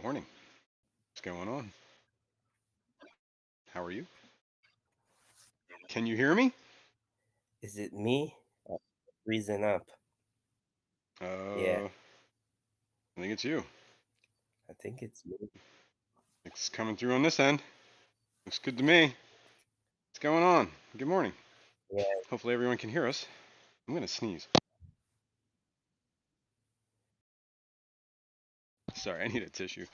Morning. What's going on? How are you? Can you hear me? Is it me? Reason up. Yeah, I think it's you. I think it's me. It's coming through on this end. Looks good to me. What's going on? Good morning. Yeah, Hopefully everyone can hear us. I'm gonna sneeze. Sorry, I need a tissue.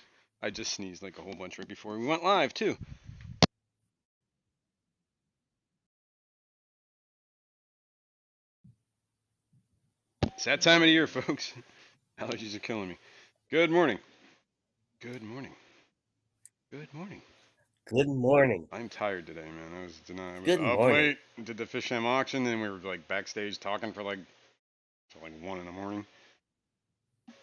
I just sneezed like a whole bunch right before we went live too. It's that time of the year, folks. Allergies are killing me. Good morning. Good morning. Good morning. good morning. I'm tired today, man. I was Good up morning. late, did the Fishroom auction, then we were like backstage talking for like till like 1 in the morning.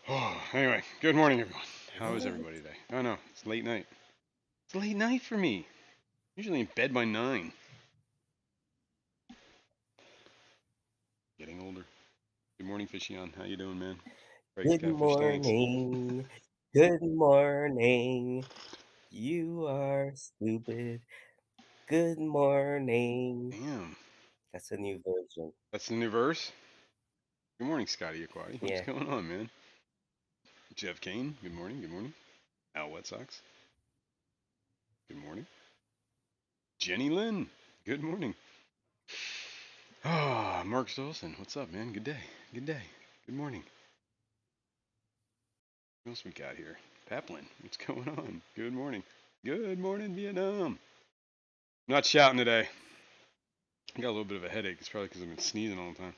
Oh, anyway, good morning, everyone. How is What? everybody today? Oh no, it's late night. It's late night for me. Usually in bed by 9. Getting older. Good morning, Fishion. How you doing, man? Crazy Good Catfish, thanks. morning. Good morning. You are stupid. Good morning. Damn, That's a new version. that's the new verse. Good morning, Scotty Aquati. What's Yeah. going on, man? Jeff Kane. Good morning. Good morning. Al Wet Sox. Good morning. Jenny Lynn. Good morning. Ah, Mark Stolson. What's up, man? Good day. Good day. Good morning. What else we got here? Paplin. What's going on? Good morning. Good morning, Vietnam. I'm not shouting today. I got a little bit of a headache. It's probably because I've been sneezing all the time.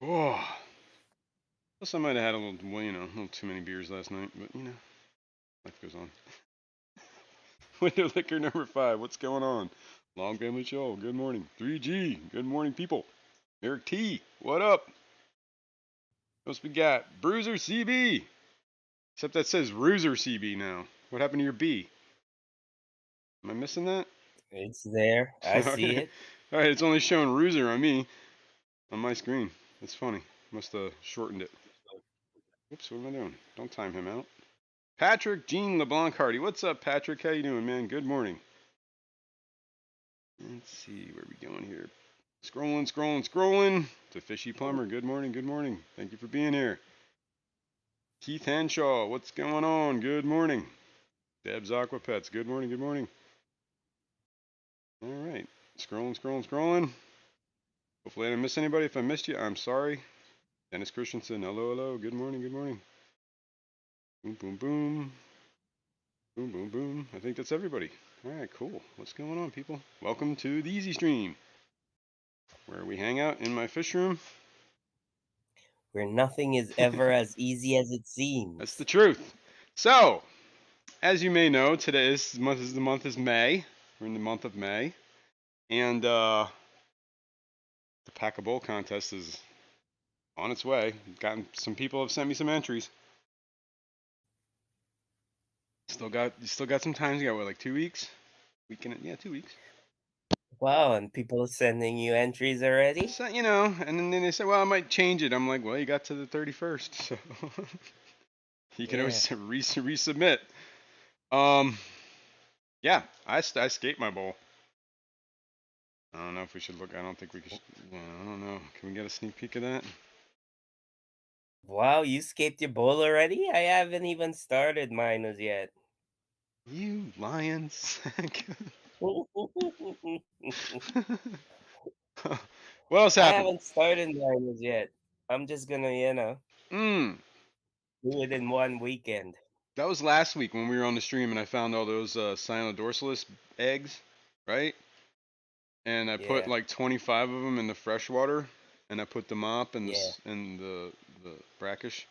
Oh, plus I might have had a little, well, a little too many beers last night, but life goes on. Window liquor number 5. What's going on? Long Family Show. Good morning. 3G. Good morning, people. Eric T. What up? What else we got? Bruiser CB. Except that says Ruser CB now. What happened to your B? Am I missing that? It's there. I see Okay. it. All right, it's only showing Ruser on me on my screen. That's funny. Must have shortened it. Whoops, what am I doing? Don't time him out. Patrick Jean LeBlanc Hardy. What's up, Patrick? How you doing, man? Good morning. Let's see where we going here. Scrolling, scrolling, scrolling. To Fishy Plumber. Good morning, good morning. Thank you for being here. Keith Henshaw. What's going on? Good morning. Deb's Aquapets. Good morning, good morning. All right. Scrolling, scrolling, scrolling. Hopefully I didn't miss anybody. If I missed you, I'm sorry. Dennis Christensen. Hello, hello. Good morning, good morning. Boom, boom, boom. Boom, boom, boom. I think that's everybody. All right, cool. What's going on, people? Welcome to the Easy Stream, where we hang out in my fish room. Where nothing is ever as easy as it That's seems. the truth. So, as you may know, today is the month is May. We're in the month of May, and the Pack a Bowl contest is on its way. Gotten some people have sent me some entries. You still got some time. You got what, like 2 weeks? Weekend? Yeah, 2 weeks. Wow, and people are sending you entries already? So and then they said, well, I might change it. I'm like, well, you got to the 31st, so you can always Yeah. resubmit. Um, yeah, I escaped my bowl. I don't know if we should look. I don't think we could. Yeah, I don't know. Can we get a sneak peek of that? Wow, you escaped your bowl already? I haven't even started mine as yet. You lion sack. What else I happened? haven't started mine as yet. I'm just gonna Mm, do it in one weekend. that was last week when we were on the stream and I found all those Cyanodorsalis eggs, right? And I put Yeah, like 25 of them in the fresh water, and I put the mop and yeah, the brackish.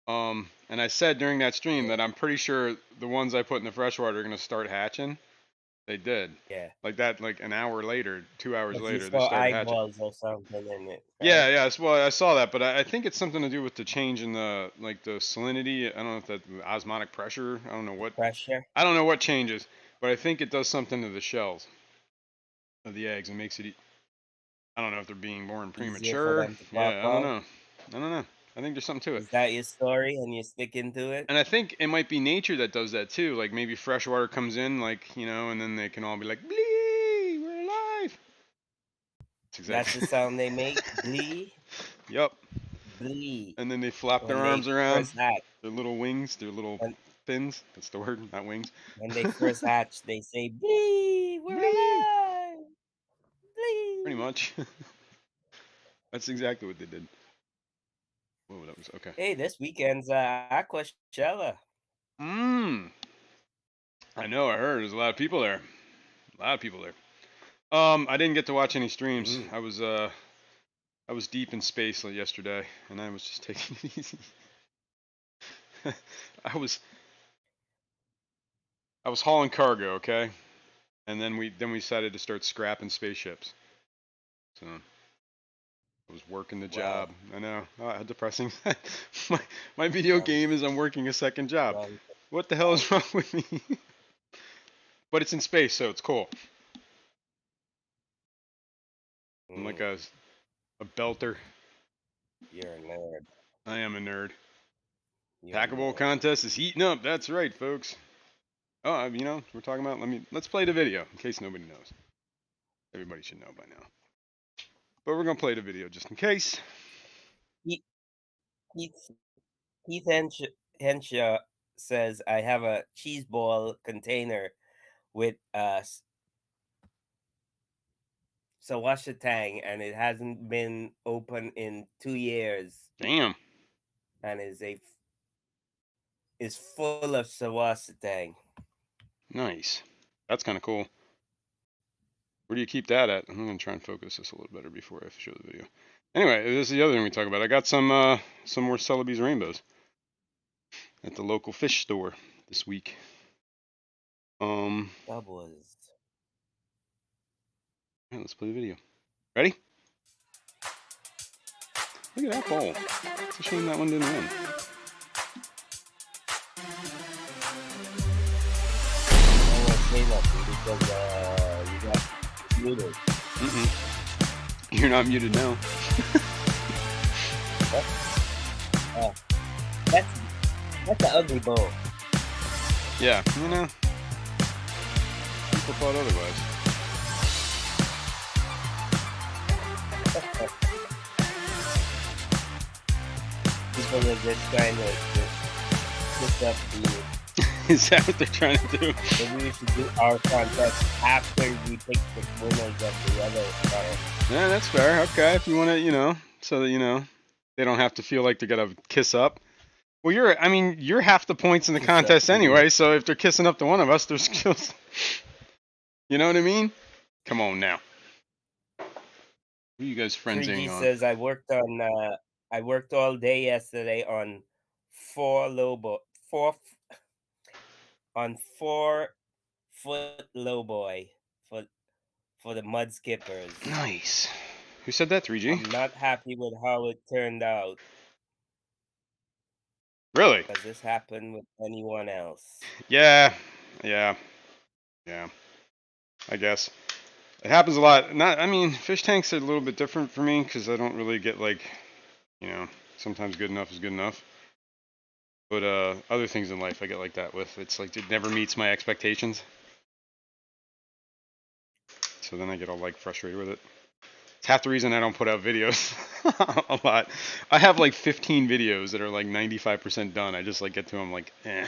And I said during that stream yeah, that I'm pretty sure the ones I put in the fresh water are gonna start hatching. They did. yeah. Like that, like an hour later, 2 hours Because you later, they saw started hatching. eyeballs or something in it, Yeah, right? yeah. Well, I saw that, but I think it's something to do with the change in the salinity. I don't know if that osmotic pressure. I don't know what. Pressure. I don't know what changes, but I think it does something to the shells of the eggs and makes it. I don't know if they're being born Easier for premature. them to pop Yeah, I don't out. know. I don't know. I think there's something to it. Is that your story and you're sticking to it? And I think it might be nature that does that too. Like maybe fresh water comes in, like, and then they can all be like, "Blee, we're alive." That's That's the exactly. sound they make? Blee? Yup. Blee. And then they flap their When they arms around, first hatch. their little wings, their little When fins. That's the word, not wings. when they first hatch, they say, "Blee, we're Blee. alive! Pretty Blee!" much. That's exactly what they did. Whoa, that was okay. Hey, this weekend's Aquashella. Mmm. I know. I heard there's a lot of people there. A lot of people there. I didn't get to watch any streams. Mm. I was deep in space yesterday, and I was just taking it easy. I was I was hauling cargo, okay, and then we decided to start scrapping spaceships. So I was working the job. Wow. I know, how depressing. My video game is Sounds I'm working a second job. sounds What the hell is wrong with me? But it's in space, so it's cool. I'm like mm, a belter. you're a nerd. I am a nerd. You're a Packable nerd. contest is heating up. That's right, folks. Oh, we're talking about. Let's play the video in case nobody knows. Everybody should know by now. But we're gonna play the video just in case. Keith Keith, Keith Henshaw says, "I have a cheese ball container with sawashatang, and it hasn't been open in 2 years, Damn, and is full of sawashatang." nice. That's kind of cool. Where do you keep that at? I'm gonna try and focus this a little better before I show the video. Anyway, this is the other thing we talk about. I got some more Celebes rainbows at the local fish store this week. That was Yeah, let's play the video. Ready? Look at that bowl. It's a shame that one didn't win. I won't say nothing because you got muted. You're not muted now. What? Uh, that's that's an ugly bowl. Yeah, people thought otherwise. People are just trying to just up the. Is that what they're trying to do? Maybe we should do our contest after we pick the winners of the other star. Yeah, that's fair. Okay, if you want to, so that they don't have to feel like they're gonna kiss up. Well, you're half the points in the Kiss up contest to you. anyway. So if they're kissing up to one of us, there's skills. You know what I mean? Come on now. Who are you guys 3G frenzying on? says I worked all day yesterday on four on 4-foot low boy for the mud skippers. Nice. Who said that? 3G. I'm not happy with how it turned out. Really? Does this happen with anyone else? Yeah. Yeah. Yeah. I guess it happens a lot. Not. I mean, fish tanks are a little bit different for me because I don't really get like, you know, sometimes good enough is good enough. But other things in life I get like that with. It's like it never meets my expectations. So then I get all like frustrated with it. It's half the reason I don't put out videos a lot. I have like 15 videos that are like 95% done. I just like get to them like, eh.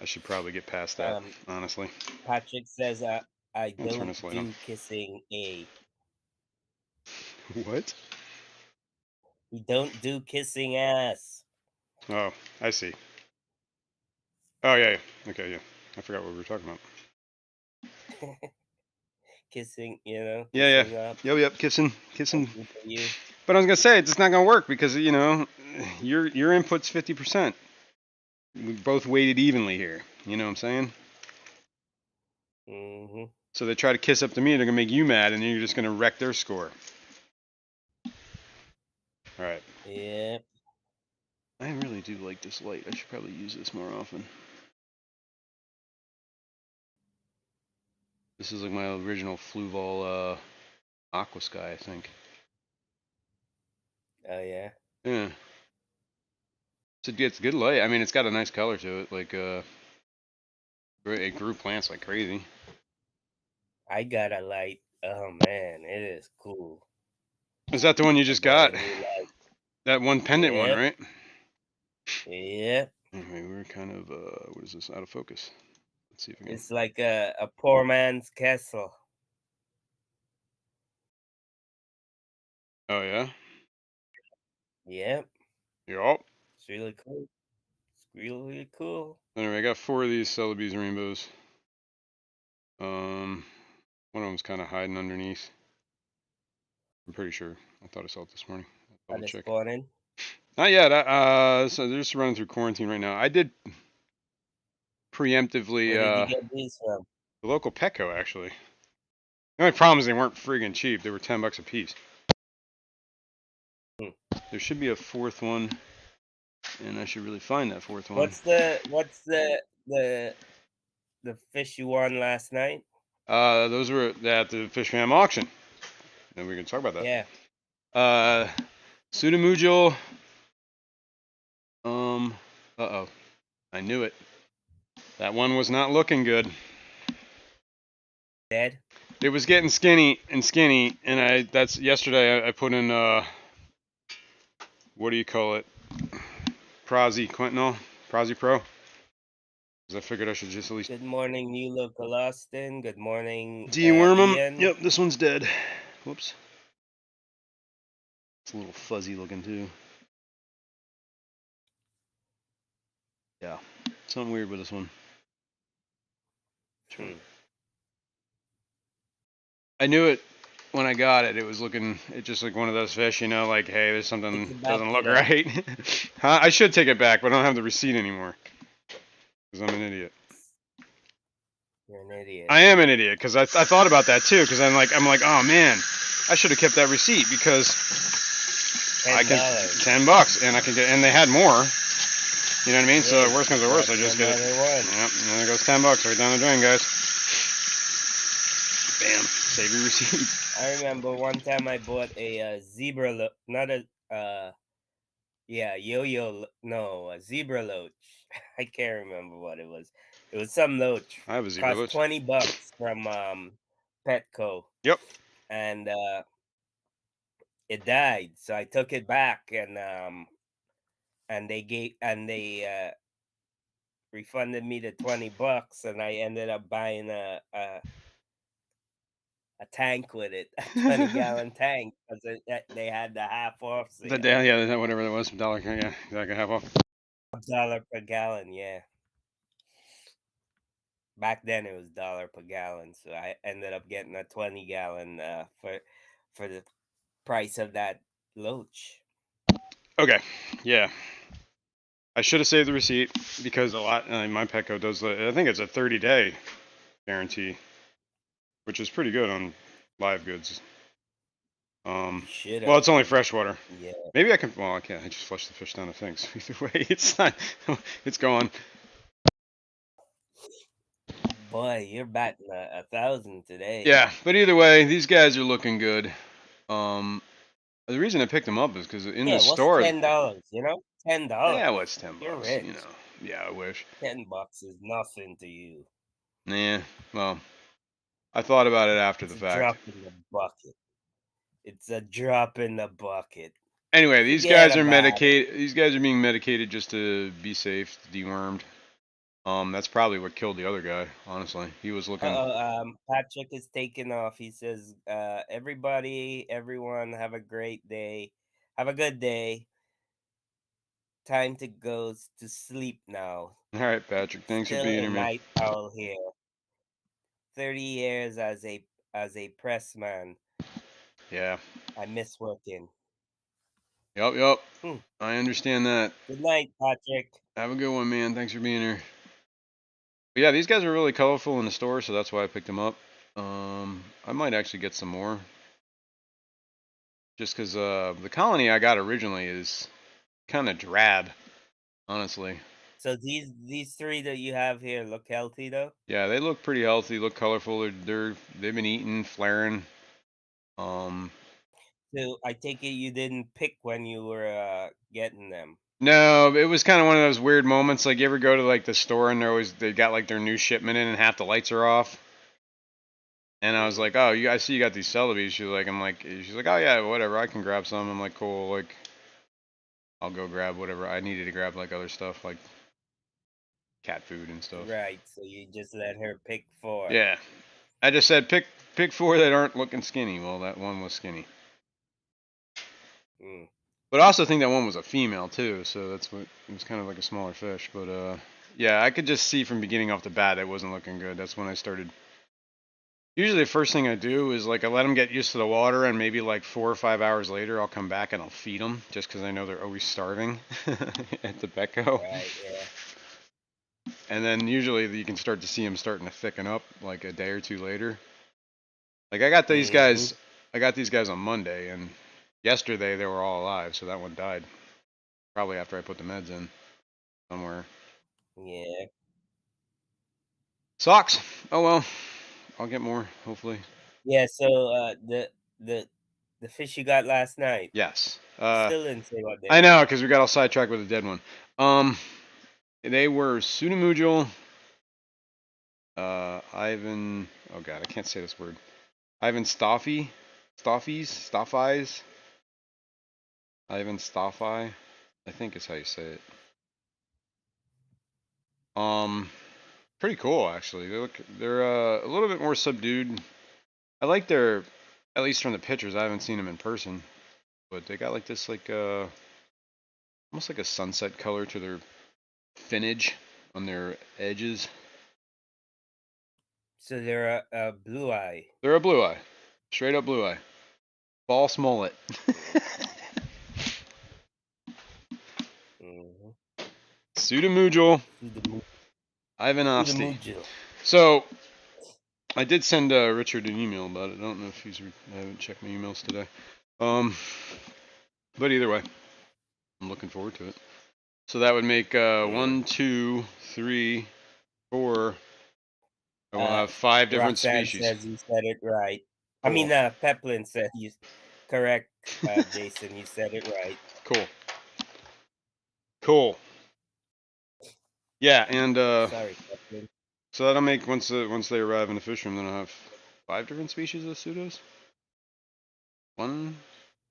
I should probably get past that, honestly. Patrick says I I'll turn don't this light on. do kissing A. What? We don't do kissing ass. Oh, I see. Oh yeah, yeah. Okay, yeah. I forgot what we were talking about. Kissing, Yeah, yeah. kissing up. Yep. Kissing. Something for you. But I was gonna say it's just not gonna work because your input's 50%. We both weighted evenly here. You know what I'm saying? Mm-hmm. So they try to kiss up to me, they're gonna make you mad, and then you're just gonna wreck their score. All right. Yep. I really do like this light. I should probably use this more often. This is like my original Fluval Aqua Sky, I think. Oh yeah. Yeah. So it gets good light. I mean, it's got a nice color to it. Like it grew plants like crazy. I got a light. Oh man, it is cool. Is that the one you I just bought a got? new light. That one pendant one, Yep. right? Yep. Anyway, we're kind of what is this? Out of focus. Let's see if we can. It's like a poor man's castle. Oh yeah. Yep. Yup. It's really cool. It's really cool. Anyway, I got 4 of these Celebes rainbows. One of them's kind of hiding underneath. I'm pretty sure. I thought I saw it this morning. I'll Are double they check. spawning? Not yet. So they're just running through quarantine right now. I did preemptively Where did you get these from? the local Petco actually. The only problem is they weren't friggin' cheap. They were $10 a piece. Hmm. There should be a 4th one, and I should really find that 4th one. What's the fish you won last night? Those were at the Fish Fam auction. And we can talk about that. Yeah. Pseudomugil. Uh-oh. I knew it. That one was not looking good. Dead? It was getting skinny, and that's yesterday I put in what do you call it? Prazi Pro. Because I figured I should just at least Good morning, you look Austin. Good morning, deworm them. Ian. Yep, this one's dead. Whoops. It's a little fuzzy looking too. Yeah, something weird with this one. I knew it when I got it. It was looking, it just like one of those fish, you know, like, hey, there's something doesn't look right. Huh? I should take it back, but I don't have the receipt anymore. Because I'm an idiot. You're an idiot. I am an idiot, because I thought about that too, because I'm like, oh man, I should have kept that receipt, because I can, $10, and I can get, and they had more. You know what I mean? So worst comes to worst, I just get it. Yep, and there goes $10 right down the drain, guys. Bam, save your receipt. I remember one time I bought a zebra, not a a zebra loach. I can't remember what it was. It was some loach. I have a zebra Cost loach. $20 from Petco. Yep. And it died, so I took it back, and they refunded me the $20, and I ended up buying a tank with it, a 20-gallon tank, because they had the half off sale. Yeah, whatever that was, $1, yeah, like a half off. $1 per gallon, yeah. Back then it was $1 per gallon, so I ended up getting a 20-gallon for the price of that loach. Okay, yeah. I should have saved the receipt because a lot. My Petco does. I think it's a 30-day guarantee, which is pretty good on live goods. Well, it's only freshwater. Yeah. Maybe I can. Well, I can't. I just flush the fish down the things. Either way, it's not. It's gone. Boy, you're batting 1,000 today. Yeah, but either way, these guys are looking good. The reason I picked them up is because in the store. $10? You know, $10. Yeah, what's $10? You're rich. You know. Yeah, I wish. $10 is nothing to you. Nah. Well, I thought about it after the fact. Drop in the bucket. It's a drop in the bucket. Anyway, these guys are medicated. These guys are being medicated just to be safe, dewormed. That's probably what killed the other guy. Honestly, he was looking. Patrick is taking off. He says, everyone, have a great day. Have a good day. Time to go to sleep now. All right, Patrick. Thanks for being here, man. Night owl here. 30 years as a pressman. Yeah. I miss working. Yep. I understand that. Good night, Patrick. Have a good one, man. Thanks for being here. But yeah, these guys are really colorful in the store, so that's why I picked them up. I might actually get some more. Just because the colony I got originally is kind of drab, honestly. So these 3 that you have here look healthy, though? Yeah, they look pretty healthy, look colorful. They've been eating, flaring. So I take it you didn't pick when you were getting them. No, it was kind of one of those weird moments. Like you ever go to like the store and they got like their new shipment in and half the lights are off. And I was Mm, like, oh, I see you got these Celebes. She's like, oh yeah, whatever, I can grab some. I'm like, cool, like I'll go grab whatever I needed to grab, like other stuff, like cat food and stuff. right. So you just let her pick four. Yeah, I just said pick four that aren't looking skinny. Well, that one was skinny, Mm, but I also think that one was a female too. So that's what it was kind of like a smaller fish. But yeah, I could just see from beginning off the bat it wasn't looking good. That's when I started. Usually the first thing I do is like I let them get used to the water, and maybe like 4 or 5 hours later I'll come back and I'll feed them just because I know they're always starving at the Becco. right. Yeah. And then usually you can start to see them starting to thicken up like a day or two later. Like I got these Mm-hmm. guys, I got these guys on Monday, and yesterday they were all alive, so that one died probably after I put the meds in somewhere. Yeah. Sucks. Oh well, I'll get more hopefully. Yeah. So the the fish you got last night, Yes. you still didn't say what they I were. know because we got all sidetracked with the dead one. Um, they were Sudamujal, Ivan. Oh god, I can't say this word. Ivan Staffies, Ivan Staffi, I think is how you say it. Um, Pretty cool actually. They're a little bit more subdued. I like their, at least from the pictures. I haven't seen them in person, but they got like this like almost like a sunset color to their finnage on their edges. So they're a blue eye. They're a blue eye, straight up blue eye, false mullet. Mm-hmm. Sudamujal, Sudamu- Ivan Asti. Sudamujil. So I did send Richard an email about it. I don't know if I haven't checked my emails today. Um, but either way, I'm looking forward to it. So that would make Mm. 1, 2, 3, 4. I will Uh, have 5 different Roxanne species. says you said it right. I Cool. mean, Peplin said you correct. Jason, you said it right. Cool. Cool. Yeah, and Sorry, Peplin. so that'll make once they arrive in the fish room, then I'll have 5 different species of pseudos. 1,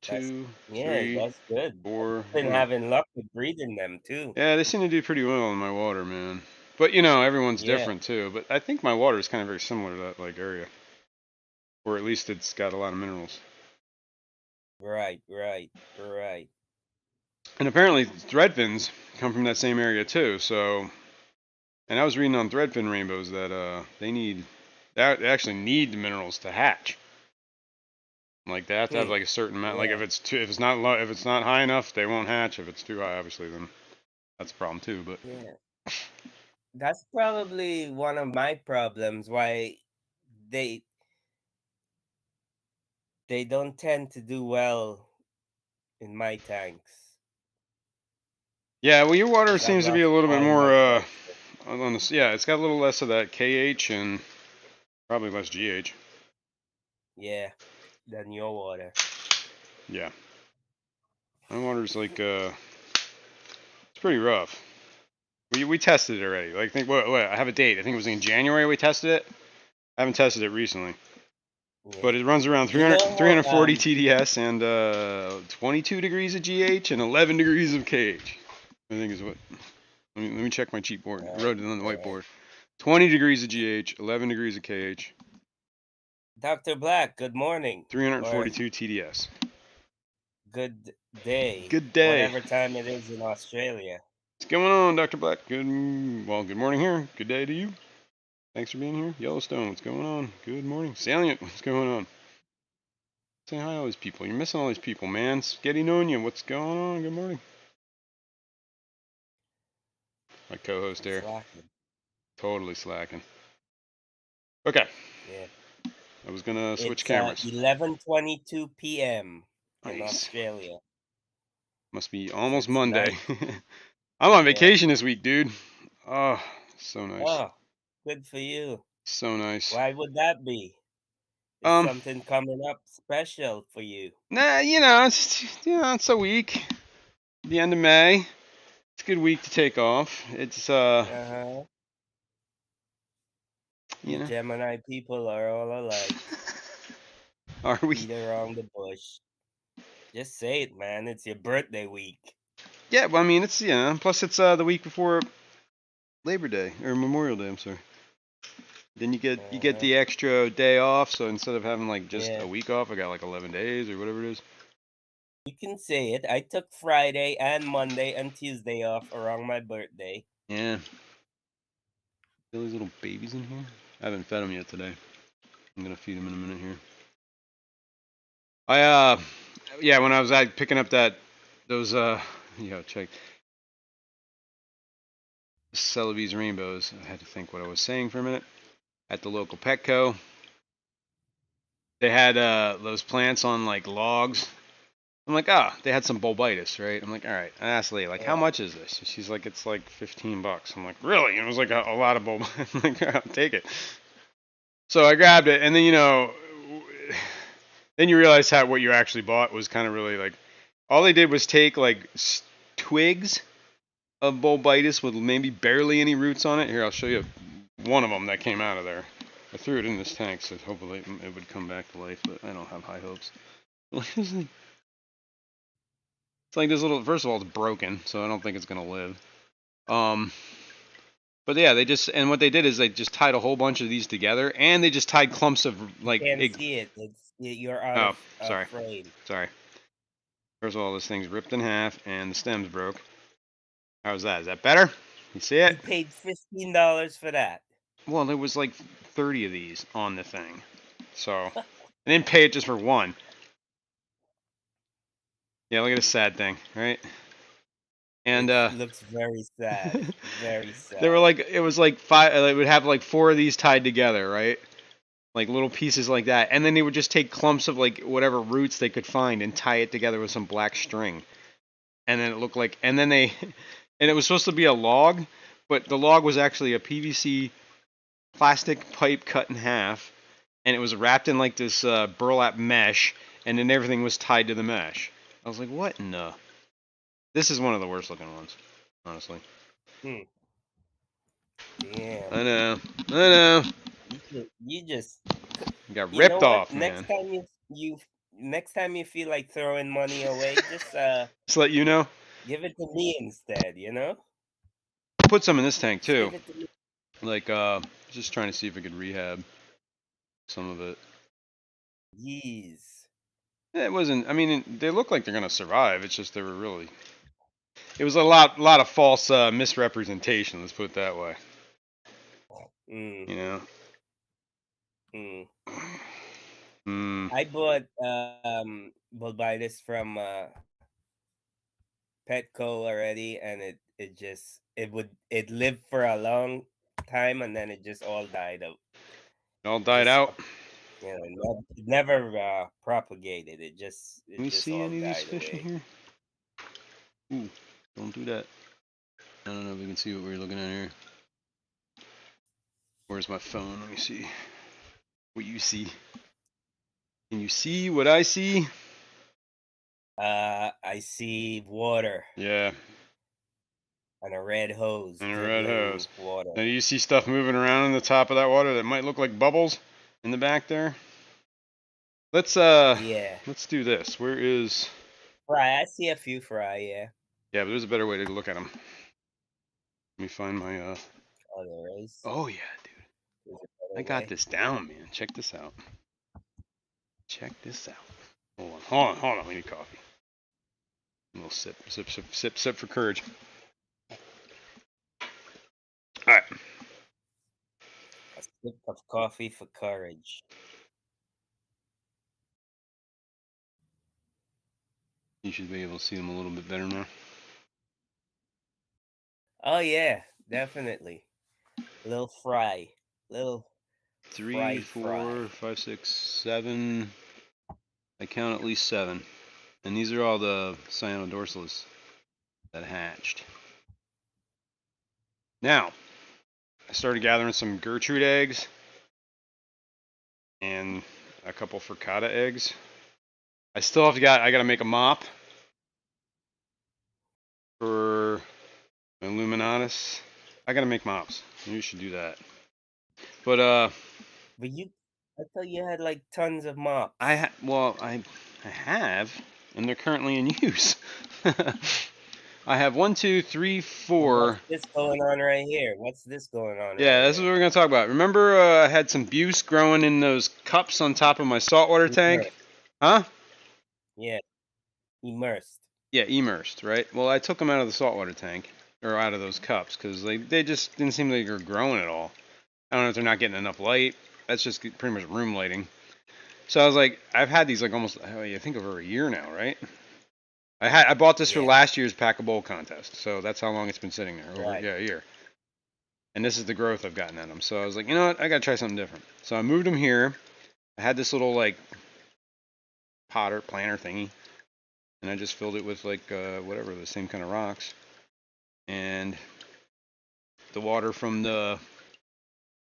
That's 2, yeah, 3, that's good. 4. I've been having luck with breeding them too. Yeah, they seem to do pretty well in my water, man. But you know, everyone's Yeah, different too. But I think my water is kind of very similar to that like area, or at least it's got a lot of minerals. right, right, right. And apparently, threadfins come from that same area too. So, and I was reading on threadfin rainbows that they actually need the minerals to hatch. Like they have to have Hmm. like a certain amount. Like Yeah, if it's not low, if it's not high enough, they won't hatch. If it's too high, obviously, then that's a problem too. But yeah. That's probably one of my problems. Why they they don't tend to do well in my tanks. yeah, well, your water 'Cause I've seems to be a lost little bit all more my tanks. on this. Yeah, it's got a little less of that KH and probably less GH. Yeah, than your water. Yeah, my water's like it's pretty rough. We tested it already. Like think what I have a date. I think it was in January we tested it. I haven't tested it recently, Yeah. but it runs around You 300, know, 340 TDS and 22 degrees of GH and 11 degrees of KH. I think is what. Let me check my cheat board. I right, wrote it on the right. whiteboard. 20 degrees of GH, 11 degrees of KH, Dr. Black, good morning or 342 TDS. good day, Good day. whatever time it is in Australia. What's going on, Dr. Black? Good morning here. Good day to you. Thanks for being here. Yellowstone, what's going on? Good morning. Salient, what's going on? Say hi to all these people. You're missing all these people, man. Getting knowing you. What's going on? Good morning. My co-host I'm there. slacking. Totally slacking. Okay. Yeah. I was gonna switch It's cameras. 11:22 p.m. in Nice. Australia. Must be So almost it's Monday. night. I'm on Yeah. vacation this week, dude. Oh, so nice. Oh, good for you. So nice. Why would that be? Is something coming up special for you? Nah, it's a week. The end of May. It's a good week to take off. It's Uh-huh. you You know. Gemini people are all alike. Are we? Beat around the bush. Just say it, man. It's your birthday week. Yeah, well, I mean, it's plus it's the week before Labor Day or Memorial Day. I'm sorry. Then you get Uh-huh. the extra day off. So instead of having like just Yeah. a week off, I got like 11 days or whatever it is. You can say it. I took Friday and Monday and Tuesday off around my birthday. Yeah. Feel these little babies in here. I haven't fed them yet today. I'm gonna feed them in a minute here. Yeah, when I was out picking up those check Celebes rainbows, I had to think what I was saying for a minute. At the local Petco, they had those plants on like logs. I'm like, they had some bulbitis, right? I'm like, all right. I asked Lee, like, how Yeah. much is this? She's like, it's like $15. I'm like, really? And it was like a lot of bulbitis. I'm like, I'll take it. So I grabbed it, and then then you realize what you actually bought was kind of really like, all they did was take like twigs of bulbitis with maybe barely any roots on it. Here, I'll show you one of them that came out of there. I threw it in this tank, so hopefully it would come back to life, but I don't have high hopes. It's like this little. First of all, it's broken, so I don't think it's gonna live. Um, but yeah, what they did is they just tied a whole bunch of these together, and they just tied clumps of like Can't see it. You're out Oh, of sorry, frame. sorry. First of all, this thing's ripped in half, and the stem's broke. How's that? Is that better? You see it? You paid $15 for that. Well, there was like 30 of these on the thing, so I didn't pay it just for one. Yeah, look at this sad thing, right? And It looks very sad. Very they were sad. like, it was like five. They would have like four of these tied together, right? Like little pieces like that, and then they would just take clumps of like whatever roots they could find and tie it together with some black string, and then it looked like, and then they, and it was supposed to be a log, but the log was actually a PVC plastic pipe cut in half, and it was wrapped in like this burlap mesh, and then everything was tied to the mesh. I was like, what in the? This is one of the worst looking ones, honestly. Hmm. Damn. I know. I know. You just Got you know ripped what? off, man. Next time you feel like throwing money away, just Just let you know. give it to me instead, you know? Put some in this tank Just too. give it to me. Like, just trying to see if I could rehab some of it. Jeez. It wasn't. I mean, they look like they're gonna survive. It's just they were really. It was a lot of false misrepresentation. Let's put it that way. Mm, You know. mm. Hmm. I bought Bulbitis from Petco already, and it lived for a long time, and then it just all died out. It all It died just out. it never propagated. Can It you just see all any of these died fish in away. here? Ooh, don't do that. I don't know if we can see what we're looking at here. Where's my phone? Let me see what you see. Can you see what I see? I see water Yeah, and a red hose and a red dribbling hose. water. Now, do you see stuff moving around in the top of that water that might look like bubbles in the back there? Let's Yeah, let's do this. Where is? fry. I see a few fry. Yeah, Yeah, but there's a better way to look at them. Let me find my oh, there is. Oh yeah, dude. There's a I better got way. this down, man. Check this out. Check this out. Hold on. We need coffee. A little sip for courage. All right. A sip of coffee for courage. You should be able to see them a little bit better now. Oh yeah, definitely. Little fry, little Three, fry four, fry. five, six, seven. I count at least seven. And these are all the cyanodorsalis that hatched. Now, I started gathering some Gertrude eggs, and a couple frittata eggs. I still have I gotta make a mop for Illuminatus. I gotta make mops. You should do that. But But I thought you had like tons of mops. I have, and they're currently in use. I have 1, 2, 3, 4. What's this going on right here? What's this going on? Yeah, right this is here? what we're gonna talk about. Remember, I had some buse growing in those cups on top of my saltwater tank, huh? Yeah, immersed. Yeah, immersed, right? Well, I took them out of the saltwater tank, or out of those cups, because they just didn't seem like they were growing at all. I don't know if they're not getting enough light. That's just pretty much room lighting. So I was like, I've had these like almost, I think over a year now, right? I bought this for last year's Pack a Bowl contest, so that's how long it's been sitting there. Over, yeah, a year. And this is the growth I've gotten at them. So I was like, you know what? I gotta try something different. So I moved them here. I had this little like potter planter thingy, and I just filled it with like whatever, the same kind of rocks, and the water from the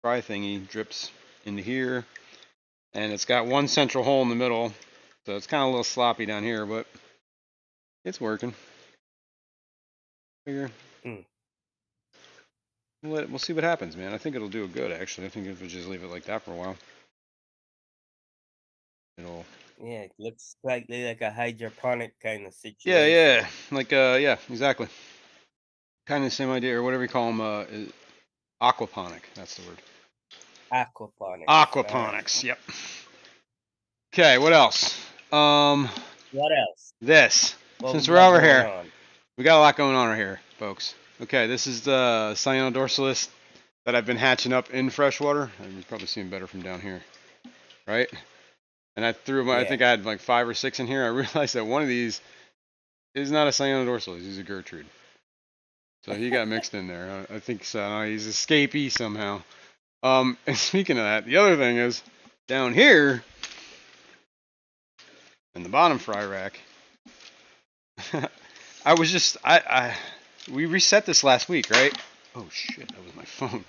fry thingy drips into here, and it's got one central hole in the middle, so it's kind of a little sloppy down here, but it's working. Figure. We'll see what happens, man. I think it'll do good, actually. I think if we just leave it like that for a while, it'll. Yeah, it looks slightly like a hydroponic kind of situation. Yeah, like yeah, exactly. Kind of the same idea, or whatever you call them. Aquaponic. That's the word. Aquaponics. Aquaponics. Yep. Okay, what else? What else? This. Since we're over here, we got a lot going on right here, folks. Okay, this is the Cyanodorsalis that I've been hatching up in freshwater. You probably see them better from down here, right? And I threw them. I think I had like 5 or 6 in here. I realized that one of these is not a Cyanodorsalis. He's a Gertrude. So he got mixed in there. I think so. He's escapee somehow. And speaking of that, the other thing is down here in the bottom fry rack. We reset this last week, right? Oh shit, that was my phone.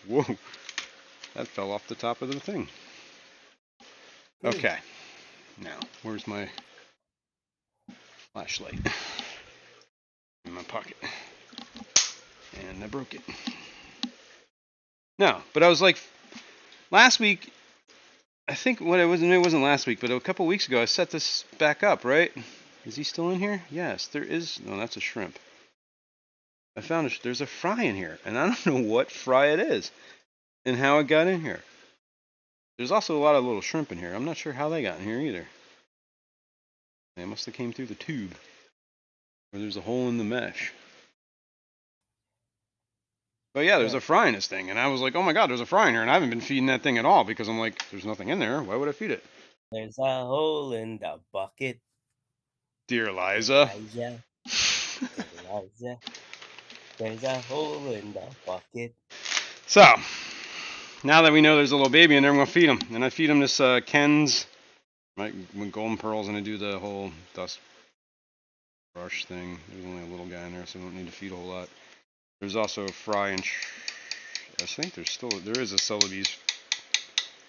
Whoa, that fell off the top of the thing. Okay, now where's my flashlight? In my pocket, and I broke it. No, but I was like, last week, I think it wasn't last week, but a couple weeks ago, I set this back up, right? Is he still in here? Yes, there is. No, that's a shrimp. I found there's a fry in here, and I don't know what fry it is and how it got in here. There's also a lot of little shrimp in here. I'm not sure how they got in here either. They must have came through the tube, or there's a hole in the mesh. But yeah, there's a fry in this thing, and I was like, oh my god, there's a fry in here, and I haven't been feeding that thing at all because I'm like, there's nothing in there. Why would I feed it? There's a hole in the bucket. Dear Liza. Liza. There's a hole in the bucket. So, now that we know there's a little baby in there, I'm going to feed him. And I feed him this Ken's with golden pearls, and I do the whole dust brush thing. There's only a little guy in there, so I don't need to feed a whole lot. There's also a fry and I think there is a Celebes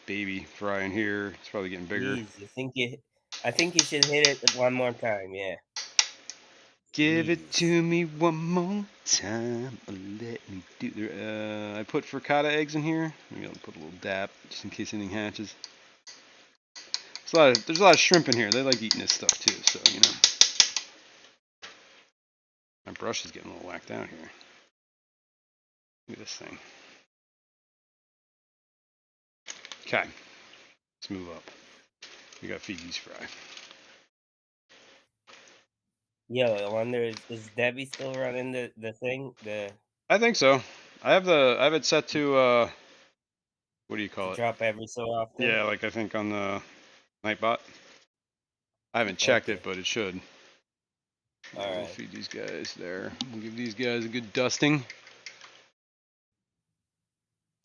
baby fry in here. It's probably getting bigger. I think you should hit it one more time, yeah. Give it to me one more time. Let me do. I put frittata eggs in here. Maybe I'll put a little dap just in case anything hatches. There's a lot of shrimp in here. They like eating this stuff too, so you know. My brush is getting a little whacked out here. Look at this thing. Okay, let's move up. We got to feed these fry. Yo, I wonder is Debbie still running the thing? I think so. I have it set to what do you call it? Drop every so often. Yeah, like I think on the Nightbot. I haven't checked it, but it should. All right. We'll feed these guys there. We'll give these guys a good dusting.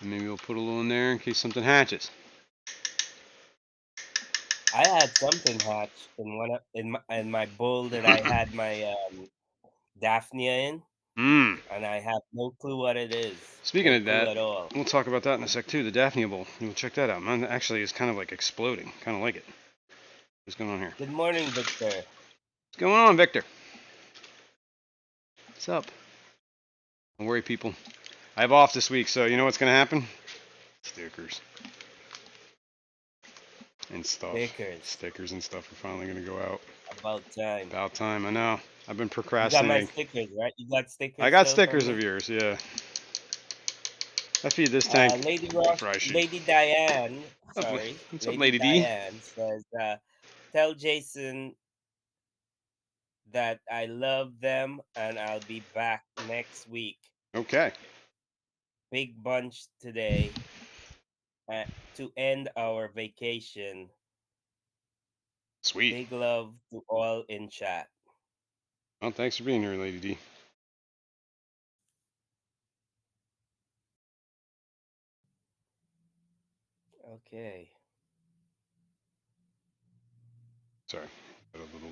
And maybe we'll put a little in there in case something hatches. I had something hatch in my bowl that I had my Daphnia in. Mmm. and I have no clue what it is. Speaking No of clue that, at all. we'll talk about that in a sec too. The Daphne bowl. We'll check that out. Mine actually is kind of like exploding. Kind of like it. What's going on here? Good morning, Victor. What's going on, Victor? What's up? Don't worry, people. I have off this week, so you know what's gonna happen? Stickers and stuff. Stickers. Stickers and stuff are finally gonna go out. About time. About time. I know. I've been You got my procrastinating. stickers, right? You got I stickers got still from stickers me? of yours. Yeah. I feed this tank Lady after I shoot. Lady Diane, What's up, sorry, what's up, Lady Lady D? Diane says, tell Jason that I love them and I'll be back next week. Okay. Big bunch today to end our vacation. Sweet. Big love to all in chat. Well, thanks for being here, Lady D. Okay. Sorry. Got a little.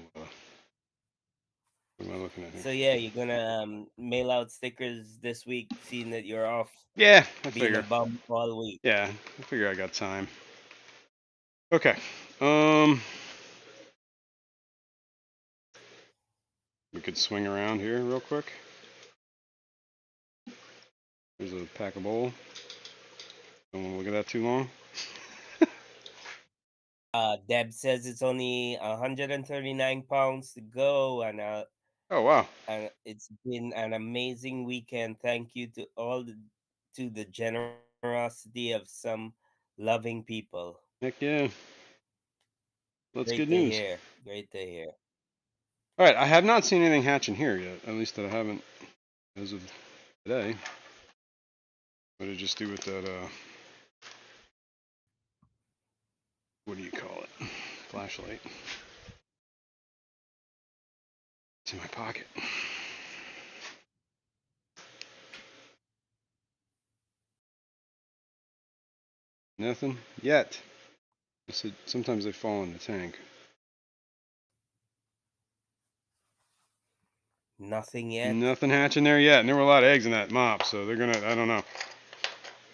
What am I looking at here? So yeah, you're gonna mail out stickers this week, seeing that you're off Yeah, I being a figure. bum all week. Yeah, I figure I got time. Okay. We could swing around here real quick. There's a pack of bowl. Don't want to look at that too long. Deb says it's only 139 pounds to go, Oh wow. and it's been an amazing weekend. Thank you to the generosity of some loving people. Heck yeah. That's Great good to news. hear. Great to hear. All right, I have not seen anything hatch in here yet. At least that I haven't as of today. What did I just do with that? What do you call it? Flashlight. It's in my pocket. Nothing yet. I said sometimes they fall in the tank. Nothing yet. Nothing hatching there yet. And there were a lot of eggs in that mop, so they're gonna. I don't know.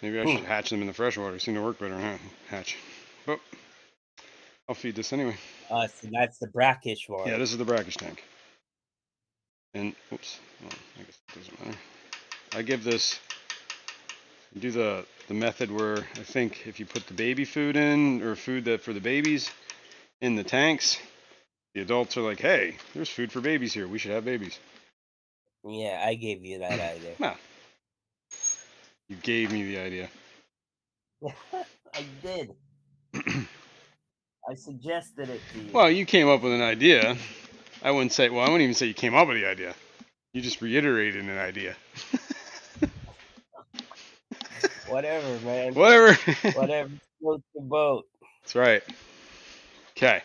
Maybe I should hatch them in the freshwater. Seem to work better than hatch. But I'll feed this anyway. So that's the brackish one. Yeah, this is the brackish tank. And oops, well, I guess it doesn't matter. I give this. Do the method where I think if you put the baby food in or food that for the babies in the tanks, the adults are like, "Hey, there's food for babies here. We should have babies." Yeah, I gave you that idea. Well, you gave me the idea. I did. I suggested it to you. Well, you came up with an idea. I wouldn't say. Well, I wouldn't even say you came up with the idea. You just reiterated an idea. Whatever, man. Whatever. Whatever floats the boat. That's right. Okay.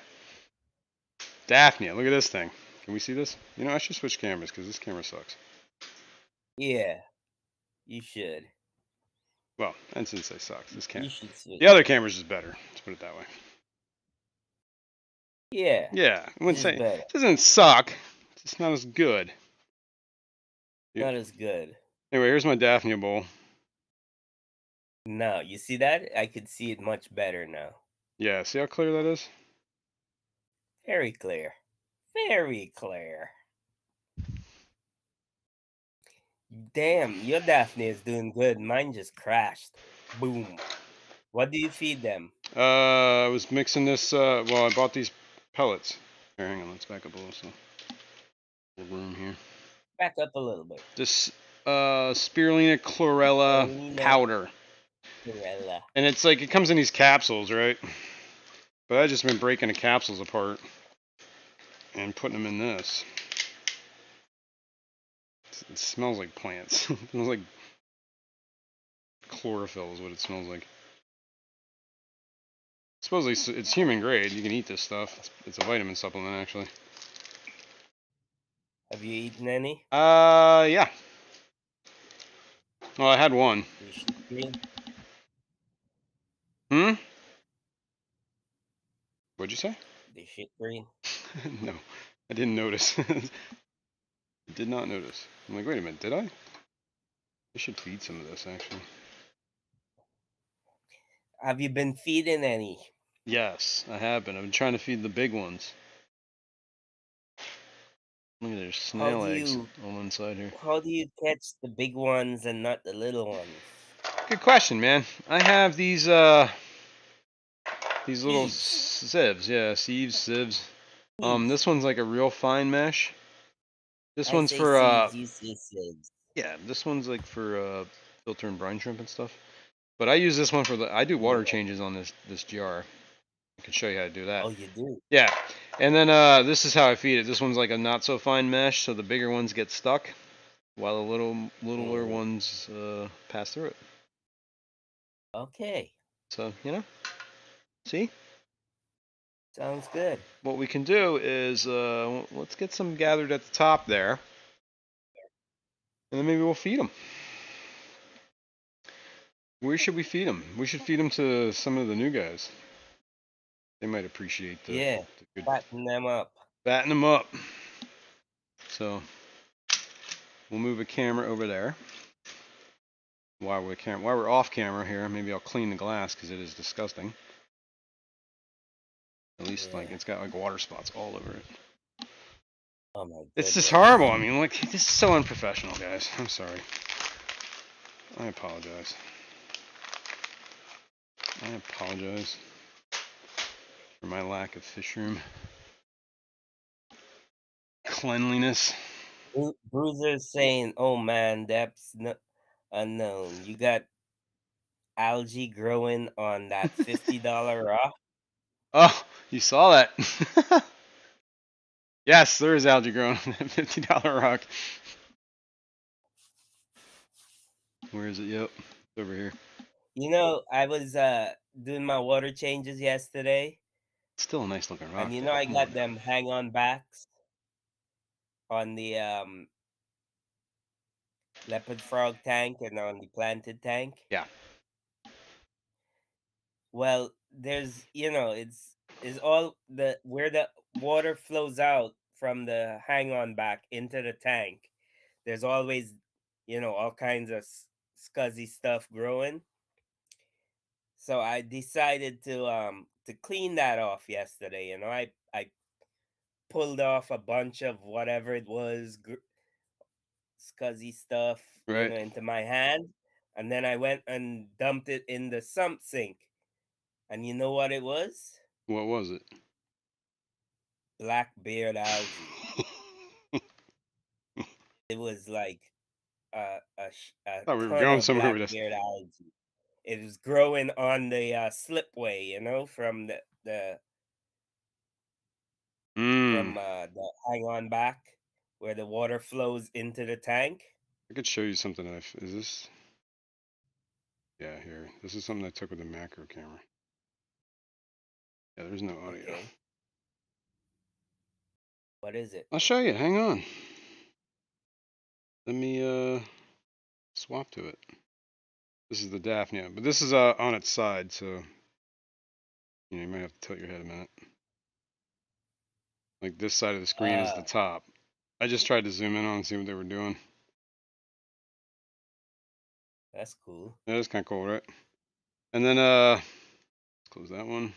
Daphne, look at this thing. Can we see this? You know, I should switch cameras because this camera sucks. Yeah, you should. Well, and since they suck, this camera. You should switch. The other camera's just better. Let's put it that way. Yeah. Yeah, I wouldn't This say is better. it doesn't suck. It's just not as good. Yeah. Not as good. Anyway, here's my Daphne bowl. No, you see that? I could see it much better now. Yeah, see how clear that is? Very clear. Very clear. Damn, your Daphne is doing good. Mine just crashed. Boom. What do you feed them? I was mixing this. Well, I bought these pellets. Here, hang on. Let's back up a little. So, a little room here. Back up a little bit. This spirulina chlorella Spirulina powder. chlorella. And it's like it comes in these capsules, right? But I just been breaking the capsules apart and putting them in this. It smells like plants. It smells like chlorophyll is what it smells like. Supposedly it's human grade. You can eat this stuff. It's a vitamin supplement, actually. Have you eaten any? Yeah. Well, I had one. You should green. Hmm? What'd you say? The shit green. No, I didn't notice. Did not notice. I'm like, wait a minute, did I? I should feed some of this actually. Have you been feeding any? Yes, I have been. I've been trying to feed the big ones. Look at there's How snail do eggs you on one side here. how do you catch the big ones and not the little ones? Good question, man. I have these little Thieves. sieves, yeah, sieves. Thieves. This one's like a real fine mesh. This I one's say for sieves, you say sieves. yeah, this one's like for filter and brine shrimp and stuff. But I use this one for I do water Yeah. changes on this jar. I can show you how to do that. Oh, you do? Yeah. And then this is how I feed it. This one's like a not so fine mesh, so the bigger ones get stuck while the littler Mm. ones pass through it. Okay. So, see? Sounds good. What we can do is let's get some gathered at the top there, and then maybe we'll feed them. Where should we feed them? We should feed them to some of the new guys. They might appreciate Yeah. the good Fatten them up. batten them up. So we'll move a camera over there. While we're off camera here, maybe I'll clean the glass because it is disgusting. At least like Yeah. it's got like water spots all over it. Oh my It's just goodness. horrible. I mean, like this is so unprofessional, guys. I'm sorry. I apologize. I apologize for my lack of Fishroom cleanliness. Bruiser's saying, "Oh man, depths unknown. You got algae growing on that $50 rock." Oh, you saw that? Yes, there is algae growing on that $50 rock. Where is it? Yep, it's over here. You know, I was doing my water changes yesterday, It's still a nice looking rock, and you though. know I Come on got now. them hang on backs on the leopard frog tank and on the planted tank. Yeah. Well, there's it's all the where the water flows out from the hang on back into the tank. There's always all kinds of scuzzy stuff growing. So I decided to clean that off yesterday. I pulled off a bunch of whatever it was, scuzzy stuff, Right. into my hand, and then I went and dumped it in the sump sink. And you know what it was? What was it? Blackbeard algae. It was like a Thought we were ton going of somewhere with this. blackbeard algae. It was growing on the slipway, from Mmm. the hang on back where the water flows into the tank. I could show you something. Is this? Yeah, here. This is something I took with a macro camera. Yeah, there's no audio. Okay, what is it? I'll show you. Hang on. Let me swap to it. This is the Daphnia, but this is on its side, so you might have to tilt your head a minute. Like this side of the screen is the top. I just tried to zoom in on and see what they were doing. That's cool. That is kind of cool, right? And then let's close that one.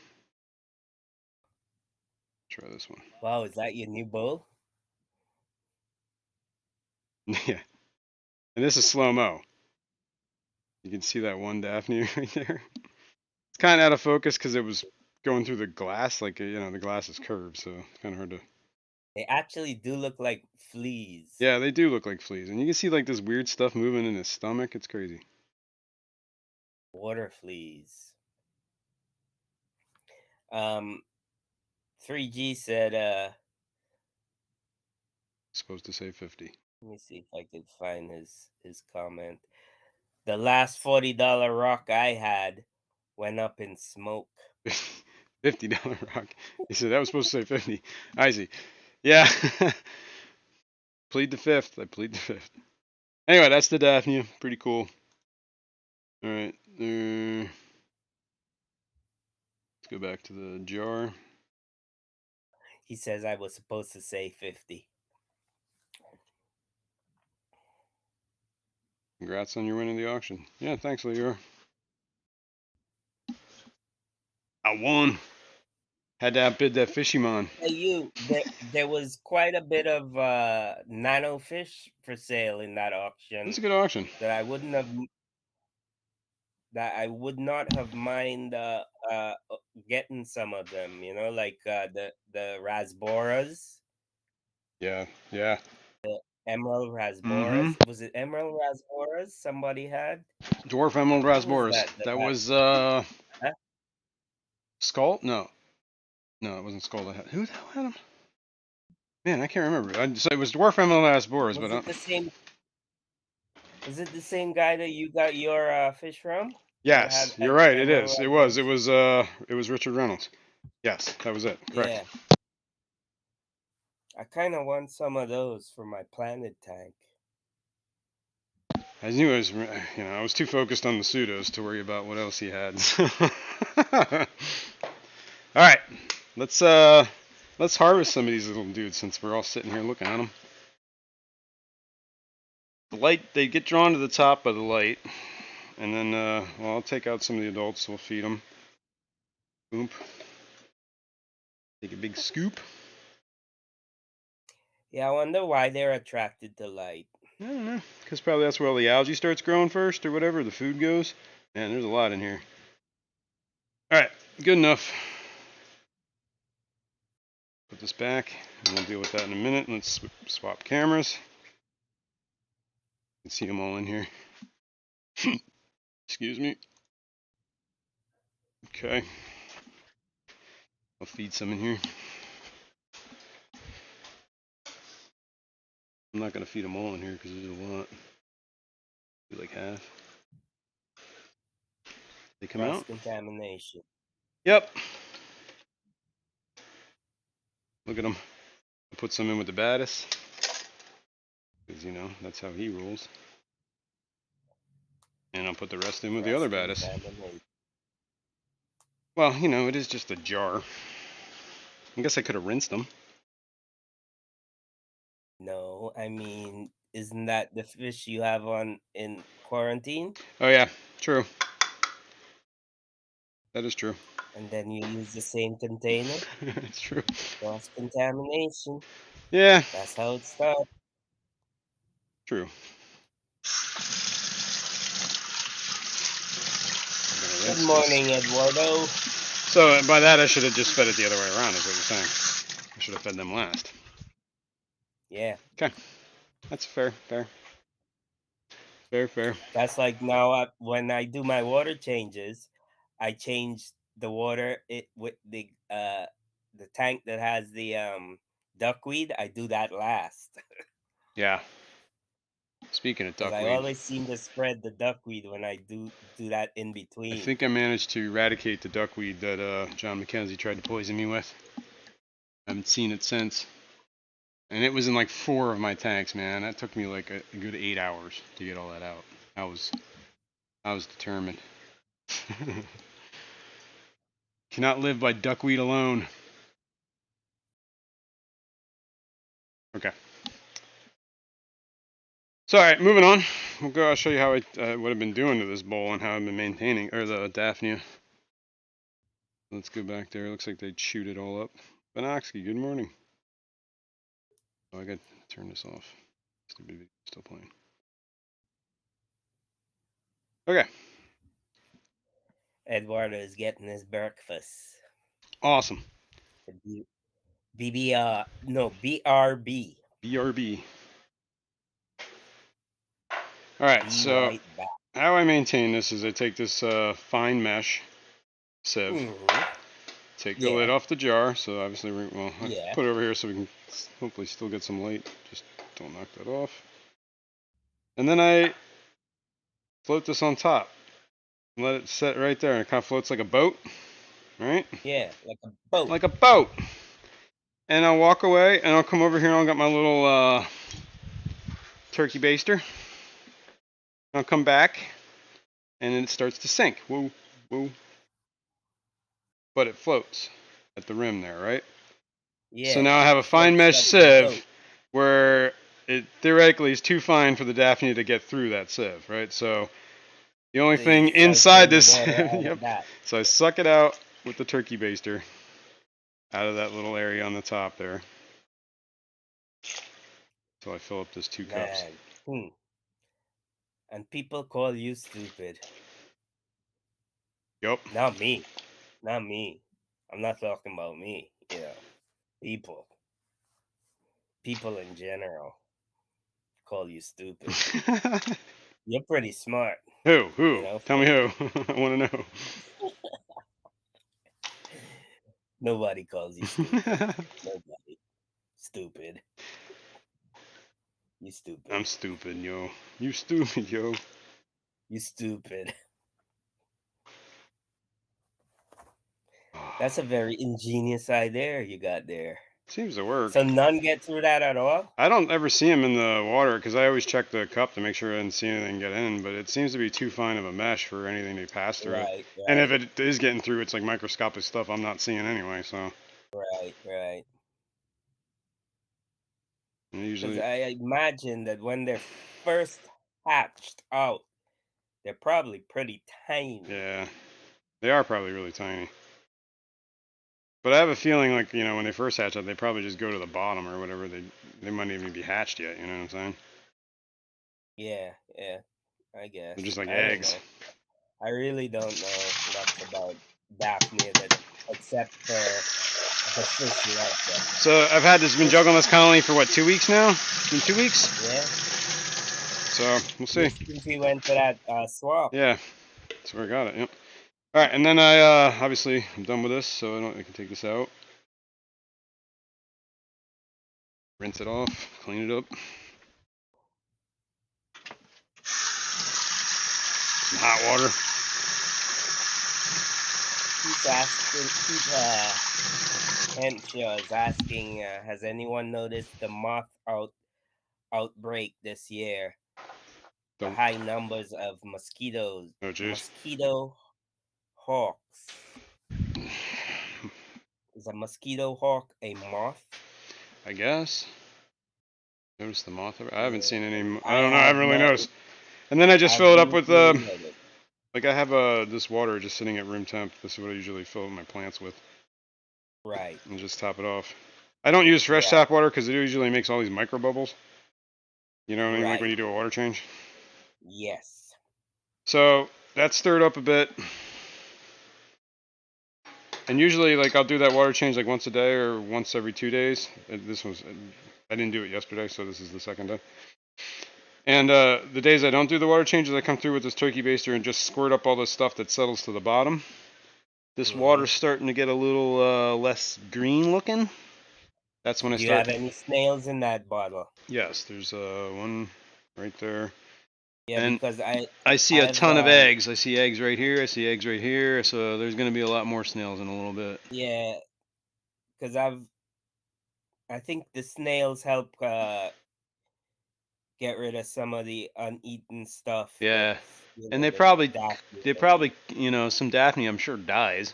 Try this one. Wow, is that your new bowl? Yeah. And this is slow mo. You can see that one Daphne right there. It's kind of out of focus because it was going through the glass. Like the glass is curved, so it's kind of hard to. They actually do look like fleas. Yeah, they do look like fleas, and you can see like this weird stuff moving in his stomach. It's crazy. Water fleas. Um, 3G said, Supposed to say 50. let me see if I can find his comment. The last $40 rock I had went up in smoke. $50 rock. He said that was supposed to say 50. I see. Yeah. Plead the fifth. I plead the fifth. Anyway, that's the Daphnia. Pretty cool. All right. Let's go back to the jar. He says I was supposed to say 50. Congrats on your win in the auction. Yeah, thanks, Leor. I won. Had to outbid that Fishymon. There was quite a bit of nano fish for sale in that That's auction a good auction. that I wouldn't have that I would not have mind getting some of them, like the rasboras, Yeah, yeah. emerald Mm-hmm. rasboras. Was it emerald rasboras somebody had? Dwarf Emerald What was Rasboras. that? That was Huh? Skull? No. No, it wasn't Skull that had. Who the hell had him? Man, I can't remember. So it was Dwarf Emerald Rasboras, Was but it the same? Was it the same guy that you got your fish from? That yes, had you're right. It emerald is. It was. rasboras? It was Richard Reynolds. Yes, that was it. Correct. Yeah, I kind of want some of those for my planet tank. I knew I was. I was too focused on the pseudos to worry about what else he had. All right, let's harvest some of these little dudes since we're all sitting here looking at them. The light, they get drawn to the top by the light, and then well, I'll take out some of the adults. We'll feed them. Boom. Take a big scoop. Yeah, I wonder why they're attracted to light. I don't know, because probably that's where all the algae starts growing first, or whatever. The food goes. Man, there's a lot in here. All right, good enough. Put this back, and we'll deal with that in a minute. Let's swap cameras. You can see them all in here. Excuse me. Okay. I'll feed some in here. I'm not going to feed them all in here because there's a lot. Do like half. They come Cross out? contamination. Yep. Look at them. I put some in with the baddest. Because, that's how he rolls. And I'll put the rest in with the Cross other baddest. contamination. Well, it is just a jar. I guess I could have rinsed them. No, I mean, isn't that the fish you have on in quarantine? Oh, yeah. True. That is true. And then you use the same container? It's true. Cross contamination. Yeah. That's how it starts. True. Good morning, Eduardo. So by that, I should have just fed it the other way around, is what you're saying. I should have fed them last. Yeah. Okay. That's fair. Fair. That's like now when I do my water changes, I change the water with the tank that has the duckweed. I do that last. Yeah. Speaking of Because I duckweed, always seem to spread the duckweed when I do that in I between. think I managed to eradicate the duckweed that John McKenzie tried to poison me with. I haven't seen it since. And it was in like 4 of my tanks, man. That took me like a good 8 hours to get all that out. I was determined. Cannot live by duckweed alone. Okay. So, all right, moving on. We'll go. I'll show you how what I've been doing to this bowl and how I've been maintaining, or the Daphnia. Let's go back there. Looks like they chewed it all up. Benoxky, good morning. Oh, I got to turn this off. Stupid video still playing. Okay. Eduardo is getting his breakfast. Awesome. BRB. BRB. All right. Be So right back. how I maintain this is I take this fine mesh sieve, take the lid off the jar. So obviously, I put it over here so we can hopefully still get some light. Just don't knock that off. And then I float this on top. Let it set right there, and it kind of floats like a boat, right? Yeah, like a boat. Like a boat. And I'll walk away, and I'll come over here, and I'll get my little turkey baster. I'll come back, and then it starts to sink. Woo, woo. But it floats at the rim there, right? Yeah. So now I have a fine floats mesh like a boat. sieve where it theoretically is too fine for the Daphne to get through that sieve, right? So the only So you thing inside siphon the this, water out yep. of that. So I suck it out with the turkey baster out of that little area on the top there. So I fill up this 2 cups. Man. And people call you stupid. Yep. Not me. Not me. I'm not talking about me. People. People in general call you stupid. You're pretty smart, Who? Who? Tell for me who. I want to know. nobody calls you stupid. Nobody. Stupid. You I'm stupid. stupid, yo. You stupid, yo. You stupid. That's a very ingenious idea you got there. Seems to work. So none get through that at all? I don't ever see them in the water because I always check the cup to make sure I didn't see anything get in, but it seems to be too fine of a mesh for anything to pass through it. Right, And if right, it is getting through, it's like microscopic stuff I'm not seeing anyway, so right. Because usually, I imagine that when they're first hatched out, they're probably pretty tiny. yeah, they are probably really tiny. But I have a feeling like, when they first hatch out, they probably just go to the bottom or whatever. They might even be hatched yet, you know what I'm saying? Yeah, I They're guess. just like I don't eggs. know. I really don't know much about Daphne that except for the fish love them. So I've been Fish, juggling this colony for what, 2 weeks now? It's been 2 weeks? yeah. So we'll see. Since we went to that swamp. Yeah, that's where I got it. Yep. All right, and then obviously I'm done with this, so I can take this out, rinse it off, clean it up. Some hot water. Henshaw is asking, has anyone noticed the outbreak this year? The Don't. high numbers of mosquitoes, Oh, jeez. mosquito hawks. Is a mosquito hawk a moth? I guess. Notice the moth. I haven't Yeah, seen any. 'cause I don't know. I haven't really noticed. And then I just I've fill it up with recently noticed. like I have this water just sitting at room temp. This is what I usually fill my plants with, Right, and just top it off. I don't use fresh right, tap water because it usually makes all these micro bubbles. You know what I mean? Like when right. you do a water change. Yes. So that's stirred up a bit. And usually, like I'll do that water change like once a day or once every 2 days. I didn't do it yesterday, so this is the second day. And the days I don't do the water changes, I come through with this turkey baster and just squirt up all this stuff that settles to the bottom. This Hmm. water's starting to get a little less green looking. That's when I Do you start. have any snails in that bottle? Yes, there's one right there, Yeah, and because I see a I've ton of eggs. I see eggs right here. I see eggs right here. So there's going to be a lot more snails in a little bit. yeah, because I think the snails help get rid of some of the uneaten stuff that Yeah, and the Daphne they will eat. probably, some Daphne, I'm sure dies.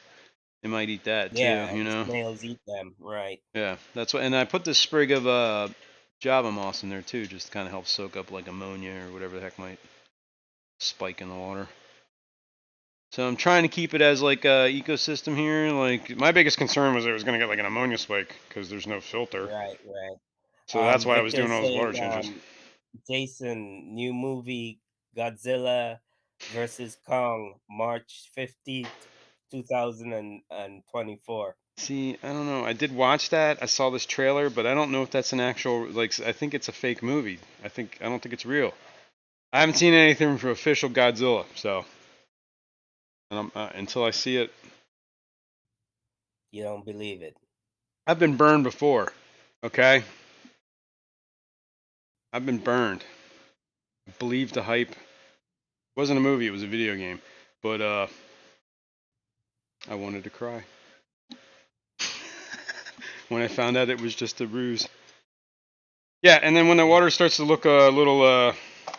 They might eat that too, Yeah, and the snails eat them, right? Yeah, that's what. And I put this sprig of Java moss in there too, just to kind of help soak up like ammonia or whatever the heck might spike in the water. So I'm trying to keep it as like a ecosystem here. Like my biggest concern was it was going to get like an ammonia spike because there's no filter. Right. So that's why I was doing Victor's all those water saying, changes. Jason, new movie Godzilla versus Kong, March 15th, 2024. See, I don't know. I did watch that. I saw this trailer, but I don't know if that's an actual like. I think it's a fake movie. I don't think it's real. I haven't seen anything from official Godzilla, so until I see it, You don't believe it? I've been burned before. Okay, I've been burned. Believe the hype. It wasn't a movie. It was a video game, but I wanted to cry when I found out it was just a ruse. Yeah, and then when the Yeah. water starts to look a little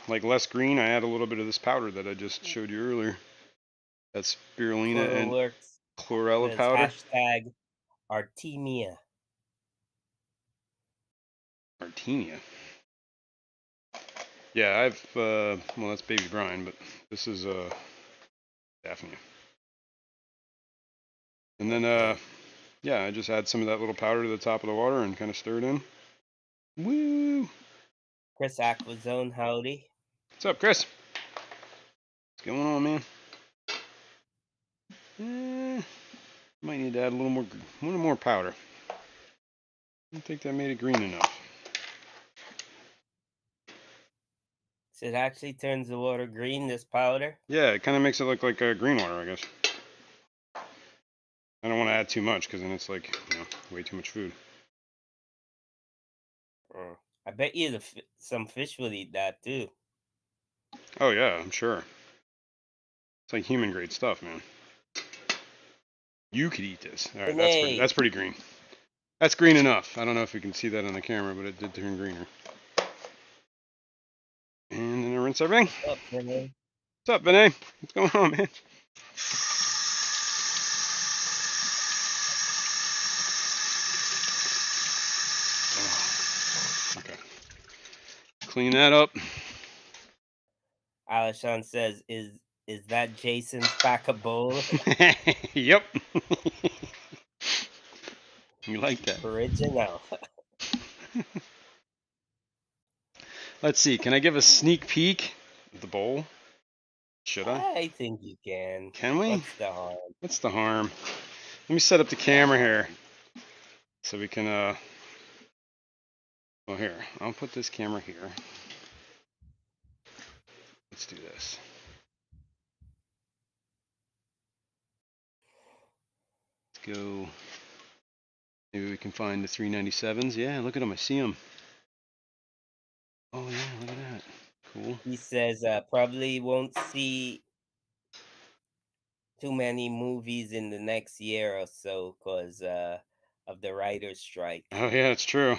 like less green, I add a little bit of this powder that I just showed you earlier. That's spirulina Squirrel and Works chlorella says powder. hashtag Artemia. Artemia. Yeah, I've well, that's baby Brian, but this is Daphne. And then Okay. yeah, I just add some of that little powder to the top of the water and kind of stir it in. Woo! Chris Aquazone, howdy. What's up, Chris? What's going on, man? Might need to add a little more powder. I think that made it green enough. So it actually turns the water green, this powder? Yeah, it kind of makes it look like green water, I guess. I don't want to add too much because then it's like, way too much food. I bet you some fish would eat that too. Oh yeah, I'm sure. It's like human grade stuff, man. You could eat this. All right, Renee. that's pretty green. That's green enough. I don't know if you can see that on the camera, but it did turn greener. And then I rinse everything. What's up, Renee? What's up, Vinay? What's going on, man? Oh, okay. Clean that up. Alishon says, is that Jason's pack a bowl? Yep. You like that? Original. Let's see. Can I give a sneak peek of the bowl? Should I? I think you can. Can we? What's the harm? What's the harm? Let me set up the camera here so we can well, here, I'll put this camera here. Let's do this. Let's go. Maybe we can find the 397s. Yeah, look at them. I see them. Oh, yeah, look at that. Cool. He says probably won't see too many movies in the next year or so because of the writer's strike. Oh, yeah, it's true.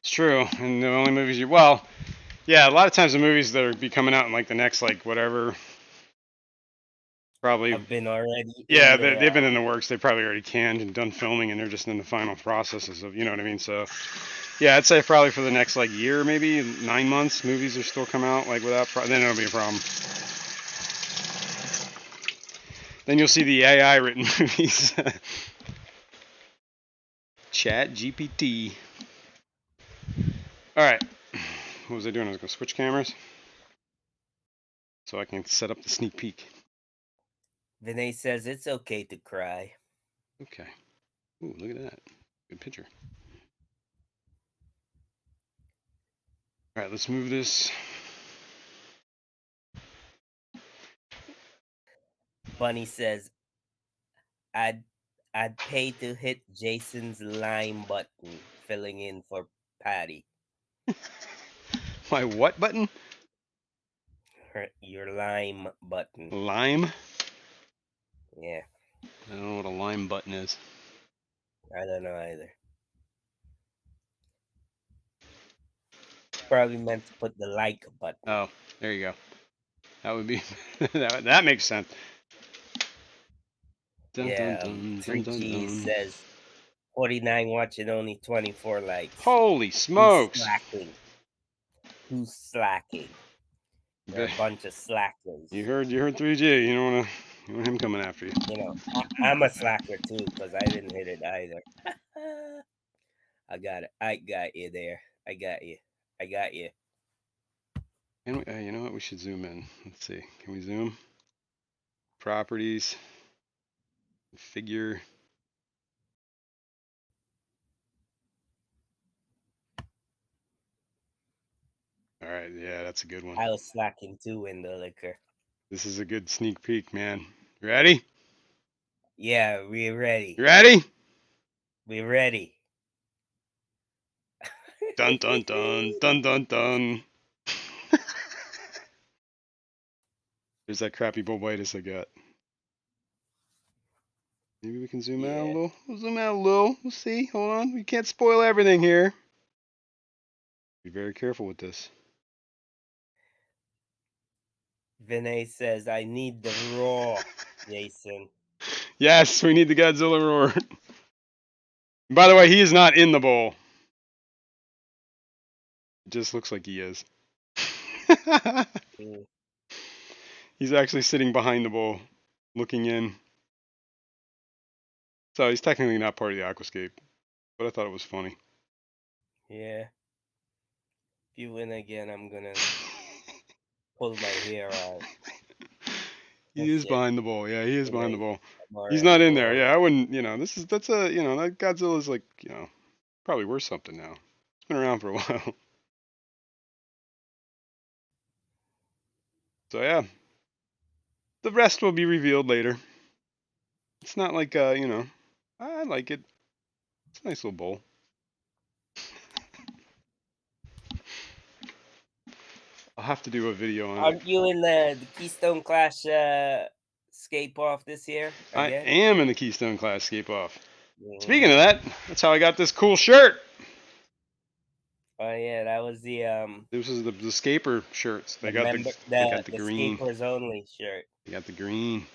It's true. And the only movies well, yeah, a lot of times the movies that are be coming out in like the next, like, whatever, probably. Have been already Yeah, in the they've been in the works. They probably already canned and done filming, and they're just in the final processes of, you know what I mean? So, yeah, I'd say probably for the next like year, maybe 9 months, movies are still coming out like without. Then it'll be a problem. Then you'll see the AI written movies. Chat GPT. All right. What was I doing? I was gonna switch cameras so I can set up the sneak peek. Vinay says it's okay to cry. Okay. Ooh, look at that. Good picture. All right, let's move this. Bunny says I'd pay to hit Jason's lime button, filling in for Patty. My what button? Your lime button. Lime? Yeah. I don't know what a lime button is. I don't know either. Probably meant to put the like button. Oh, there you go. That would be that makes sense. Dun, Yeah. dun, dun, 3G says 49 watching, only 24 likes. Holy smokes! Who's slacking? Who's slacking? They're a bunch of slackers. You heard 3G. You don't want him coming after you. You know, I'm a slacker too because I didn't hit it either. I got it. I got you there. I got you. I got you. And you know what? We should zoom in. Let's see. Can we zoom? Properties. Figure. All right. Yeah, that's a good one. I was slacking too in the liquor. This is a good sneak peek, man. You ready? Yeah, we're ready. You ready? We're ready. Dun dun dun dun dun dun. There's that crappy bulbitis I got. Maybe we can zoom out a little. We'll zoom out a little. We'll see. Hold on. We can't spoil everything here. Be very careful with this. Vinay says, I need the raw, Jason. Yes, we need the Godzilla roar. By the way, he is not in the bowl. It just looks like he is. Mm. He's actually sitting behind the bowl, looking in. So he's technically not part of the aquascape, but I thought it was funny. Yeah. If you win again, I'm gonna pull my hair out. He That's is it. behind the bowl. Yeah, he is Too behind the late. bowl. I'm He's already not in there. bald. Yeah, I wouldn't. That's a. That Godzilla's like, probably worth something now. It's been around for a while. So yeah, the rest will be revealed later. It's not like I like it. It's a nice little bowl. I'll have to do a video on it. Aren't you in the Keystone Clash scape off this year I again? am in the Keystone class escape off. Speaking of Mm. that, that's how I got this cool shirt. Oh yeah, that was This is the Scaper shirts. They got member they got the the green. Scapers only shirt. They got the green,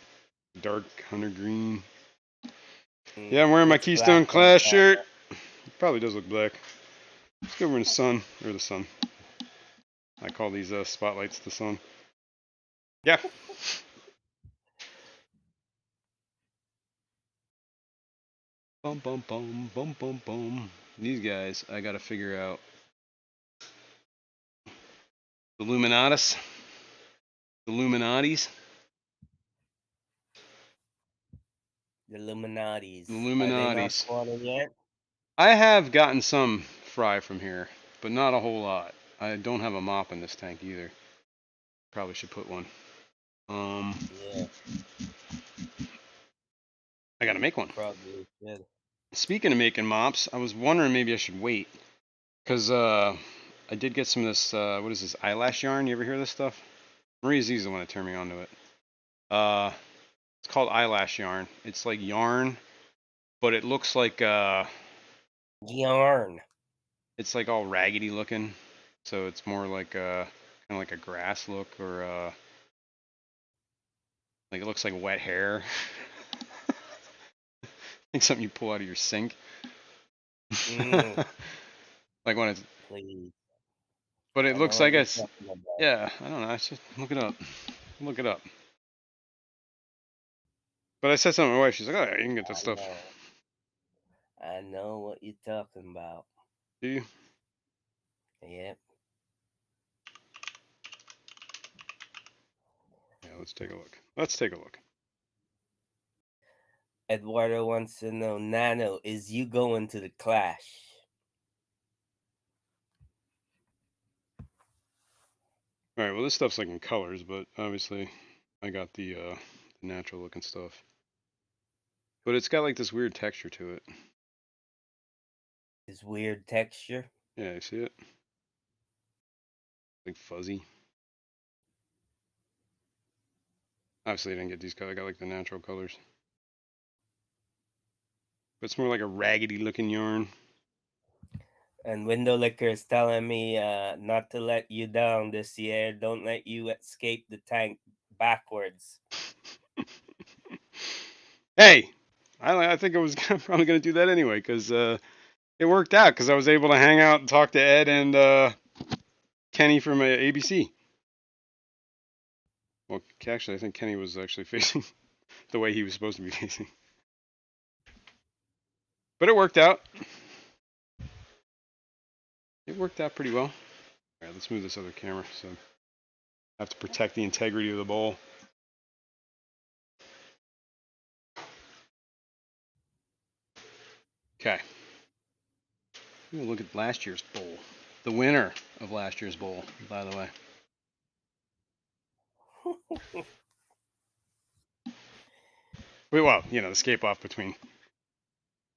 dark hunter green. Mm. Yeah, I'm wearing my Looks black Keystone on the class camera. shirt. It probably does look black. Let's go over in the sun or the sun. I call these spotlights the sun. Yeah. Bum bum bum bum bum bum. These guys, I gotta figure out. The Illuminatus. The Illuminatis. The Illuminatis. The Are they not Illuminatis. spawning yet? I have gotten some fry from here, but not a whole lot. I don't have a mop in this tank either. Probably should put one. Yeah, I gotta make one. probably should. Speaking of making mops, I was wondering maybe I should wait. Because I did get some of this, what is this, eyelash yarn? You ever hear this stuff? Marie Z's the one that turned me onto it. Uh, it's called eyelash yarn. It's like yarn, but it looks like, Yarn. it's like all raggedy looking. So it's more like kind of like a grass look, or like it looks like wet hair. Like something you pull out of your sink. Mm, Like when it's, please. but it I know looks what like you're it's, talking about. yeah, I don't know. I should look it up. Look it up. But I said something to my wife. She's like, "Oh, yeah, you can get that I stuff." know. I know what you're talking about. Do you? Yep. Yeah, let's take a look. Let's take a look. Eduardo wants to know, Nano, is you going to the Clash? All right. Well, this stuff's like in colors, but obviously, I got the natural looking stuff. But it's got like this weird texture to it. This weird texture. Yeah, you see it? Like fuzzy. Obviously, I didn't get these colors. I got like the natural colors. But it's more like a raggedy looking yarn. And Window Liquor is telling me not to let you down this year. Don't let you escape the tank backwards. Hey, I think I was probably going to do that anyway because it worked out because I was able to hang out and talk to Ed and Kenny from ABC. Well, actually, I think Kenny was actually facing the way he was supposed to be facing. But it worked out. It worked out pretty well. All right, let's move this other camera. So I have to protect the integrity of the bowl. Okay. We'll look at last year's bowl. The winner of last year's bowl, by the way. Well, the escape off between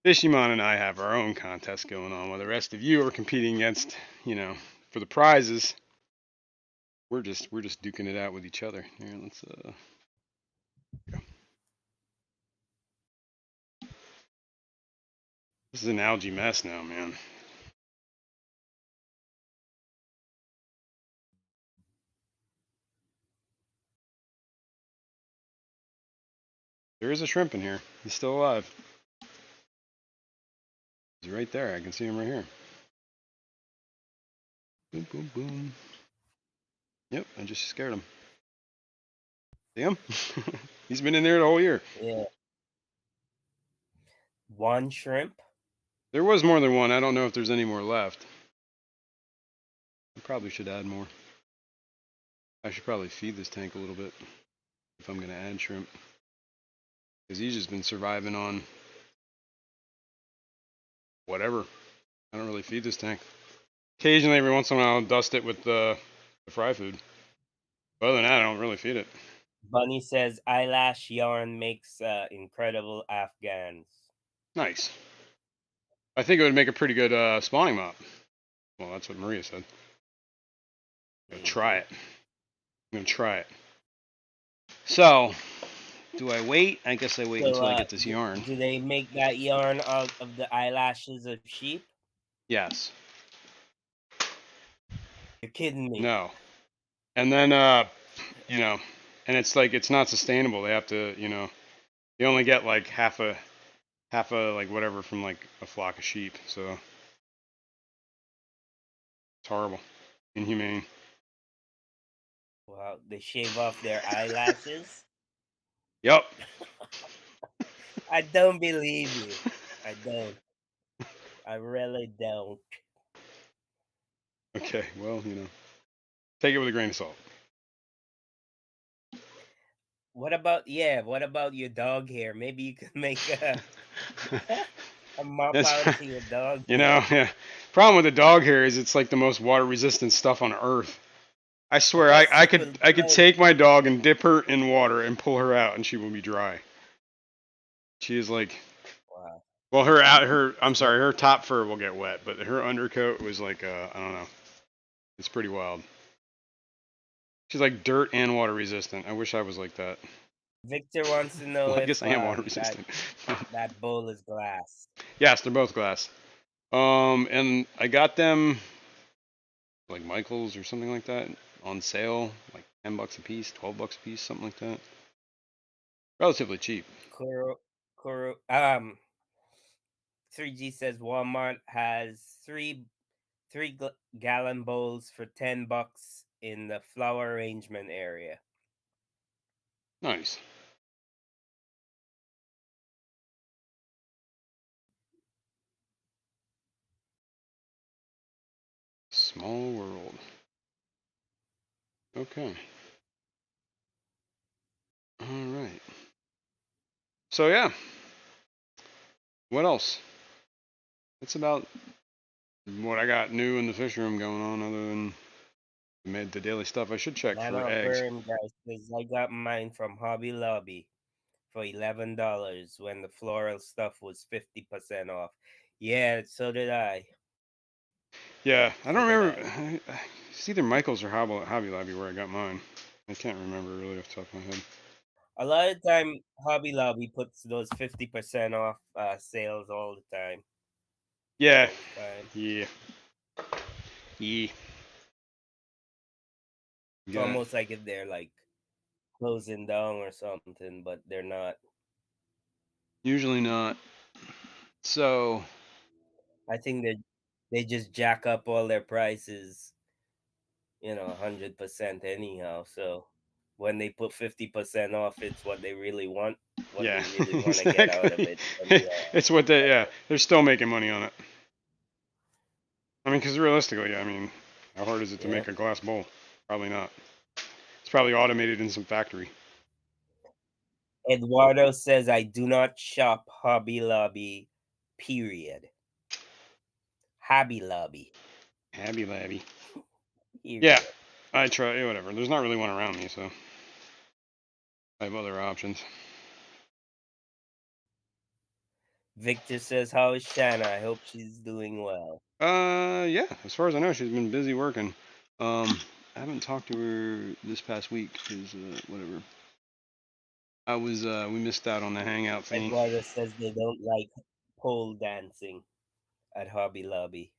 Fishimon and I have our own contest going on, while the rest of you are competing against, for the prizes. We're just duking it out with each other. Here, let's go. This is an algae mess now, man. There is a shrimp in here. He's still alive. He's right there. I can see him right here. Boom, boom, boom. Yep, I just scared him. See him? He's been in there the whole year. Yeah. One shrimp. There was more than one. I don't know if there's any more left. I probably should add more. I should probably feed this tank a little bit if I'm going to add shrimp. Because he's just been surviving on whatever. I don't really feed this tank. Occasionally, every once in a while, I'll dust it with the fry food. But other than that, I don't really feed it. Bunny says eyelash yarn makes incredible Afghans. Nice. I think it would make a pretty good spawning mop. Well, that's what Maria said. I'm going to try it. I'm going to try it. So, do I wait? I guess I wait until I get this yarn. Do they make that yarn out of the eyelashes of sheep? Yes. You're kidding me. No. And then, you know, and it's like, it's not sustainable. They have to, you know, you only get like half a like whatever from like a flock of sheep. So it's horrible. Inhumane. Wow, they shave off their eyelashes? Yep. I don't believe you. I don't. I really don't. Okay, well, you know, take it with a grain of salt. What about your dog hair? Maybe you could make a mop That's out to your dog you hair. know, yeah. Problem with the dog hair is it's like the most water resistant stuff on earth. I swear, I It could will I could float. take my dog and dip her in water and pull her out, and she will be dry. She is like, Wow. well, I'm sorry, her top fur will get wet, but her undercoat was like, I don't know, it's pretty wild. She's like dirt and water resistant. I wish I was like that. Victor wants to know Well, I if guess I am water resistant. that bowl is glass. Yes, they're both glass. And I got them like Michaels or something like that on sale, like $10 a piece, $12 a piece, something like that. Relatively cheap. Kuro, 3G says Walmart has three gallon bowls for $10 in the flower arrangement area. Nice. Small world. Okay. All right. So yeah. What else? That's about what I got new in the fish room going on, other than the daily stuff. I should check for Nano eggs. Aquarium guys says I got mine from Hobby Lobby for $11 when the floral stuff was 50% off. Yeah, so did I. Yeah, I don't So did remember. I. It's either Michael's or Hobby Lobby where I got mine. I can't remember really off the top of my head. A lot of time, Hobby Lobby puts those 50% off sales all the time. Yeah. All the time. Yeah. Yeah. It's almost like if they're like closing down or something, but they're not. Usually not. So. I think they just jack up all their prices, 100% anyhow. So when they put 50% off, it's what they really want, what Yeah. they really want to get out of Exactly. it. It's what they. Yeah. They're still making money on it. I mean, because realistically, I mean, how hard is it to Yeah. make a glass bowl? Probably not. It's probably automated in some factory. Eduardo says I do not shop Hobby Lobby, period. Hobby Lobby, Hobby Lobby. Yeah, period. I try. Whatever. There's not really one around me, so I have other options. Victor says, how is Shanna? I hope she's doing well. Yeah. As far as I know, she's been busy working. I haven't talked to her this past week because whatever. We missed out on the Hangout thingy. Eduardo says they don't like pole dancing at Hobby Lobby.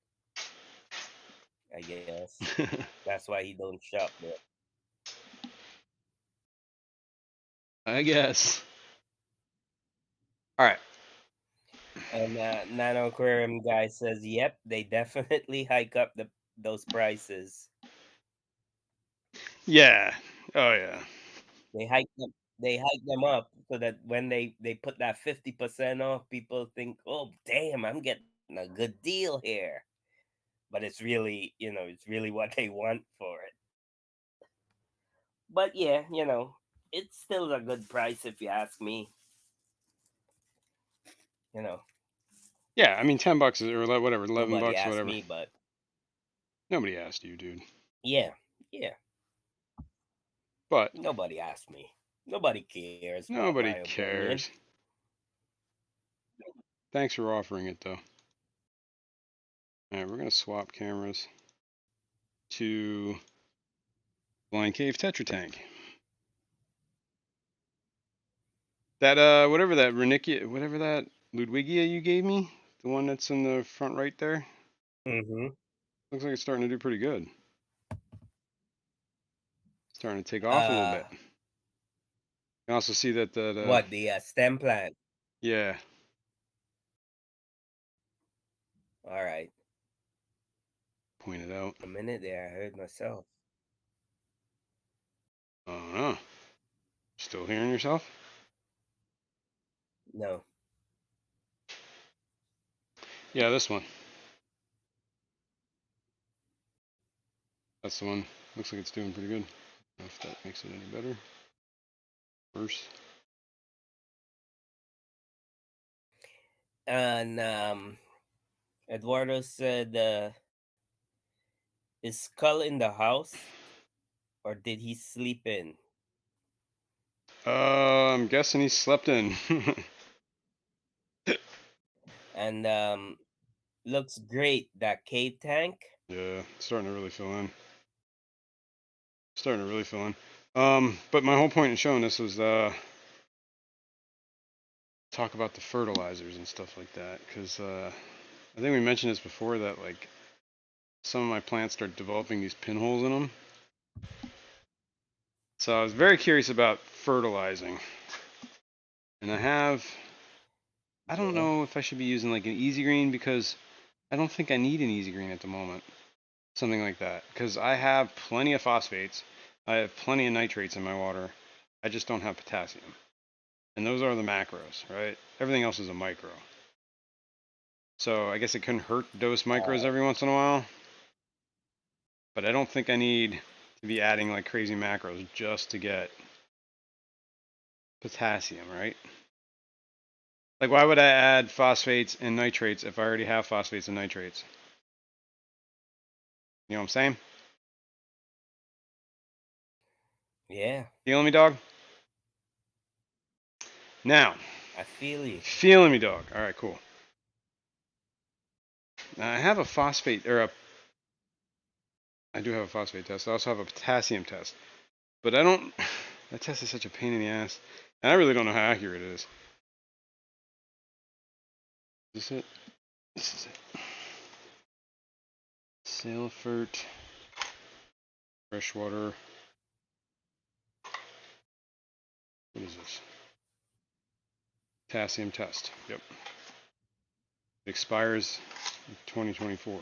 I guess that's why he don't shop there. I guess. All right. And Nano Aquarium guy says, "Yep, they definitely hike up those prices." Yeah. Oh yeah. They hike them up so that when they put that 50% off, people think, "Oh, damn, I'm getting a good deal here." But it's really, it's really what they want for it. But yeah, it's still a good price if you ask me. You know, Yeah. I mean, $10 is, or whatever, 11 nobody bucks, asked whatever. me, but Nobody asked you, dude. yeah, yeah, But nobody asked me. Nobody cares about my nobody opinion. cares. Thanks for offering it, though. All right, we're gonna swap cameras to Blind Cave Tetra Tank. That whatever that Renicia, whatever that Ludwigia you gave me, the one that's in the front right there, Mm-hmm. looks like it's starting to do pretty good. Starting to take off a little Uh, bit. You can also see that what the stem plant? yeah, All right, pointed out. a minute there. I heard myself. I don't know. Still hearing yourself? No. Yeah, this one. That's the one. Looks like it's doing pretty good. I don't know if that makes it any better. Worse. And Eduardo said, "Is Skull in the house, or did he sleep in?" I'm guessing he slept in. And looks great, that cave tank. Yeah, starting to really fill in. Starting to really fill in. But my whole point in showing this was talk about the fertilizers and stuff like that, because I think we mentioned this before that like some of my plants start developing these pinholes in them. So I was very curious about fertilizing, and I don't Yeah. know if I should be using like an easy green because I don't think I need an easy green at the moment. Something like that, because I have plenty of phosphates, I have plenty of nitrates in my water. I just don't have potassium, and those are the macros, right? Everything else is a micro. So I guess it couldn't hurt to dose micros every once in a while, but I don't think I need to be adding like crazy macros just to get potassium, right? Like, why would I add phosphates and nitrates if I already have phosphates and nitrates? You know what I'm saying? Yeah, Feeling me, dog? Now, I feel you. feeling me, dog. All right, cool. Now, I have a phosphate, or I do have a phosphate test. I also have a potassium test, but I don't. That test is such a pain in the ass, and I really don't know how accurate it is. Is this it? This is it. Salifert, freshwater. What is this? Potassium test. Yep. It expires 2024.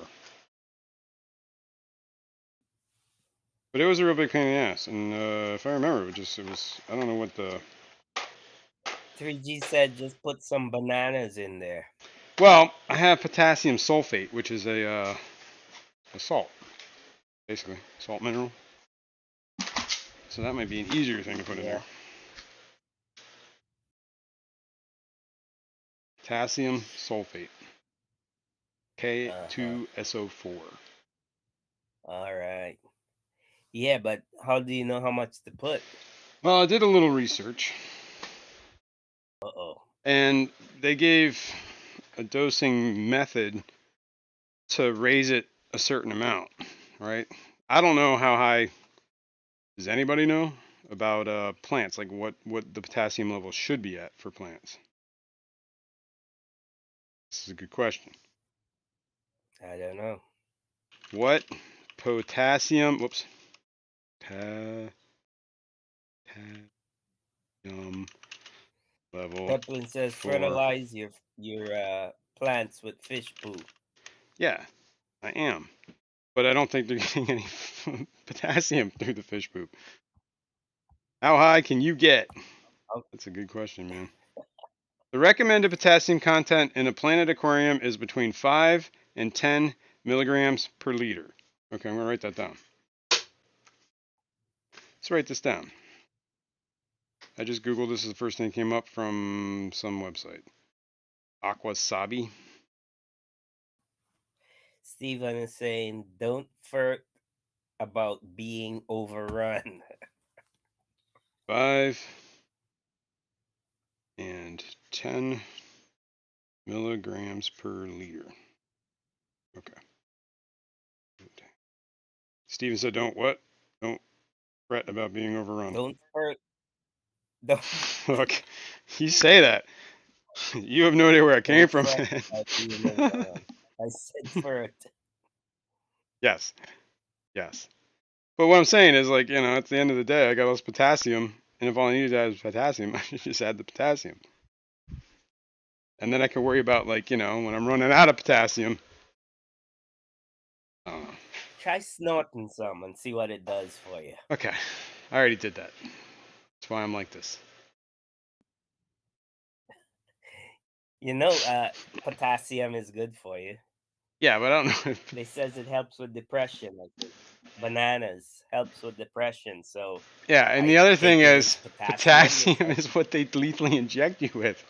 But it was a real big pain in the ass, and if I remember, it was. I don't know what the. 3G said just put some bananas in there. Well, I have potassium sulfate, which is a salt, basically salt mineral. So that might be an easier thing to put in there. Yeah. Potassium sulfate, Uh-huh. K2SO4. All right. Yeah, but how do you know how much to put? Well, I did a little research, Uh-oh. and they gave a dosing method to raise it a certain amount, right? I don't know how high. Does anybody know about plants? Like what the potassium level should be at for plants? This is a good question. I don't know. What potassium? Whoops. Potassium level Peplin says for. fertilize your plants with fish poo. Yeah, I am. but I don't think they're getting any potassium through the fish poop. How high can you get? That's a good question, man. The recommended potassium content in a planted aquarium is between 5 and 10 milligrams per liter. Okay, I'm going to write that down. Let's write this down. I just Googled this. Is the first thing that came up from some website. Aquasabi. Steven is saying, don't fret about being overrun. 5 and 10 milligrams per liter. Okay. Steven said, don't what? Don't fret about being overrun. Don't fret. Don't, Look, you say that. You have no idea where it came don't from. fret about being overrun. I said fret. Yes. Yes. But what I'm saying is, like, at the end of the day, I got all this potassium, and if all I needed to add was potassium, I should just add the potassium. And then I can worry about, like, when I'm running out of potassium. I don't know. Try snorting some and see what it does for you. Okay. I already did that. That's why I'm like this. Potassium is good for you. Yeah, but I don't know if... They says it helps with depression. Like bananas helps with depression. So yeah, and the other thing is potassium is what they lethally inject you with.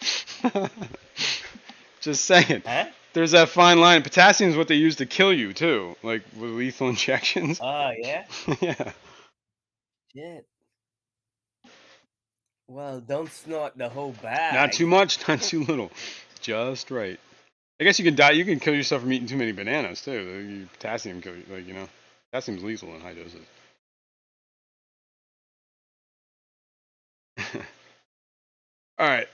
Just saying. Huh? There's that fine line. Potassium is what they use to kill you too, like with lethal injections. Oh yeah. Yeah. Shit. Well, don't snort the whole bag. Not too much, not too little. Just right. I guess you can die. You can kill yourself from eating too many bananas too. Potassium kill you, potassium's lethal in high doses. All right.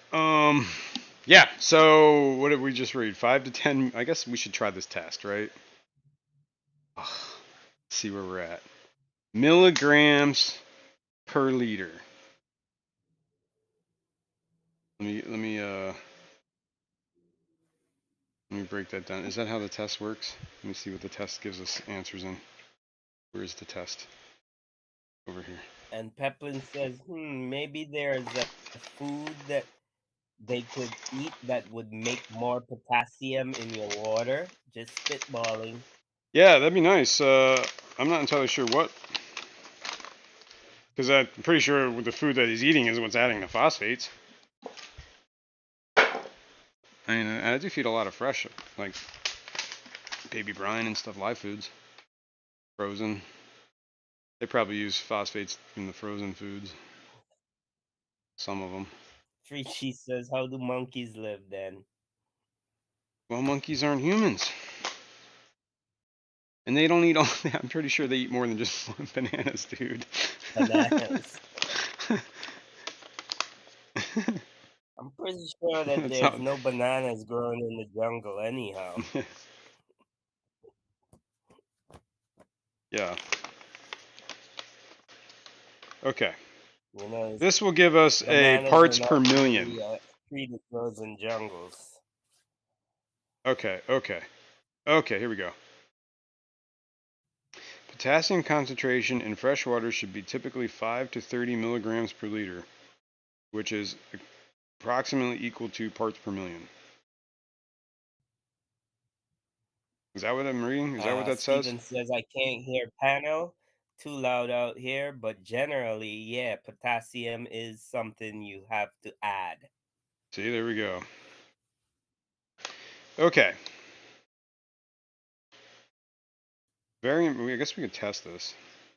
Yeah. So what did we just read? 5 to 10. I guess we should try this test, right? Let's see where we're at. Milligrams per liter. Let me break that down. Is that how the test works? Let me see what the test gives us answers in. Where's the test? Over here. And Peplin says, maybe there's a food that they could eat that would make more potassium in your water. Just spitballing. Yeah, that'd be nice. I'm not entirely sure what. Because I'm pretty sure with the food that he's eating is what's adding the phosphates. I mean, I do feed a lot of fresh, like baby brine and stuff, live foods. Frozen. They probably use phosphates in the frozen foods. Some of them. She says, how do monkeys live then? Well, monkeys aren't humans. And they don't eat all. I'm pretty sure they eat more than just bananas, dude. Bananas. I'm pretty sure that there's no bananas growing in the jungle anyhow. Yeah. Okay. This will give us a parts per million. Treated grows in jungles. Okay, here we go. Potassium concentration in fresh water should be typically 5 to 30 milligrams per liter, which is approximately equal to parts per million. Is that what I'm reading? Is that what that says? Steven says, I can't hear panel. Too loud out here, but generally, yeah, potassium is something you have to add. See, there we go. Okay. I guess we could test this.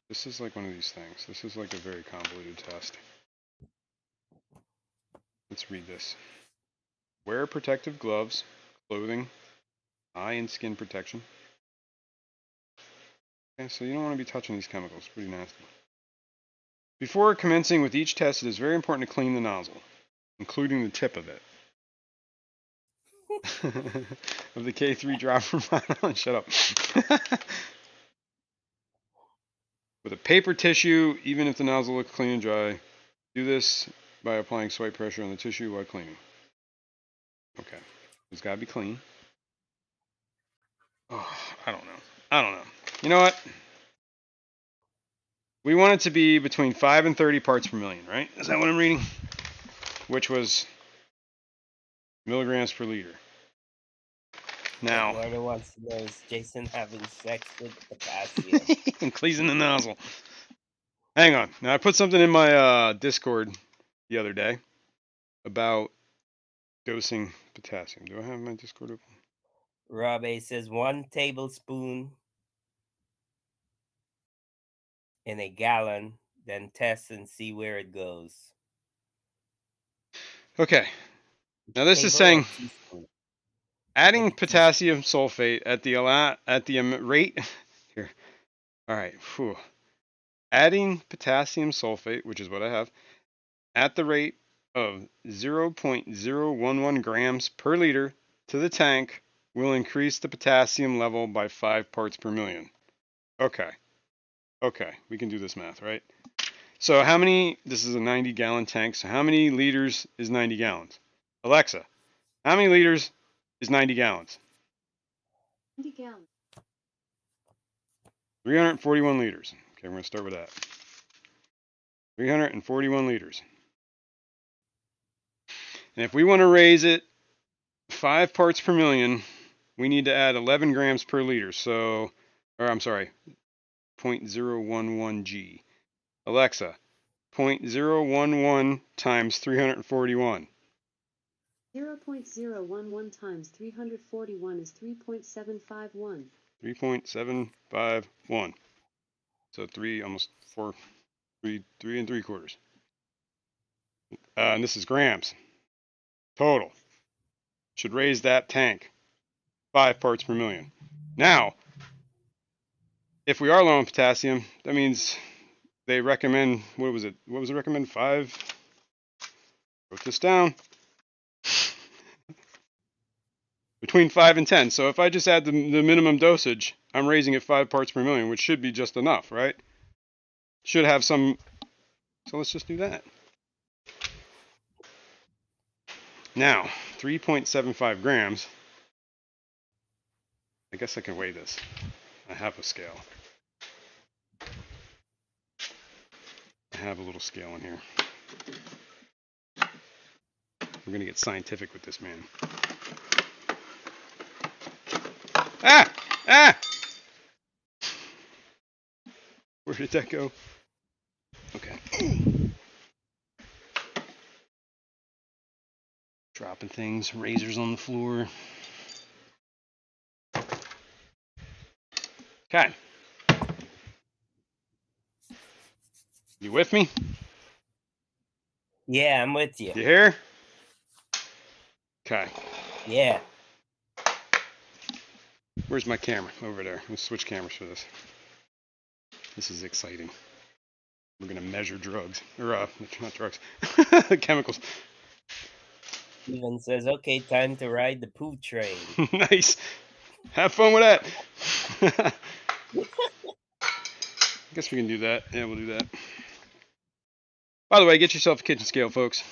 This is like one of these things. This is like a very convoluted test. Let's read this. Wear protective gloves, clothing, eye and skin protection. Okay, so you don't want to be touching these chemicals. Pretty nasty. Before commencing with each test, it is very important to clean the nozzle, including the tip of it. Of the K3 dropper bottle. Shut up. With a paper tissue, even if the nozzle looks clean and dry. Do this by applying swipe pressure on the tissue while cleaning. Okay. It's got to be clean. Oh, I don't know. You know what? We want it to be between 5 and 30 parts per million, right? Is that what I'm reading? Which was milligrams per liter. Now, Eduardo wants to know, is Jason having sex with potassium? increasing the nozzle. Hang on. Now I put something in my Discord the other day about dosing potassium. Do I have my Discord open? Rob A says 1 tablespoon in a gallon, then test and see where it goes. Okay. Now this is Table or saying teaspoon? adding Like a teaspoon. potassium sulfate at the rate here. All right. Whew. Adding potassium sulfate, which is what I have, at the rate of 0.011 grams per liter to the tank will increase the potassium level by 5 parts per million. Okay. Okay, we can do this math, right? So how many, this is a 90 gallon tank, so how many liters is 90 gallons? Alexa, how many liters is 90 gallons? 90 gallons. 341 liters. Okay, we're going to start with that. 341 liters. And if we want to raise it 5 parts per million, we need to add 11 grams per liter. So, or I'm sorry, 0.011 G. Alexa, 0.011 times 341. 0.011 times 341 is 3.751. 3.751. So almost 4, 3 and 3/4. And this is grams total. Should raise that tank 5 parts per million. Now, if we are low on potassium, that means they recommend, what was it? What was it recommend? 5? Wrote this down. Between 5 and 10. So if I just add the minimum dosage, I'm raising it 5 parts per million, which should be just enough, right? Should have some. So let's just do that. Now, 3.75 grams. I guess I can weigh this. I have a scale. I have a little scale in here. We're going to get scientific with this, man. Ah! Ah! Where did that go? Okay. Dropping things, razors on the floor. Okay. You with me? Yeah, I'm with you. You here? Okay. Yeah. Where's my camera? Over there. Let's switch cameras for this. This is exciting. We're gonna measure drugs, or not drugs, chemicals. Steven says, okay, time to ride the poo train. Nice. Have fun with that. I guess we can do that. Yeah, we'll do that. By the way, get yourself a kitchen scale, folks.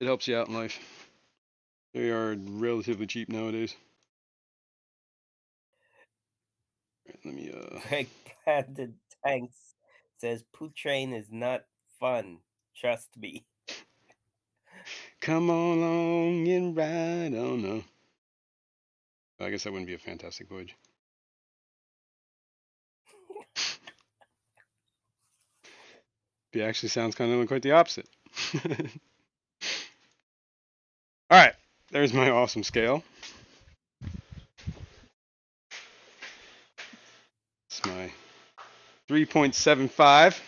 It helps you out in life. They are relatively cheap nowadays. Right, let me Greg Planted Tanks says, poo train is not fun. Trust me. come along and ride. Oh no. I guess that wouldn't be a fantastic voyage. It actually sounds kind of quite the opposite. All right, there's my awesome scale. It's my 3.75.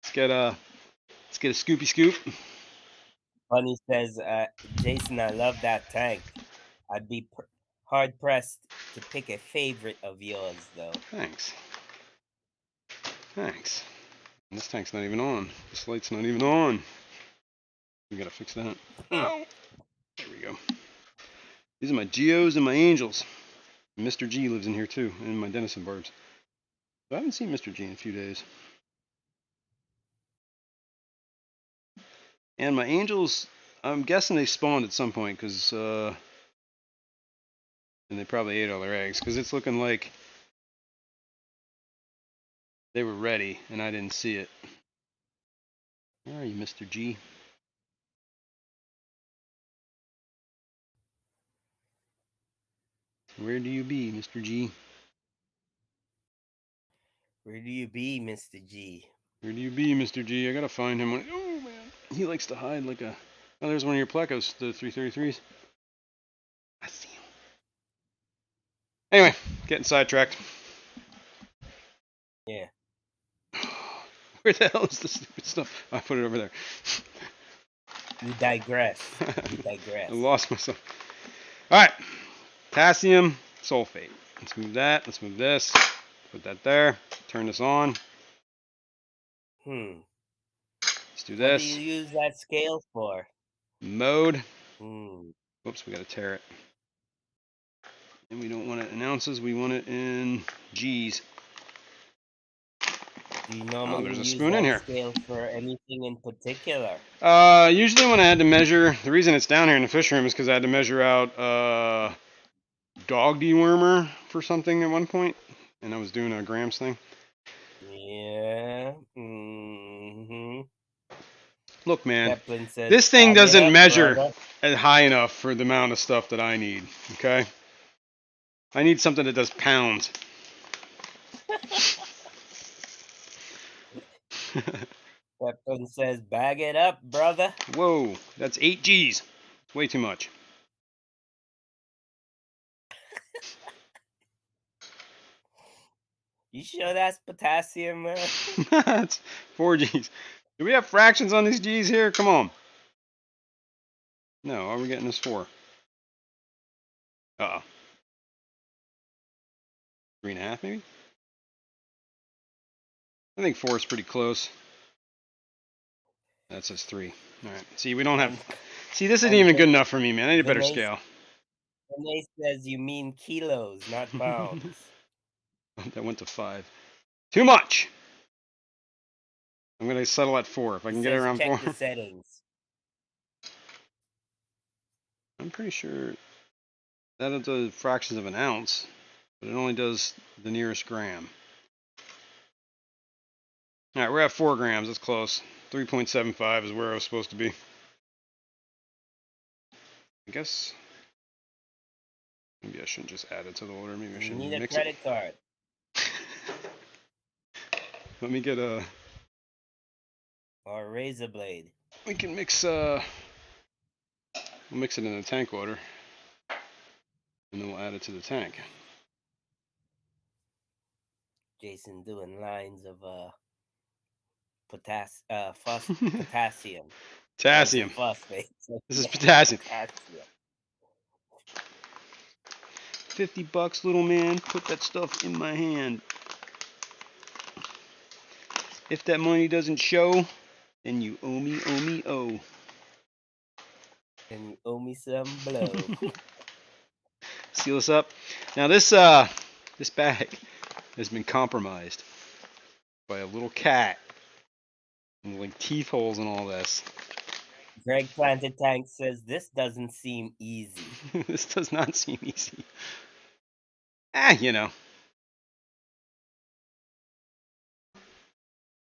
Let's get a scoopy scoop. Bunny says, Jason, I love that tank. I'd be hard pressed to pick a favorite of yours, though. Thanks. Thanks. And this tank's not even on. This light's not even on. We gotta fix that. Oh, there we go. These are my Geos and my Angels. Mr. G lives in here too, and my Denison Barbs. I haven't seen Mr. G in a few days. And my Angels, I'm guessing they spawned at some point, because, and they probably ate all their eggs, because it's looking like They were ready, and I didn't see it. Where are you, Mr. G? Where do you be, Mr. G? Where do you be, Mr. G? Where do you be, Mr. G? I gotta find him. Oh, man. He likes to hide like a... Oh, there's one of your plecos, the 333s. I see him. Anyway, getting sidetracked. Yeah. Where the hell is the stupid stuff? I put it over there. You digress. You digress. I lost myself. Alright. Potassium sulfate. Let's move that. Let's move this. Put that there. Turn this on. Let's do What do this. you use that scale for? Mode. Hmm. Oops, we gotta tear it. And we don't want it in ounces, we want it in G's. Do you normally there's a use spoon in that here. scale for anything in particular? Usually when I had to measure, the reason it's down here in the fish room is because I had to measure out dog dewormer for something at one point, and I was doing a grams thing. Yeah. Mm-hmm. Look, man, Peplin says, this thing "Bag it doesn't up, measure brother." high enough for the amount of stuff that I need, okay? I need something that does pounds. Peplin says, "Bag it up, brother." Whoa, that's 8 G's. It's way too much. You sure that's potassium? That's 4 G's. Do we have fractions on these G's here? Come on. No, are we getting this 4? Uh-oh. 3.5 maybe? I think 4 is pretty close. That says 3. Alright. See, we don't have... See, this isn't even good enough for me, man. I need a better scale. Vinay says you mean kilos, not pounds. That went to 5. Too much! I'm going to settle at 4. If I can get it around check 4. the settings. I'm pretty sure that does fractions of an ounce, but it only does the nearest gram. Alright, we're at 4 grams. That's close. 3.75 is where I was supposed to be. I guess maybe I shouldn't just add it to the order. Maybe I You should need a mix credit card Let me get a... or a razor blade. We can mix, we'll mix it in the tank order. And then we'll add it to the tank. Jason doing lines of potassium. Potassium. Phosphate. This is potassium. Potassium. $50, little man. Put that stuff in my hand. If that money doesn't show, then you owe me, oh. And you owe me some blow. Seal this up. Now this bag has been compromised by a little cat. And like teeth holes and all this. Greg Planted Tank says this doesn't seem easy. This does not seem easy. You know.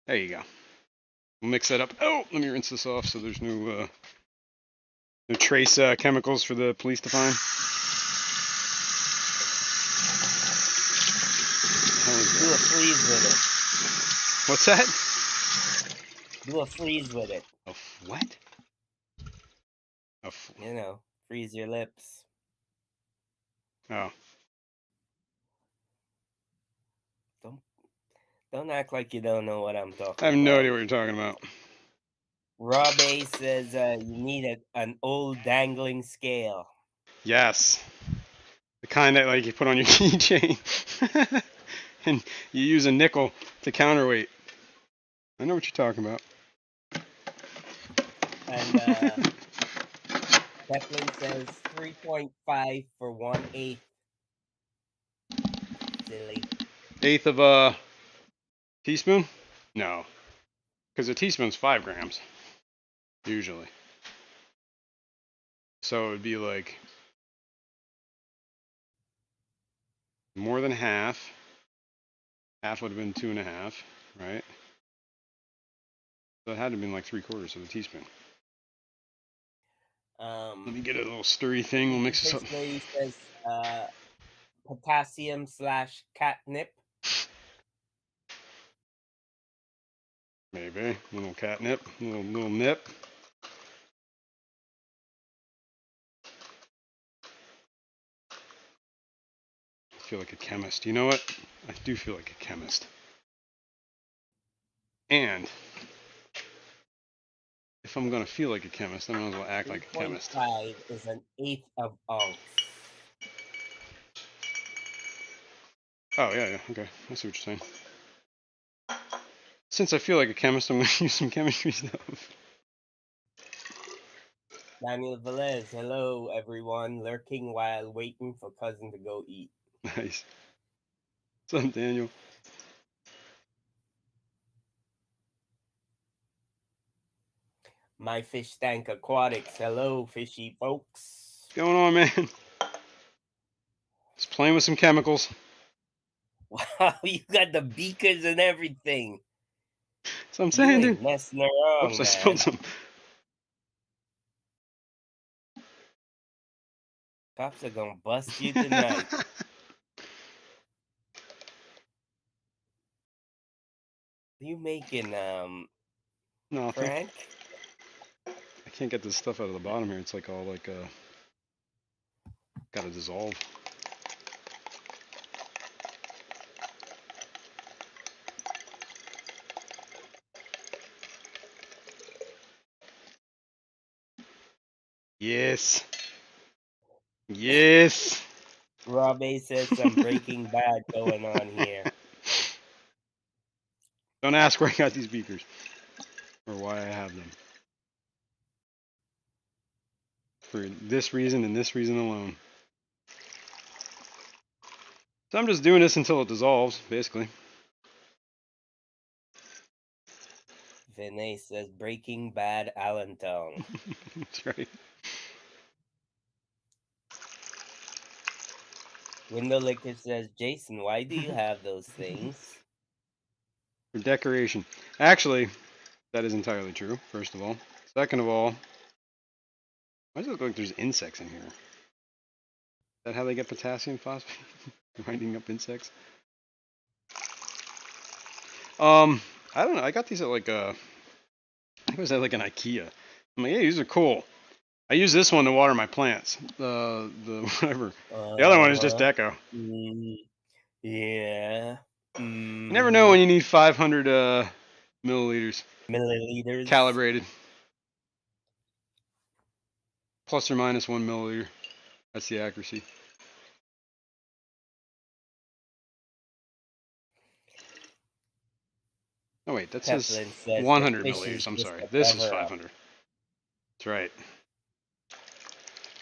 There you go. We'll mix that up. Oh, let me rinse this off so there's no trace chemicals for the police to find. Do a freeze with it. What's that? Do a freeze with it. A what? You know, freeze your lips. Oh. Don't act like you don't know what I'm talking about. I have no idea what you're talking about. Rob A says you need an old dangling scale. Yes. The kind that like you put on your keychain. And you use a nickel to counterweight. I know what you're talking about. And Peplin says 3.5 for 1/8. Silly. 1/8 of a teaspoon? No. Because a teaspoon's 5 grams. Usually. So it would be like more than half. Half would have been 2.5, right? So it had to have been like 3/4 of a teaspoon. Let me get a little stirry thing. We'll mix this up. Fish Lady says potassium / catnip. Maybe a little catnip, a little nip. I feel like a chemist. You know what? I do feel like a chemist. And if I'm gonna feel like a chemist, I might as well act like a chemist. 3.5 is an 1/8 of ounce. Oh yeah, okay. I see what you're saying. Since I feel like a chemist, I'm gonna use some chemistry stuff. Daniel Velez, hello everyone, lurking while waiting for cousin to go eat. Nice. What's up, Daniel? My Fish Tank Aquatics, hello fishy folks. What's going on, man? Just playing with some chemicals. Wow, you got the beakers and everything. That's what I'm You saying, ain't dude. messing around, Oops, I man. spilled some. Cops are gonna bust you tonight. You making Nothing. Frank? I can't get this stuff out of the bottom here. It's like all like gotta dissolve. Yes. Yes. Rob A says some Breaking Bad going on here. Don't ask where I got these beakers or why I have them. For this reason and this reason alone. So I'm just doing this until it dissolves, basically. Vinay says Breaking Bad Allentown. That's right. Window Licker says, Jason, why do you have those things? For decoration. Actually, that is entirely true, first of all. Second of all, why does it look like there's insects in here? Is that how they get potassium phosphate? Grinding up insects? I don't know. I got these at like I think it was at like an IKEA. I'm like, hey, these are cool. I use this one to water my plants. The whatever. The other one is just deco. Yeah. You never know when you need 500 milliliters. Milliliters. Calibrated. Plus or minus 1 milliliter. That's the accuracy. Oh wait, that says Peplin says 100 the fish milliliters. is I'm just sorry. a This is cover-up. 500. That's right.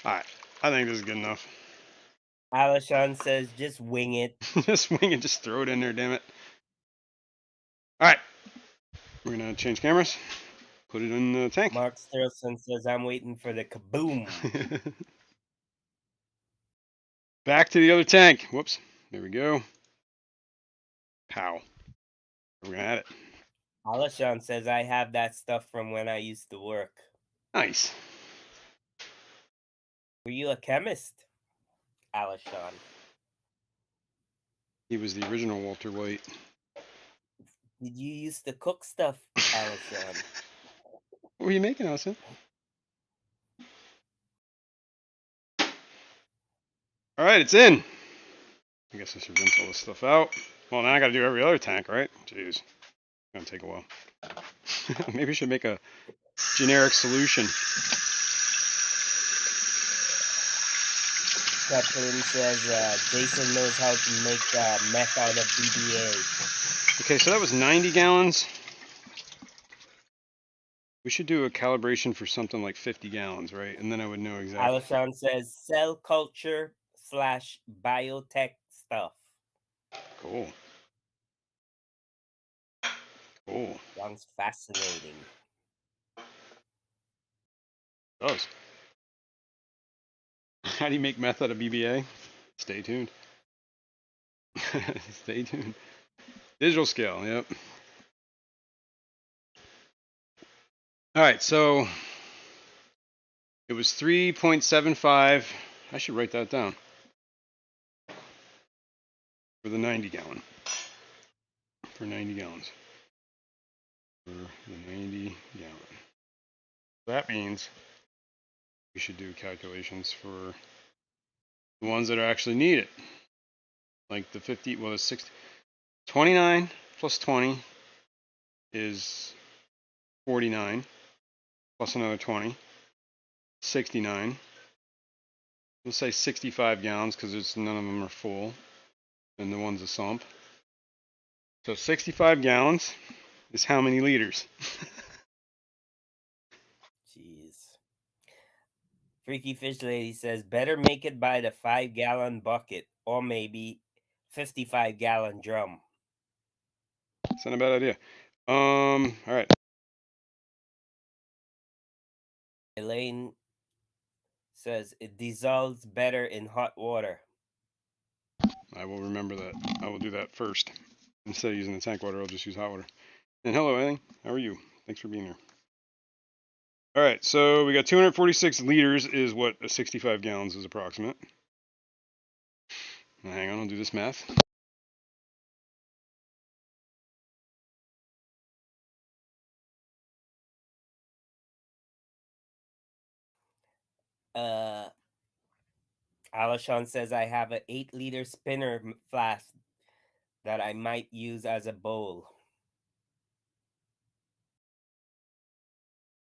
All right. I think this is good enough. Alashon says just wing it. Just wing it. Just throw it in there, damn it. All right. We're going to change cameras. Put it in the tank. Mark Sturlson says I'm waiting for the kaboom. Back to the other tank. Whoops. There we go. Pow. We're going to add it. Alashon says I have that stuff from when I used to work. Nice. Were you a chemist, Alashon? He was the original Walter White. Did you used to cook stuff, Alashon? What were you making, Allison? All right, it's in. I guess I should rinse all this stuff out. Well, now I got to do every other tank, right? Jeez. It's going to take a while. Maybe I should make a generic solution. Peplin says Jason knows how to make meth out of BBA. Okay, so that was 90 gallons. We should do a calibration for something like 50 gallons, right? And then I would know exactly. Alashon says cell culture / biotech stuff. Cool. Cool. Sounds fascinating. It does. How do you make meth out of BBA? Stay tuned. Stay tuned. Digital scale, yep. All right, so it was 3.75. I should write that down for the 90 gallon. For 90 gallons. For the 90 gallon. That means we should do calculations for the ones that are actually needed. Like the 50, well, the 60, 29 plus 20 is 49, plus another 20, 69. We'll say 65 gallons because none of them are full, and the one's a sump. So 65 gallons is how many liters? Jeez. Freaky Fish Lady says, better make it by the 5-gallon bucket or maybe 55-gallon drum. It's not a bad idea. All right. Elaine says it dissolves better in hot water. I will remember that. I will do that first. Instead of using the tank water, I'll just use hot water. And hello, Eileen. How are you? Thanks for being here. All right, so we got 246 liters is what a 65 gallons is approximate. Now, hang on, I'll do this math. Alashon says I have an 8-liter spinner flask that I might use as a bowl.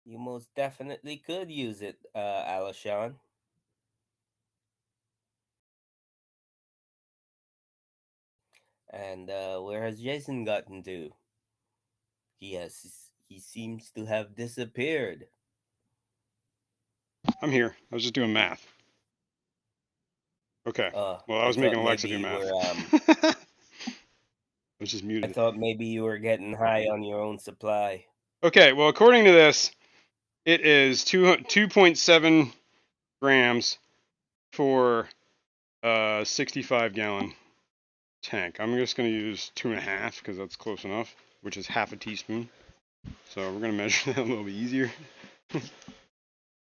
You most definitely could use it, Alashon. And where has Jason gotten to? He seems to have disappeared. I'm here. I was just doing math. Okay. Well, I was making Alexa do math. I was just muted. I thought maybe you were getting high on your own supply. Okay, well, according to this, it is 2.7 grams for a 65 gallon tank. I'm just going to use 2.5 because that's close enough, which is half a teaspoon. So we're going to measure that a little bit easier.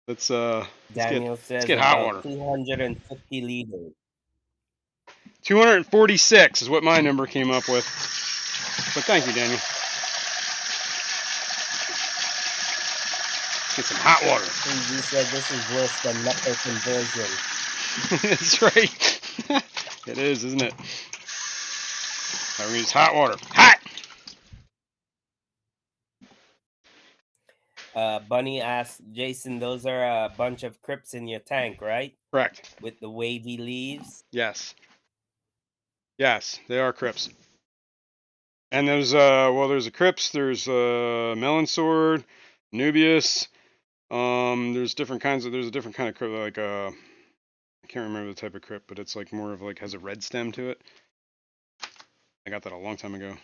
Let's Daniel says get hot water. 250 liters. 246 is what my number came up with. But thank you, Daniel. Get some hot water. You said this is worse than metal conversion. That's right. It is, isn't it? We're gonna use hot water. Hot! Bunny asked, Jason, those are a bunch of crypts in your tank, right? Correct. With the wavy leaves? Yes. Yes, they are crypts. And there's a crypts, there's melon sword, Nubius. There's a different kind of crypt, like I can't remember the type of crypt, but it's like more of like has a red stem to it. I got that a long time ago.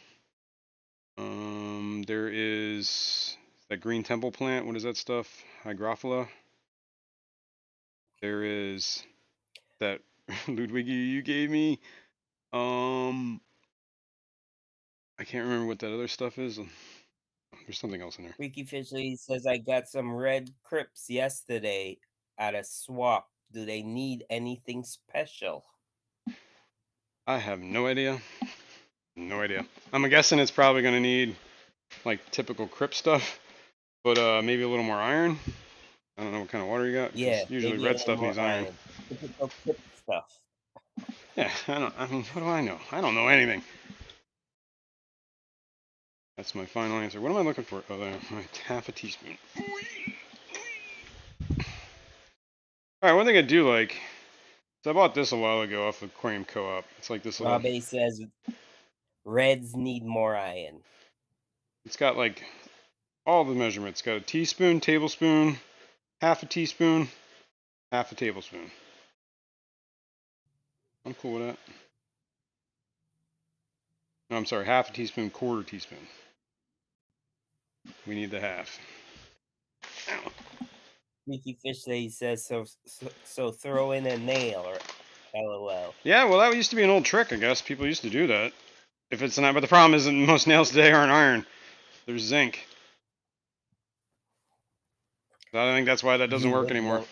There is that green temple plant. What is that stuff? Hygrophila. There is that Ludwig you gave me. I can't remember what that other stuff is. There's something else in there. Freaky Fishley says I got some red crypts yesterday at a swap. Do they need anything special? I have no idea. No idea. I'm guessing it's probably going to need like typical crypt stuff, but maybe a little more iron. I don't know what kind of water you got. Yeah, usually red stuff needs iron. Typical crypt stuff. Yeah, I mean, what do I know? I don't know anything. That's my final answer. What am I looking for? Oh, there. Half a teaspoon. All right, one thing I do like. So I bought this a while ago off of Aquarium Co-op. It's like this little. Robbie says reds need more iron. It's got like all the measurements. It's got a teaspoon, tablespoon, half a teaspoon, half a tablespoon. I'm cool with that. No, I'm sorry, half a teaspoon, quarter teaspoon. We need the half. Ow. Freaky Fish Lady says so throw in a nail or LOL. Yeah, well, that used to be an old trick, I guess. People used to do that. If it's not, but the problem is that most nails today aren't iron. There's zinc. I think that's why that doesn't work anymore.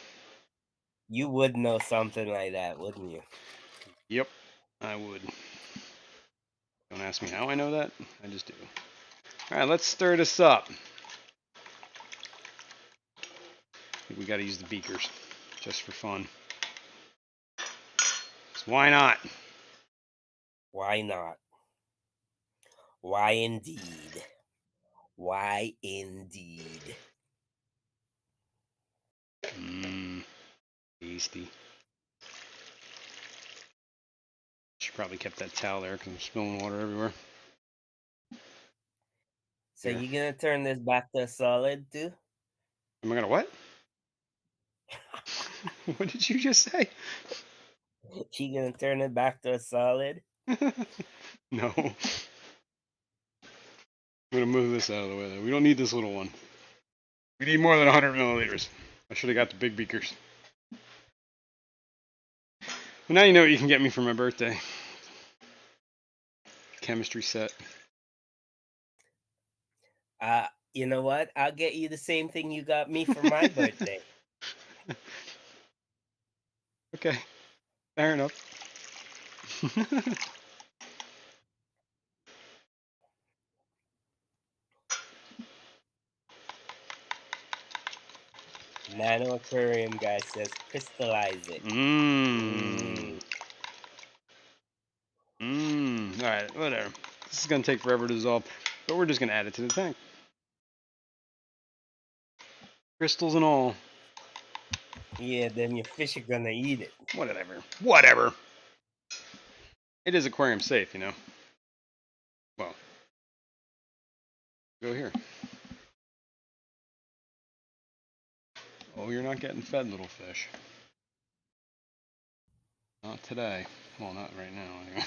You would know something like that, wouldn't you? Yep, I would. Don't ask me how I know that. I just do. All right, let's stir this up. I think we got to use the beakers just for fun. So why not? Why not? Why indeed? Why indeed? Mmm, tasty. Should probably kept that towel there because I'm spilling water everywhere. So Here. you gonna turn this back to a solid too? Am I gonna what? What did you just say? You gonna turn it back to a solid? No. I'm gonna move this out of the way though. We don't need this little one. We need more than 100 milliliters. I should have got the big beakers. Well, now you know what you can get me for my birthday. Chemistry set. You know what? I'll get you the same thing you got me for my birthday. Okay, fair enough. Nano Aquarium guy says crystallize it. Mmm. Mmm. Alright, whatever. This is gonna take forever to dissolve, but we're just gonna add it to the tank. Crystals and all. Yeah, then your fish are gonna eat it. Whatever. Whatever. It is aquarium safe, you know. Well, go here. Oh, you're not getting fed, little fish. Not today. Well, not right now, anyway.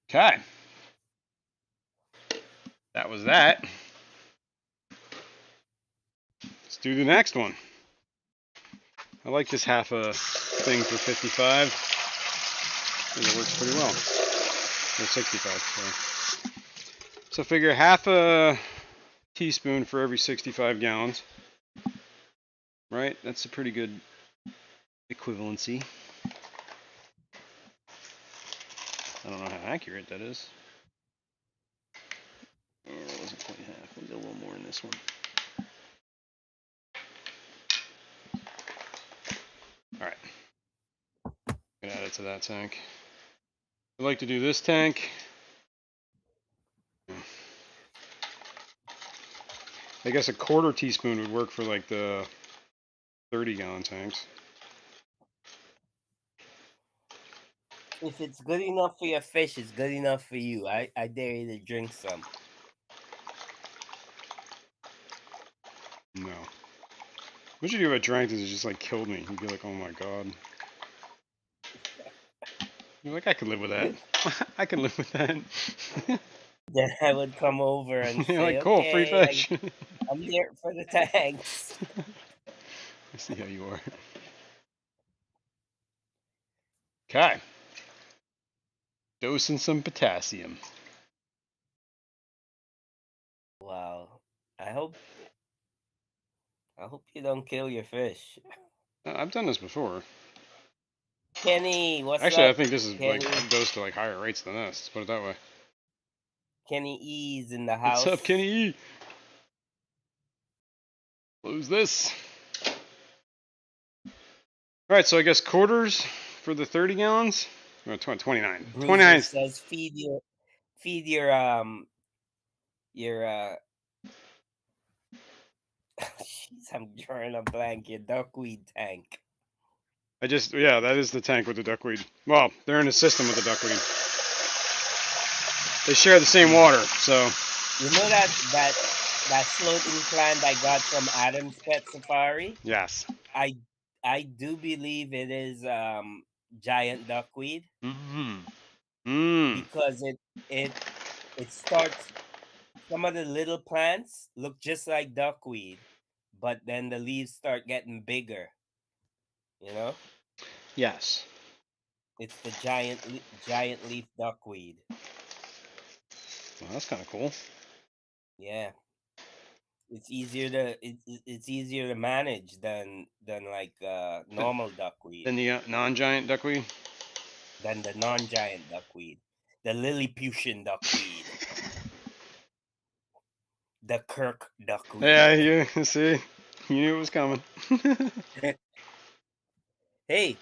Okay. That was that. Let's do the next one. I like this half a thing for 55. I think it works pretty well. Or 65, sorry. So figure half a teaspoon for every 65 gallons. Right? That's a pretty good equivalency. I don't know how accurate that is. Oh, it wasn't quite half. We'll get a little more in this one. Alright. Add it to that tank. I'd like to do this tank. I guess a quarter teaspoon would work for like the 30-gallon tanks. If it's good enough for your fish, it's good enough for you. I dare you to drink some. No. What you do if I drank this? It just like killed me. You'd be like, oh my god. You're like, I could live with that. I can live with that. Then I would come over and You're say, like, cool, free okay, fish. I'm here for the tanks. I see how you are. Okay. Dosing some potassium. Wow. I hope you don't kill your fish. I've done this before. Kenny, what's Actually, up? I think this is Kenny, like dosed to like higher rates than this. Let's put it that way. Kenny E's in the house. What's up, Kenny E? Close this. All right, so I guess quarters for the 30 gallons. Oh, 29. Bruiser 29. says feed your jeez, I'm drawing a blank, your duckweed tank. Yeah, that is the tank with the duckweed. Well, they're in a system with the duckweed. They share the same water, so. You know that floating plant I got from Adam's Pet Safari? Yes. I do believe it is giant duckweed. Because it starts, some of the little plants look just like duckweed, but then the leaves start getting bigger. You know? Yes. It's the giant leaf duckweed. Well, that's kind of cool. Yeah, it's easier to manage than like normal duckweed, Then the non-giant duckweed. than the non-giant duckweed, the Lilliputian duckweed, the Kirk Yeah, duckweed. you see, you knew it was coming. Hey,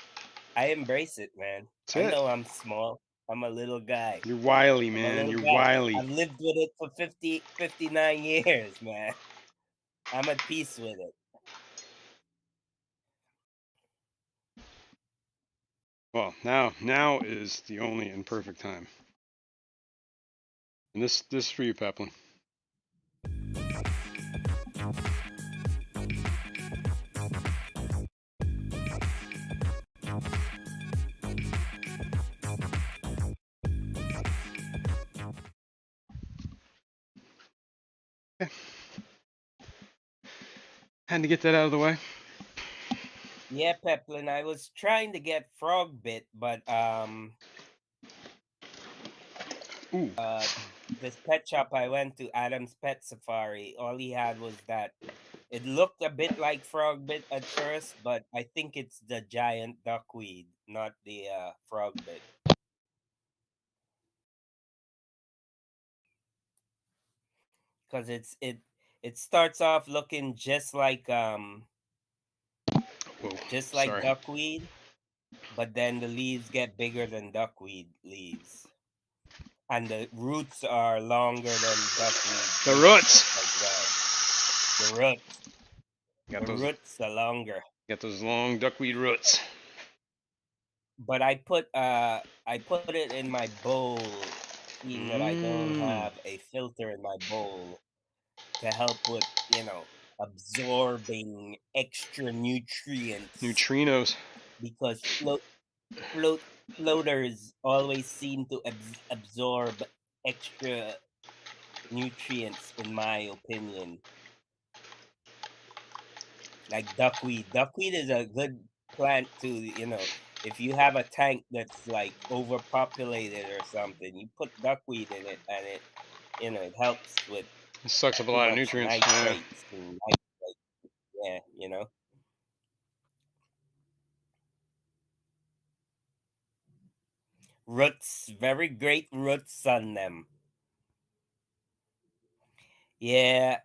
I embrace it, man. That's I it. know I'm small. I'm a little guy. You're wily, I'm a man. little You're guy. wily. I've lived with it for 59 years, man. I'm at peace with it. Well, now is the only and perfect time. And this is for you, Peplin. Okay. Had to get that out of the way. Yeah, Peplin, I was trying to get frog bit, but Ooh. this pet shop I went to, Adam's Pet Safari, all he had was that. It looked a bit like frog bit at first, but I think it's the giant duckweed, not the frog bit. Because it starts off looking Whoa. just like Sorry. duckweed, but then the leaves get bigger than duckweed leaves, and the roots are longer than duckweed The roots. as well. The roots, Got the those. roots are longer. Got those long duckweed roots. But I put it in my bowl, seeing that I don't Mmm. have a filter in my bowl to help with, absorbing extra nutrients, Neutrinos. because float floaters always seem to absorb extra nutrients, in my opinion. Like duckweed. Duckweed is a good plant to, if you have a tank that's like overpopulated or something, you put duckweed in it, and it helps with It sucks up a too lot of much nutrients. Yeah. nitrates and nitrate. Yeah. Roots, very great roots on them. Yeah.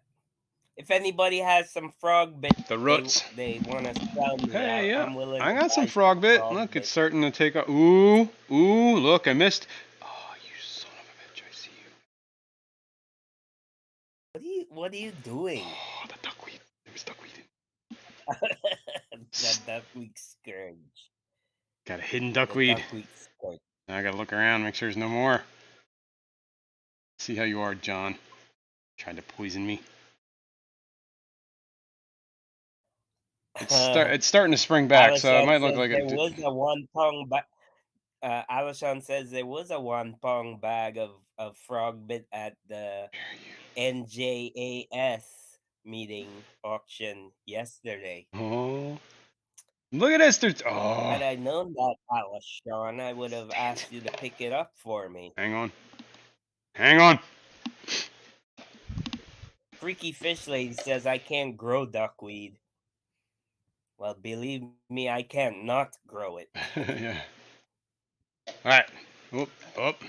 If anybody has some frog bit The roots. they want to sell me, Hey, yeah. I'm willing I to got some buy some frog bit. frog Look, it's bit. starting to take off. Ooh. Ooh, look, I missed. Oh, you son of a bitch. I see you. What are you doing? Oh, the duckweed. There was duckweed. That duckweed scourge. Got a hidden The duckweed. duckweed scourge. Now I gotta look around, make sure there's no more. See how you are, John. Tried to poison me. It's starting to spring back, so it Alishon might look says like there it. was a 1 pound bag. Alishon says there was a 1 pound bag of frog bit at the NJAS meeting auction yesterday. Oh, look at this! There's Had I known that, Alishon, I would have asked you to pick it up for me. hang on, hang on. Freaky Fish Lady says I can't grow duckweed. Well, believe me, I can't not grow it. Yeah. All right. Up.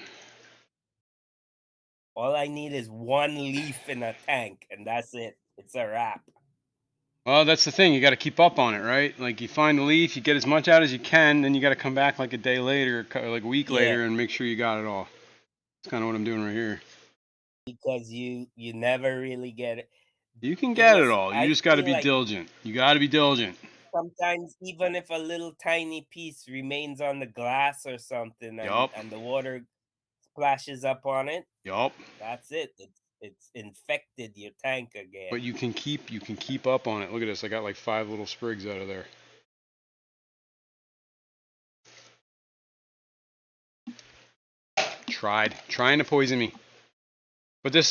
All I need is one leaf in a tank, and that's it. It's a wrap. Well, that's the thing. You got to keep up on it, right? Like you find the leaf, you get as much out as you can, then you got to come back like a day later, or like a week Yeah, later, and make sure you got it all. That's kind of what I'm doing right here. because you never really get it. You can Thing get it is, all. You I just got to feel be like diligent. You got to be diligent. sometimes, even if a little tiny piece remains on the glass or something, Yup. and the water splashes up on it, Yup. that's it. It's infected your tank again. But you can keep up on it. Look at this. I got like 5 little sprigs out of there. Trying to poison me. But this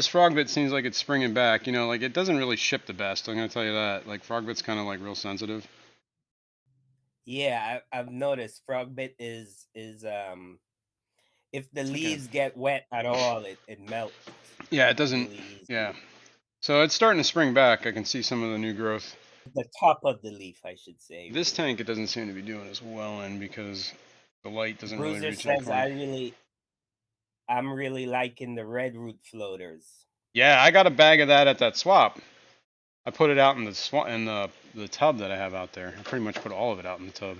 frog bit seems like it's springing back. You know, like it doesn't really ship the best. I'm gonna tell you that. Like frog bit's kind of like real sensitive. Yeah, I've noticed frogbit is if the leaves get wet at all, it melts. Yeah, it doesn't. Really easy. Yeah. So it's starting to spring back. I can see some of the new growth. The top of the leaf, I should say. This really. tank it doesn't seem to be doing as well in because the light doesn't really Bruiser reach that says far. I'm really liking the red root floaters. Yeah, I got a bag of that at that swap. I put it out in the tub that I have out there. I pretty much put all of it out in the tub,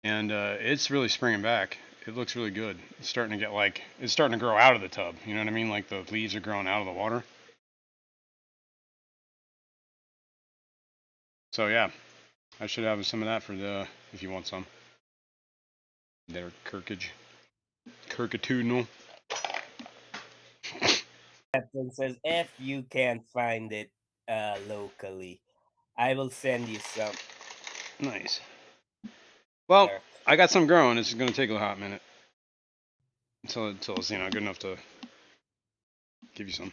and it's really springing back. It looks really good. It's starting to get it's starting to grow out of the tub. You know what I mean? Like the leaves are growing out of the water. So yeah, I should have some of that for if you want some. They're Kirkatudinal. Captain says if you can't find it locally, I will send you some. Nice. Well, Kirk. I got some growing. It's going to take a hot minute until it's good enough to give you some.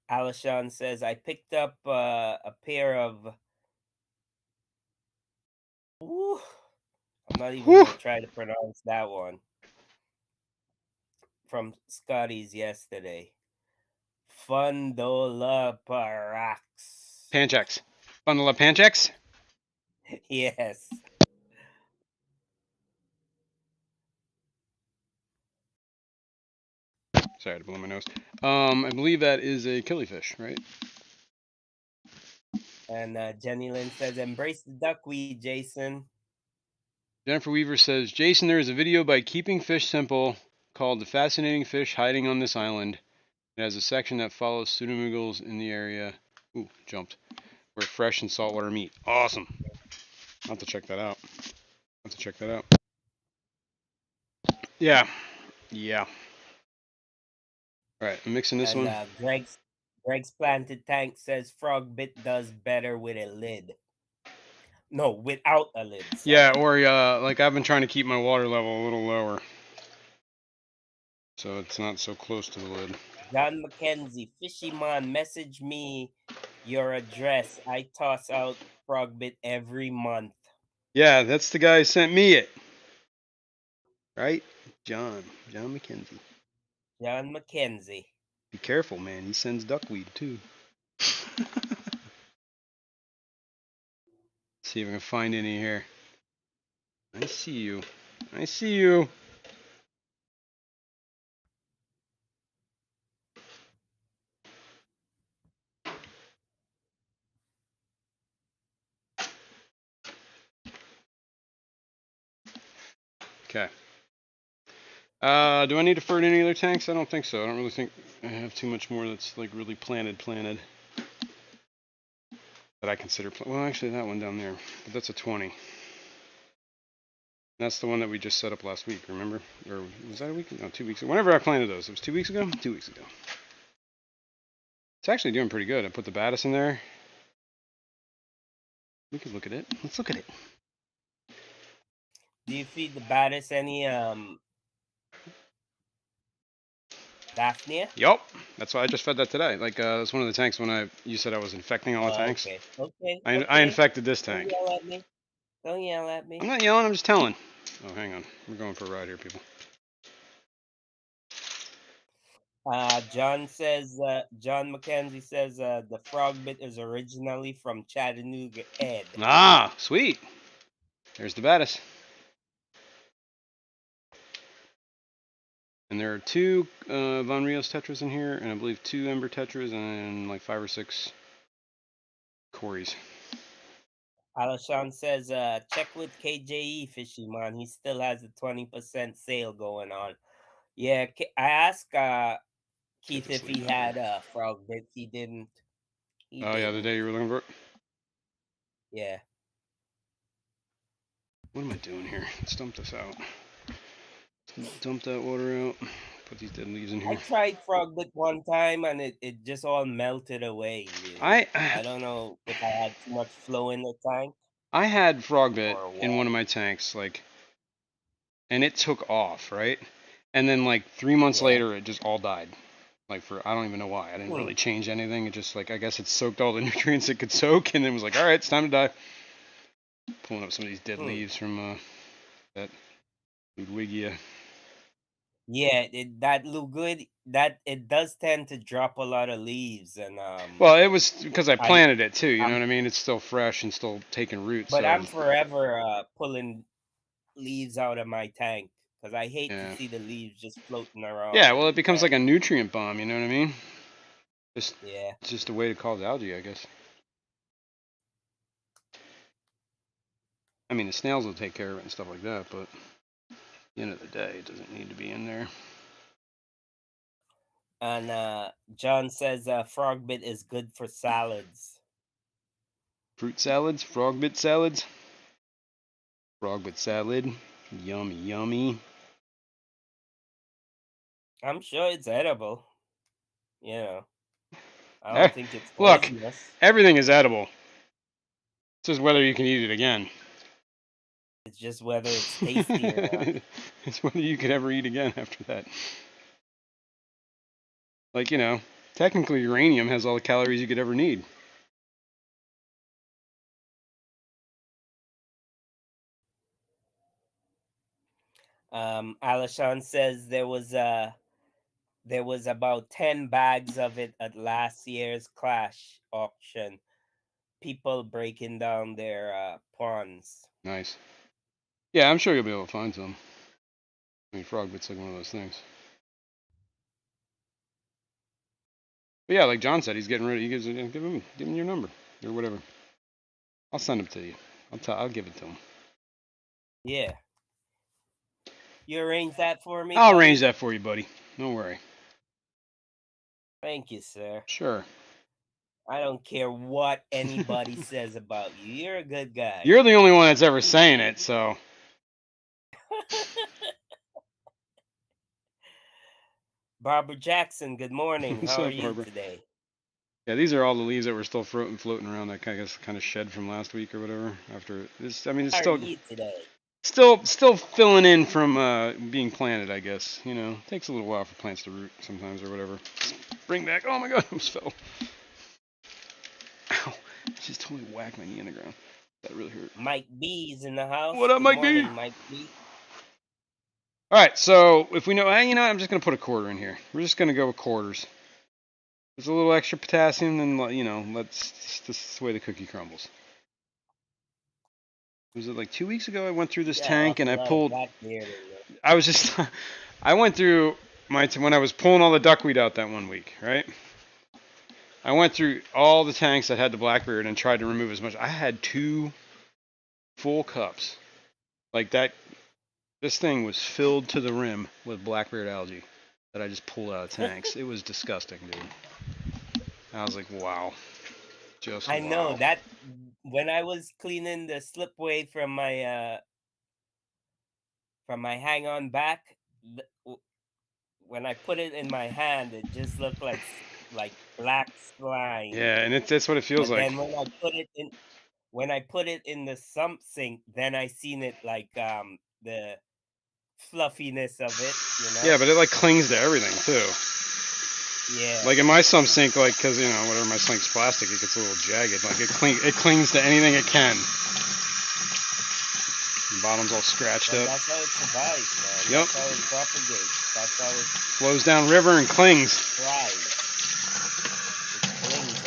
Alishon says I picked up a pair of. Ooh, I'm not even Whew. gonna try to pronounce that one. From Scotty's yesterday. Fundolaparax. Panchaks. Bundle of Panchaks? Yes. Sorry, I had to blow my nose. I believe that is a killifish, right? And Jenny Lynn says, embrace the duckweed, Jason. Jennifer Weaver says, Jason, there is a video by Keeping Fish Simple called The Fascinating Fish Hiding on This Island. It has a section that follows pseudomugals in the area. Ooh, jumped. Where fresh and saltwater meet. Awesome. I'll have to check that out. Yeah. Yeah. All right, I'm mixing this And one. Greg's planted tank says frogbit does better with a lid. No, without a lid. Sorry. Yeah, or like I've been trying to keep my water level a little lower, so it's not so close to the lid. John McKenzie, Fishyman, message me your address. I toss out frogbit every month. Yeah, that's the guy who sent me it. Right? John McKenzie. John McKenzie. Be careful, man. He sends duckweed too. See if I can find any here. I see you. Okay. Do I need to fert any other tanks? I don't think so. I don't really think I have too much more that's like really planted. That I consider. Well, actually, that one down there, but that's a 20. That's the one that we just set up last week. Remember? Or was that a week? No, 2 weeks ago. Whenever I planted those, it was 2 weeks ago. 2 weeks ago. It's actually doing pretty good. I put the Batis in there. We could look at it. Let's look at it. Do you feed the Batis any Daphnia? Yup. That's why I just fed that today. Like that's one of the tanks when you said I was infecting all the tanks. Okay. I infected this tank. Don't yell at me. Don't yell at me. I'm not yelling. I'm just telling. Oh, hang on. We're going for a ride here, people. John McKenzie says the frogbit is originally from Chattanooga Ed. Ah, sweet. There's the Batis. And there are 2 Von Rios tetras in here, and I believe 2 Ember tetras, and like 5 or 6 Corys. Alashon says check with KJE Fishyman. He still has a 20% sale going on. Yeah, I asked Keith if he had a frogbit. He didn't. Yeah, the day you were looking for it? Yeah. What am I doing here? Let's dump this out. Dump that water out. Put these dead leaves in here. I tried frogbit one time and it just all melted away. Really. I don't know if I had too much flow in the tank. I had frogbit in one of my tanks, and it took off, right? And then like 3 months Yeah. later, it just all died. Like I don't even know why. I didn't Hmm. really change anything. It just like I guess it soaked all the nutrients it could soak, and then was like, all right, it's time to die. Pulling up some of these dead leaves from that Ludwigia. Yeah, that Lugud, that it does tend to drop a lot of leaves, and Well, it was because I I planted it too. You know I'm what I mean? It's still fresh and still taking root. but So I'm forever pulling leaves out of my tank because I hate to yeah, see the leaves just floating around yeah. Well, in it the becomes like tank. a nutrient bomb. You know what I mean? Just Yeah. it's just a way to cause algae, I guess. I mean, the snails will take care of it and stuff like that, but at the end of the day, it doesn't need to be in there. And John says frog bit is good for salads. Fruit salads, frog bit salads, frog bit salad, yummy, yummy. I'm sure it's edible. You know, I Eh, don't think it's look, poisonous. everything is edible. It's just whether you can eat it again. It's just whether it's tasty or not. It's whether you could ever eat again after that. Like, you know, technically uranium has all the calories you could ever need. Alashon says there was about 10 bags of it at last year's Clash auction. People breaking down their ponds. Nice. Yeah, I'm sure you'll be able to find some. I mean, frog bit's like one of those things. But yeah, like John said, he's getting ready. Give him your number or whatever. I'll send them to you. I'll give it to him. Yeah. You arrange that for me, I'll buddy? arrange that for you, buddy. Don't worry. Thank you, sir. Sure. I don't care what anybody says about you. You're a good guy. You're the only one that's ever saying it, so. Barbara Jackson, good morning. What's How are up, you Barbara? today? Yeah, these are all the leaves that were still floating around that kind of shed from last week or whatever. After this, I mean, it's How are you today? still filling in from being planted, I guess. You know, it takes a little while for plants to root sometimes or whatever. Bring back. Oh my God, I almost fell. Ow! Just totally whacked my knee in the ground. That really hurt. Mike B's in the house. What up, Good Mike B? morning, Mike B. All right, so if we know, you know, I'm just gonna put a quarter in here. We're just gonna go with quarters. There's a little extra potassium, then you know, this is the way the cookie crumbles. Was it like 2 weeks ago? I went through this You got an tank and awful I lot of pulled. Blackbeard in there. I was just, I went through when I was pulling all the duckweed out that 1 week, right? I went through all the tanks that had the blackbeard and tried to remove as much. I had 2 full cups, like that. This thing was filled to the rim with blackbeard algae that I just pulled out of tanks. It was disgusting, dude. I was like, wow, just I know wow. that when I was cleaning the slipway from my hang on back, when I put it in my hand, it just looked like black slime. Yeah, and that's what it feels But like. then when I put it in the sump sink, then I seen it like the fluffiness of it, you know? Yeah, but it like clings to everything too. Yeah. Like in my sump sink, like because you know whatever my sink's plastic, it gets a little jagged. Like it clings to anything it can. The bottom's all scratched Well, up. that's how it survives, man. Yep. That's how it propagates. That's how it Flows down river and clings. flies. It clings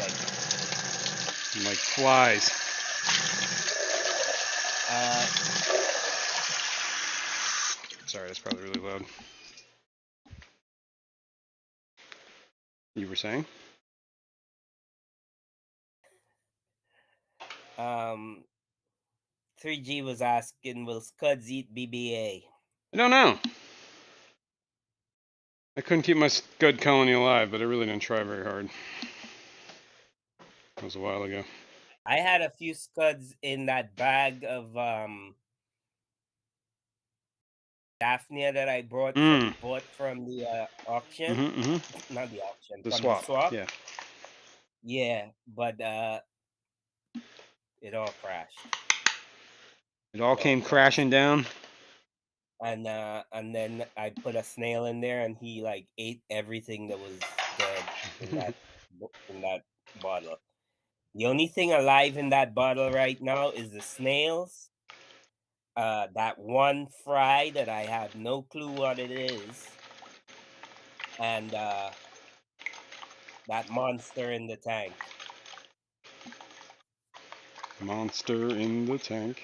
Like flies. Sorry, that's probably really loud. You were saying? 3G was asking, will Scuds eat BBA? I don't know. I couldn't keep my Scud colony alive, but I really didn't try very hard. That was a while ago. I had a few Scuds in that bag of Daphnia that I bought from the auction. Not the auction, The from swap. the swap. Yeah. Yeah, but it all crashed. It all came crashing down. and then I put a snail in there, and he like ate everything that was dead in that bottle. The only thing alive in that bottle right now is the snails, that one fry that I have no clue what it is, and that monster in the tank. Monster in the tank.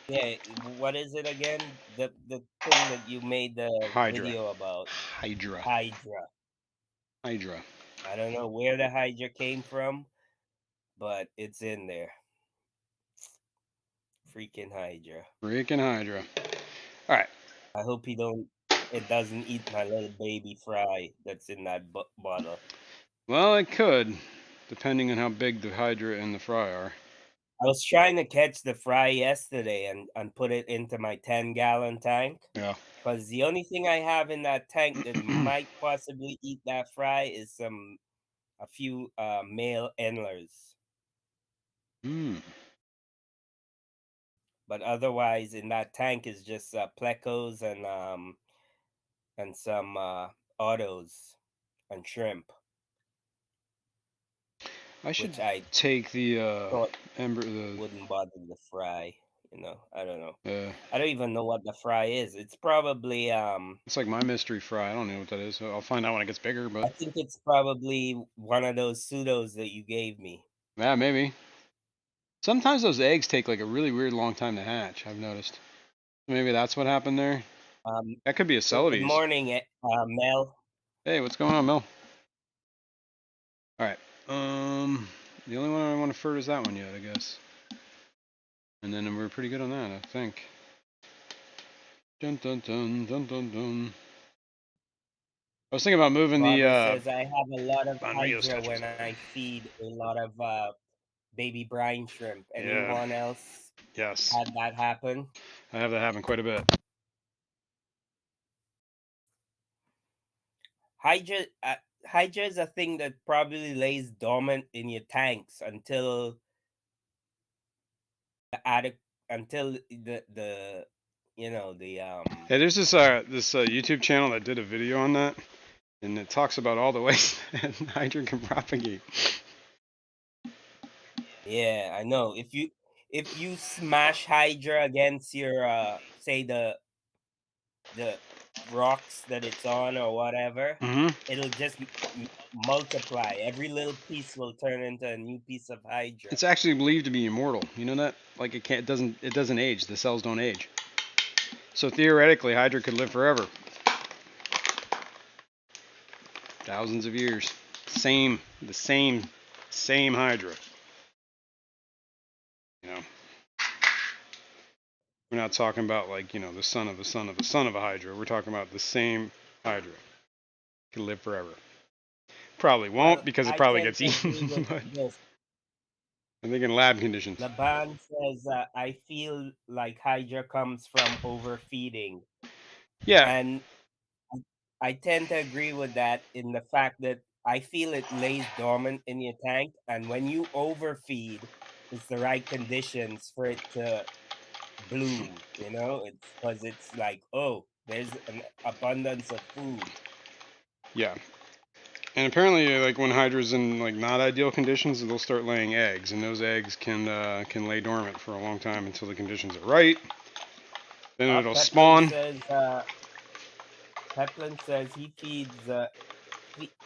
Yeah, what is it again? The thing that you made the Hydra. video about. Hydra. Hydra. Hydra. I don't know where the Hydra came from, but it's in there. Freaking Hydra. Freaking Hydra. All right. I hope it doesn't eat my little baby fry that's in that bottle. Well, it could, depending on how big the Hydra and the fry are. I was trying to catch the fry yesterday and put it into my 10-gallon tank. Yeah. Because the only thing I have in that tank that might possibly eat that fry is a few male endlers. But otherwise, in that tank is just plecos and some autos and shrimp. I should Which I take the thought ember. The wouldn't bother the fry. I don't know. uh, I don't even know what the fry is. It's probably it's like my mystery fry. I don't know what that is. I'll find out when it gets bigger. I But think it's probably one of those pseudos that you gave me. yeah, maybe. Sometimes those eggs take like a really weird long time to hatch. I've noticed. Maybe that's what happened there. That could be a Good Celotes. morning, Mel. Hey, what's going on, Mel? All right. The only one I want to flirt is that one yet, I guess. And then we're pretty good on that, I think. Dun dun dun dun dun dun. I was thinking about moving Barbara the says I have a lot of Unreal Hydra sketches. when I feed a lot of baby brine shrimp. Yeah. Anyone else Yes. had that happen? I have that happen quite a bit. Hydra is a thing that probably lays dormant in your tanks until the Hey, there's this YouTube channel that did a video on that, and it talks about all the ways that Hydra can propagate. Yeah, I know. If you smash Hydra against your say the rocks that it's on or whatever, it'll just multiply. Every little piece will turn into a new piece of Hydra. It's actually believed to be immortal. You know that? Like it doesn't age. The cells don't age. So theoretically, Hydra could live forever. Thousands of years. The same Hydra. You know, we're not talking about like, the son of the son of the son of a Hydra. We're talking about the same Hydra. Can live forever. Probably won't Well, because it I probably tend gets to agree eaten. with But this. I think in lab conditions. Laban says, I feel like Hydra comes from overfeeding. Yeah. And I tend to agree with that in the fact that I feel it lays dormant in your tank. And when you overfeed, it's the right conditions for it to bloom. It's because it's like, oh, there's an abundance of food. Yeah. And apparently, like when Hydra's in like not ideal conditions, they'll start laying eggs, and those eggs can lay dormant for a long time until the conditions are right. Then it'll spawn. Peplin says he feeds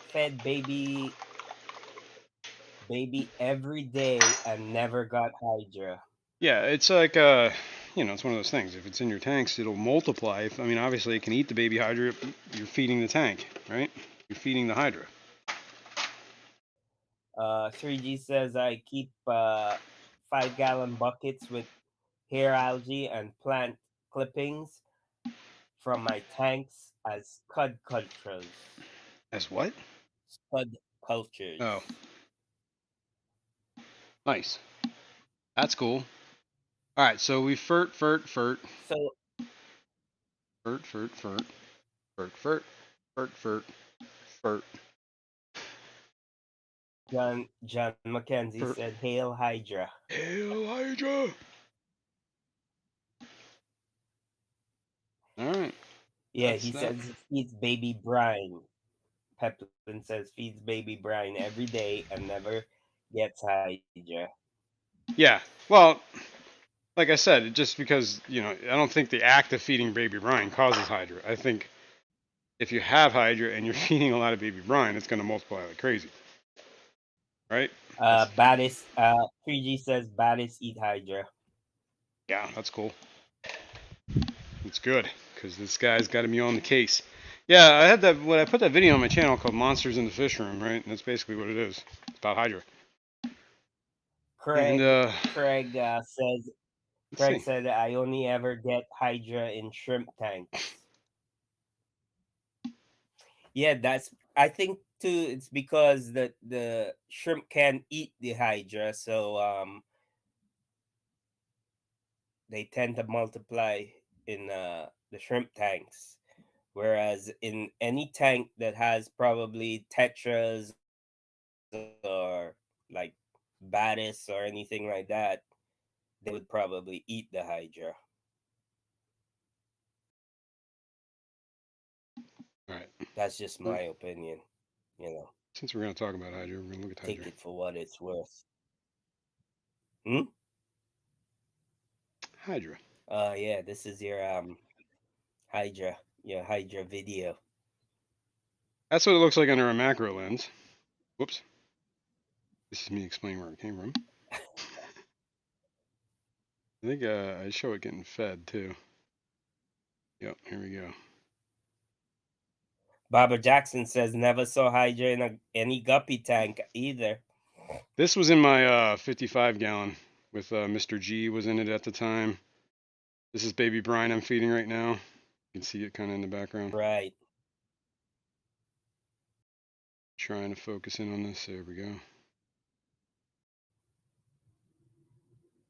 fed baby every day and never got Hydra. Yeah, it's like it's one of those things. If it's in your tanks, it'll multiply. I mean, obviously, it can eat the baby Hydra. You're feeding the tank, right? You're feeding the Hydra. 3G says I keep 5-gallon buckets with hair algae and plant clippings from my tanks as cud cultures. As what? Cud cultures. Oh, nice. That's cool. All right, so we furt. So Furt. John McKenzie said, "Hail Hydra." Hail Hydra. Yeah, That's he not. says he feeds baby brine. Peplin says feeds baby brine every day and never gets Hydra. Yeah. Well, like I said, just because I don't think the act of feeding baby brine causes Hydra. I think if you have Hydra and you're feeding a lot of baby brine, it's going to multiply like crazy, right? Baddest 3G says baddest eat Hydra. Yeah, that's cool. It's good because this guy's got me on the case. Yeah, I had that. When I put that video on my channel called "Monsters in the Fish Room," right? And that's basically what it is. It's about Hydra. And Craig says let's Craig see. said I only ever get Hydra in shrimp tanks. Yeah, I think too it's because the shrimp can eat the Hydra, so they tend to multiply in the shrimp tanks. Whereas in any tank that has probably tetras or like Batis or anything like that, they would probably eat the Hydra. All right. That's just my opinion, you know. Since we're going to talk about Hydra, we're going to look at Hydra. Take it for what it's worth. Hmm? Hydra. Yeah, this is your Hydra video. That's what it looks like under a macro lens. Whoops. This is me explaining where it came from. I think I show it getting fed too. Yep, here we go. Barbara Jackson says never saw Hydra in any guppy tank either. This was in my 55 gallon with Mr. G was in it at the time. This is baby brine I'm feeding right now. You can see it kind of in the background. Right. Trying to focus in on this. There we go.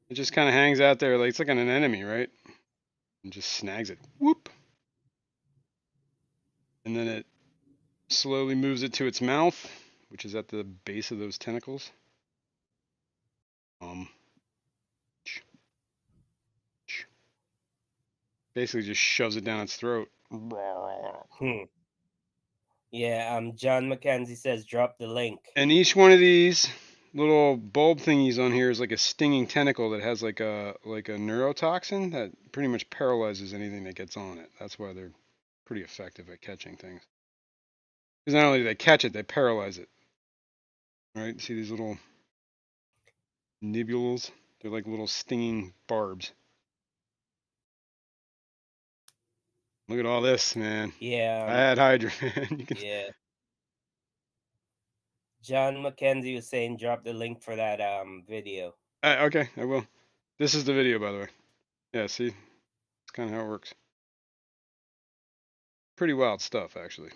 It just kind of hangs out there like it's like an anemone, right? And just snags it. Whoop. And then it slowly moves it to its mouth, which is at the base of those tentacles. Basically just shoves it down its throat. Yeah, John McKenzie says drop the link. And each one of these little bulb thingies on here is like a stinging tentacle that has like a neurotoxin that pretty much paralyzes anything that gets on it. That's why they're pretty effective at catching things. Because not only do they catch it, they paralyze it. Right? See these little nibules? They're like little stinging barbs. Look at all this, man. Yeah. I had Hydra, man. Yeah. John McKenzie was saying drop the link for that video. Okay, I will. This is the video, by the way. Yeah, see? That's kind of how it works. Pretty wild stuff, actually.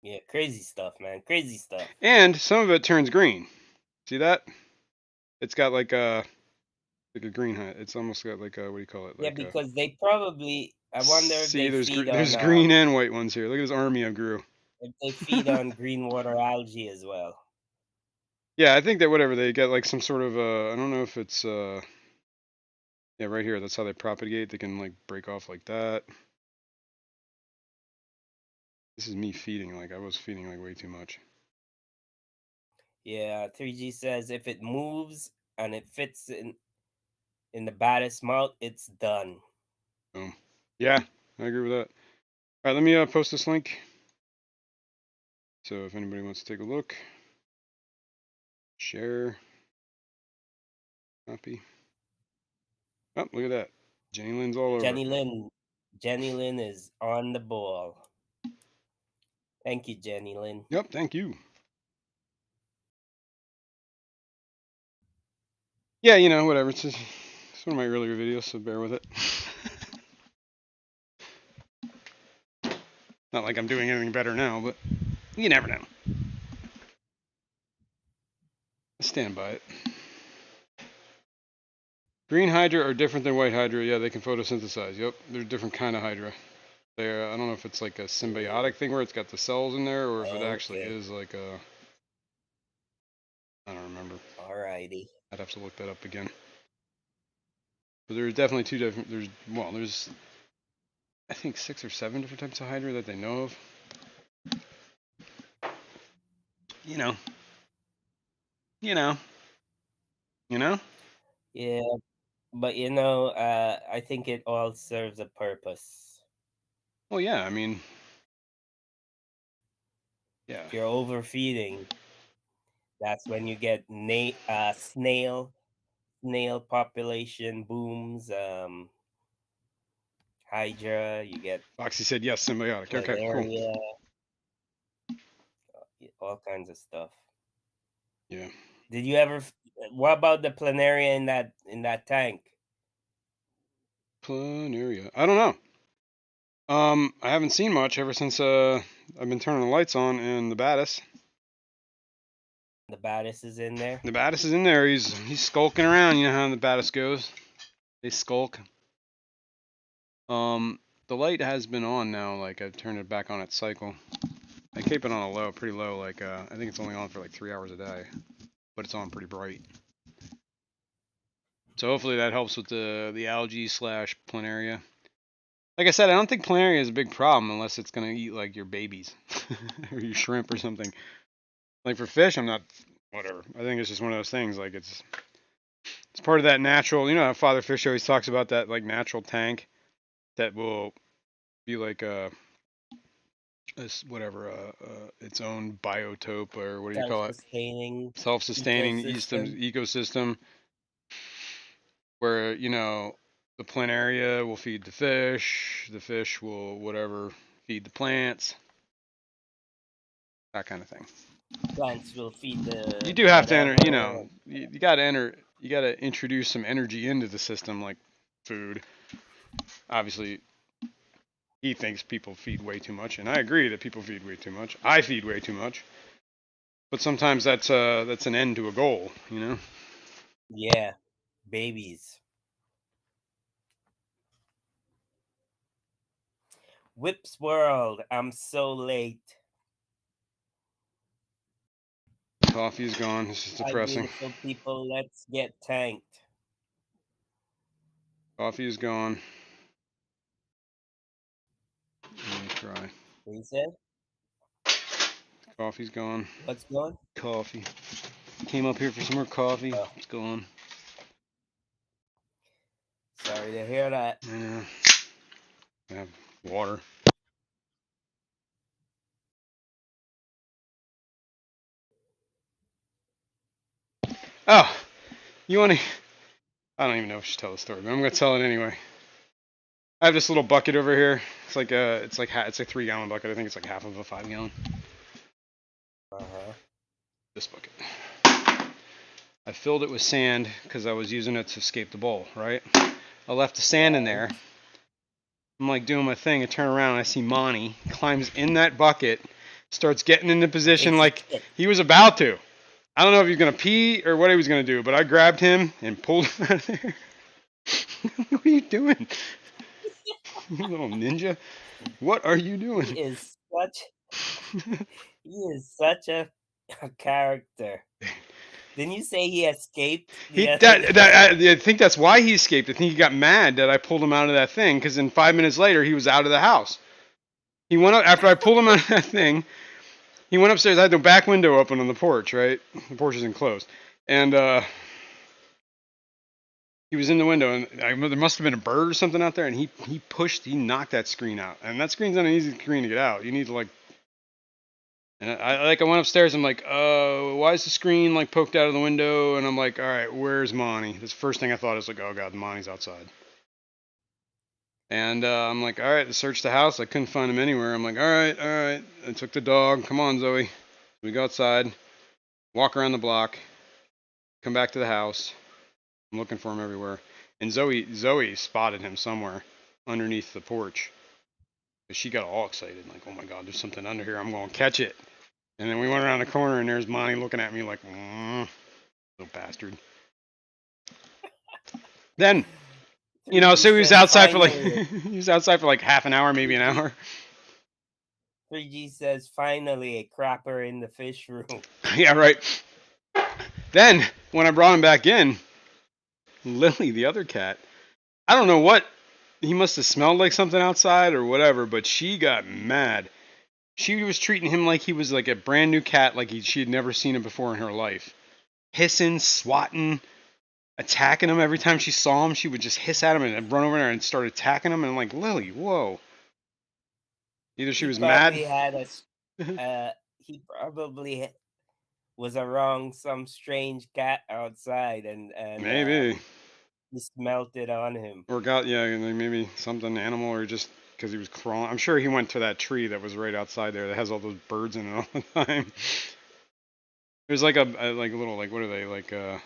Yeah, crazy stuff, man. Crazy stuff. And some of it turns green. See that? It's got like a green hat. It's almost got like a, what do you call it? Yeah, Like because they probably, I wonder if see, they feed there's on green and white ones here. Look at this army I grew. if they feed on green water algae as well. Yeah, I think that whatever they get like some sort of I don't know if it's yeah, right here. That's how they propagate. They can like break off like that. This is me feeding. Like I was feeding like way too much. Yeah, 3G says if it moves and it fits in the baddest mouth, it's done. Yeah, I agree with that. All right, let me post this link. So if anybody wants to take a look, share, copy. Oh, look at that. Jenny Lynn's all over. Jenny Lynn is on the ball. Thank you, Jenny Lynn. Yep, thank you. Yeah, you know, whatever. It's one of my earlier videos, so bear with it. Not like I'm doing anything better now, but you never know. I stand by it. Green Hydra are different than white Hydra. Yeah, they can photosynthesize. Yep, they're a different kind of Hydra. They're, I don't know if it's like a symbiotic thing where it's got the cells in there, or if it actually is like a. I don't remember. Alrighty. I'd have to look that up again. But there's definitely two different. There's I think 6 or 7 different types of hydra that they know of. You know. Yeah, but I think it all serves a purpose. Well, yeah. I mean, yeah. If you're overfeeding, that's when you get snail population booms, hydra, you get Foxy said yes, symbiotic. Okay, cool. planaria, all kinds of stuff. Yeah. Did you ever? What about the planaria in that tank? Planaria. I don't know. I haven't seen much ever since I've been turning the lights on and the Battis. The Battis is in there. The Battis is in there. He's skulking around. You know how the Battis goes. They skulk. The light has been on now. Like I've turned it back on its cycle. I keep it on a low, pretty low. Like I think it's only on for like 3 hours a day, but it's on pretty bright. So hopefully that helps with the algae / planaria. Like I said, I don't think planaria is a big problem unless it's gonna eat like your babies or your shrimp or something. Like for fish, I'm not. Whatever. I think it's just one of those things. Like it's part of that natural. You know how Father Fish always talks about that like natural tank that will be like its own biotope, or what do you call it? Self-sustaining ecosystem where the planaria will feed the fish will whatever feed the plants, that kind of thing. Plants will feed the. You do have to enter. You got to you got to introduce some energy into the system, like food. Obviously, he thinks people feed way too much, and I agree that people feed way too much. I feed way too much, but sometimes that's an end to a goal, Yeah, babies. Whips World, I'm so late. Coffee is gone. This is depressing. Hi, beautiful people, let's get tanked. Coffee is gone. Let me try. What you said? Coffee's gone. What's gone? Coffee. Came up here for some more coffee. Oh. It's gone. Sorry to hear that. I know. I have water. Oh, you want to? I don't even know if I should tell the story, but I'm gonna tell it anyway. I have this little bucket over here. It's like a 3-gallon bucket. I think it's like half of a 5-gallon. This bucket. I filled it with sand because I was using it to escape the bowl, right? I left the sand in there. I'm like doing my thing. I turn around and I see Monty climbs in that bucket, starts getting into position like he was about to. I don't know if he was going to pee or what he was going to do, but I grabbed him and pulled him out of there. What are you doing? You little ninja. What are you doing? He is such a character. Didn't you say he escaped? I think that's why he escaped. I think he got mad that I pulled him out of that thing, because then 5 minutes later he was out of the house. He went up after I pulled him out of that thing. He went upstairs. I had the back window open on the porch, right? The porch is enclosed, and he was in the window, and there must have been a bird or something out there, and he knocked that screen out, and that screen's not an easy screen to get out. You need to and I went upstairs. I'm like, why is the screen like poked out of the window? And I'm like, all right, where's Monty? That's the first thing I thought. I was like, oh god, Monty's outside. And I'm like, all right, I searched the house. I couldn't find him anywhere. I'm like, all right. I took the dog. Come on, Zoe. We go outside, walk around the block, come back to the house. I'm looking for him everywhere. And Zoe spotted him somewhere underneath the porch. She got all excited, like, oh my god, there's something under here. I'm going to catch it. And then we went around the corner, and there's Monty looking at me like, little bastard. Then, so he was outside for like half an hour, maybe an hour. 3G says, finally, a crapper in the fish room. Yeah, right. Then, when I brought him back in, Lily, the other cat, I don't know what he must have smelled like something outside or whatever, but she got mad. She was treating him like he was like a brand new cat, like she had never seen him before in her life. Hissing, swatting, attacking him every time she saw him. She would just hiss at him and run over there and start attacking him. And I'm like, Lily, whoa. Either she He was mad. probably had he probably was around some strange cat outside, and Maybe. he smelt it on him. Or got, yeah, maybe something animal, or just because he was crawling. I'm sure he went to that tree that was right outside there that has all those birds in it all the time. There's like a like a little, like, what are they, like, I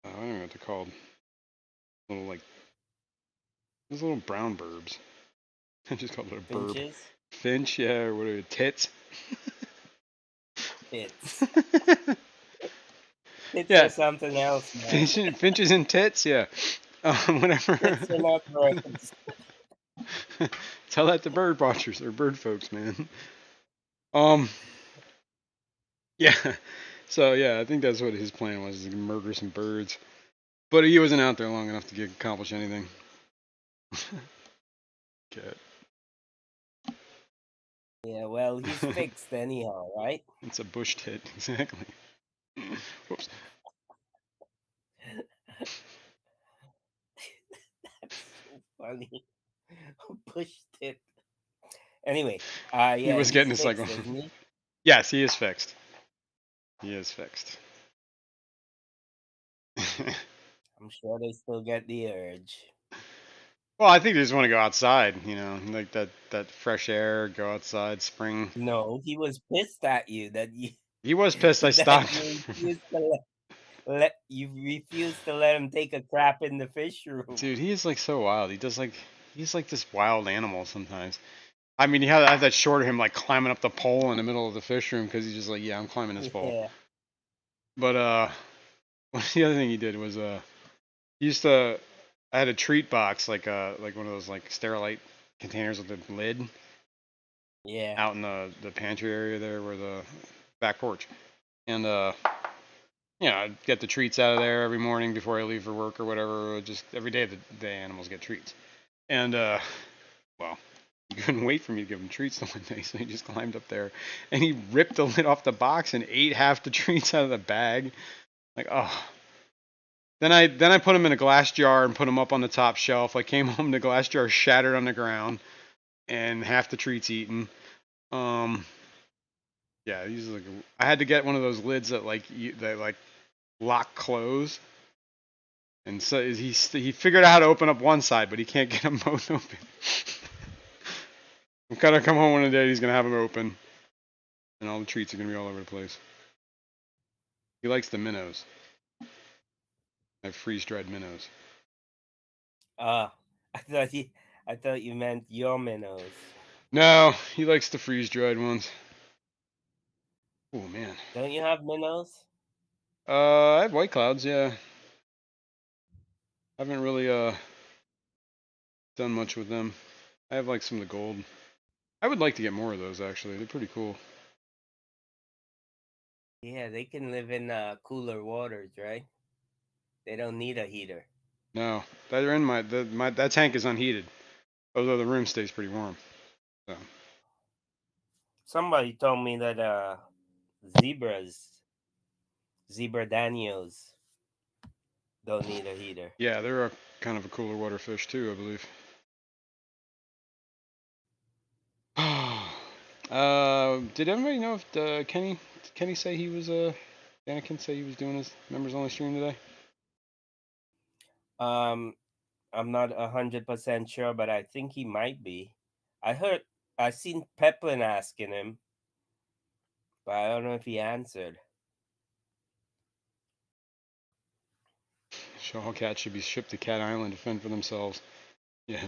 don't know what they're called. Little, like, those little brown burbs. I just called it a burb. Finches, Finch, yeah, or what are they, tits? tits. Tits Yeah. are something else, man. Finches and tits, yeah. Whatever. Tits are not birds. Tell that to bird watchers or bird folks, man. Um, yeah. So yeah, I think that's what his plan was, to murder some birds. But he wasn't out there long enough to accomplish anything. Cat. Yeah, well, he's fixed anyhow, right? It's a bush tit, exactly. Whoops. That's so funny. Pushed it. Anyway, yeah, He was he's getting his fixed, cycle. isn't he? Yes, he is fixed. He is fixed. I'm sure they still get the urge. Well, I think they just want to go outside, like that fresh air, go outside, spring. No, he was pissed at you that you He was pissed I that stopped. you refused to let him take a crap in the fish room. Dude, he is like so wild. He's like this wild animal sometimes. I mean, you have that short of him like climbing up the pole in the middle of the fish room because he's just like, yeah, I'm climbing this pole. Yeah. But the other thing he did was he used to. I had a treat box, like one of those like Sterilite containers with the lid. Yeah. Out in the pantry area there, where the back porch, and I'd get the treats out of there every morning before I leave for work or whatever. Just every day the animals get treats, and well, he couldn't wait for me to give him treats the one day, so he just climbed up there and he ripped the lid off the box and ate half the treats out of the bag. Like, oh. Then I put him in a glass jar and put him up on the top shelf. I came home, the glass jar shattered on the ground, and half the treats eaten. Yeah, he's like, I had to get one of those lids that like lock close, and so he figured out how to open up one side, but he can't get them both open. I'm gonna come home one day, he's gonna have them open, and all the treats are gonna be all over the place. He likes the minnows. I have freeze-dried minnows. I thought you meant your minnows. No, he likes the freeze-dried ones. Oh man. Don't you have minnows? I have white clouds, yeah. I haven't really done much with them. I have like some of the gold. I would like to get more of those actually. They're pretty cool. Yeah, they can live in cooler waters, right? They don't need a heater. No, they're in my that tank is unheated, although the room stays pretty warm. So. Somebody told me that zebra danios, don't need a heater. Yeah, they're a kind of a cooler water fish too, I believe. Did everybody know if Kenny say he was Anakin say he was doing his members only stream today? I'm not 100% sure, but I think he might be. I seen Peplin asking him, but I don't know if he answered. All cats should be shipped to Cat Island to fend for themselves. Yeah.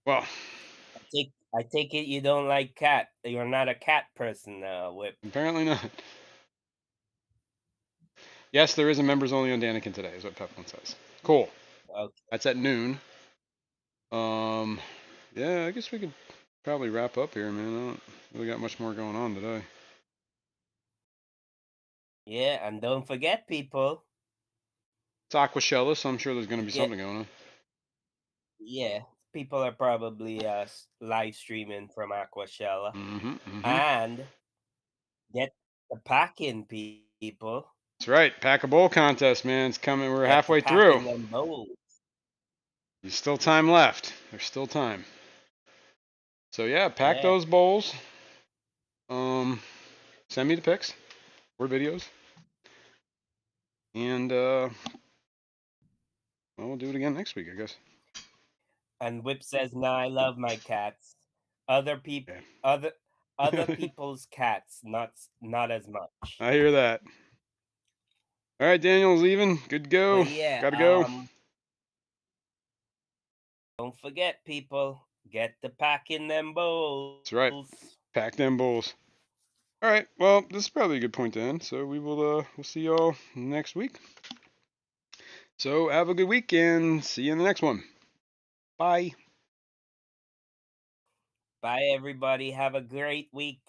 Well, I take it you don't like cat. You're not a cat person, Whip. apparently not. Yes, there is a members only on Danikin today, is what Peplin says. Cool. Okay. That's at noon. Yeah, I guess we could probably wrap up here, man. I don't really got much more going on today. Yeah, and don't forget, people, It's Aquashella, so I'm sure there's going to be Yeah. something going on. Yeah, people are probably live streaming from Aquashella. Mm-hmm. And get the pack-in, people. That's right. Pack a bowl contest, man. It's coming. We're Get the halfway pack through. in them bowls. There's still time left. There's still time. So yeah, pack Yeah. those bowls. Send me the pics or videos. And well, we'll do it again next week, I guess. And Whip says, "Nah, I love my cats. Other people, Yeah. other people's cats, not as much." I hear that. All right, Daniel's leaving. Good to go. But yeah, Gotta go. don't forget, people, get the pack in them bowls. That's right. Pack them bowls. All right. Well, this is probably a good point to end. So we will we'll see y'all next week. So have a good week and see you in the next one. Bye. Bye, everybody. Have a great week.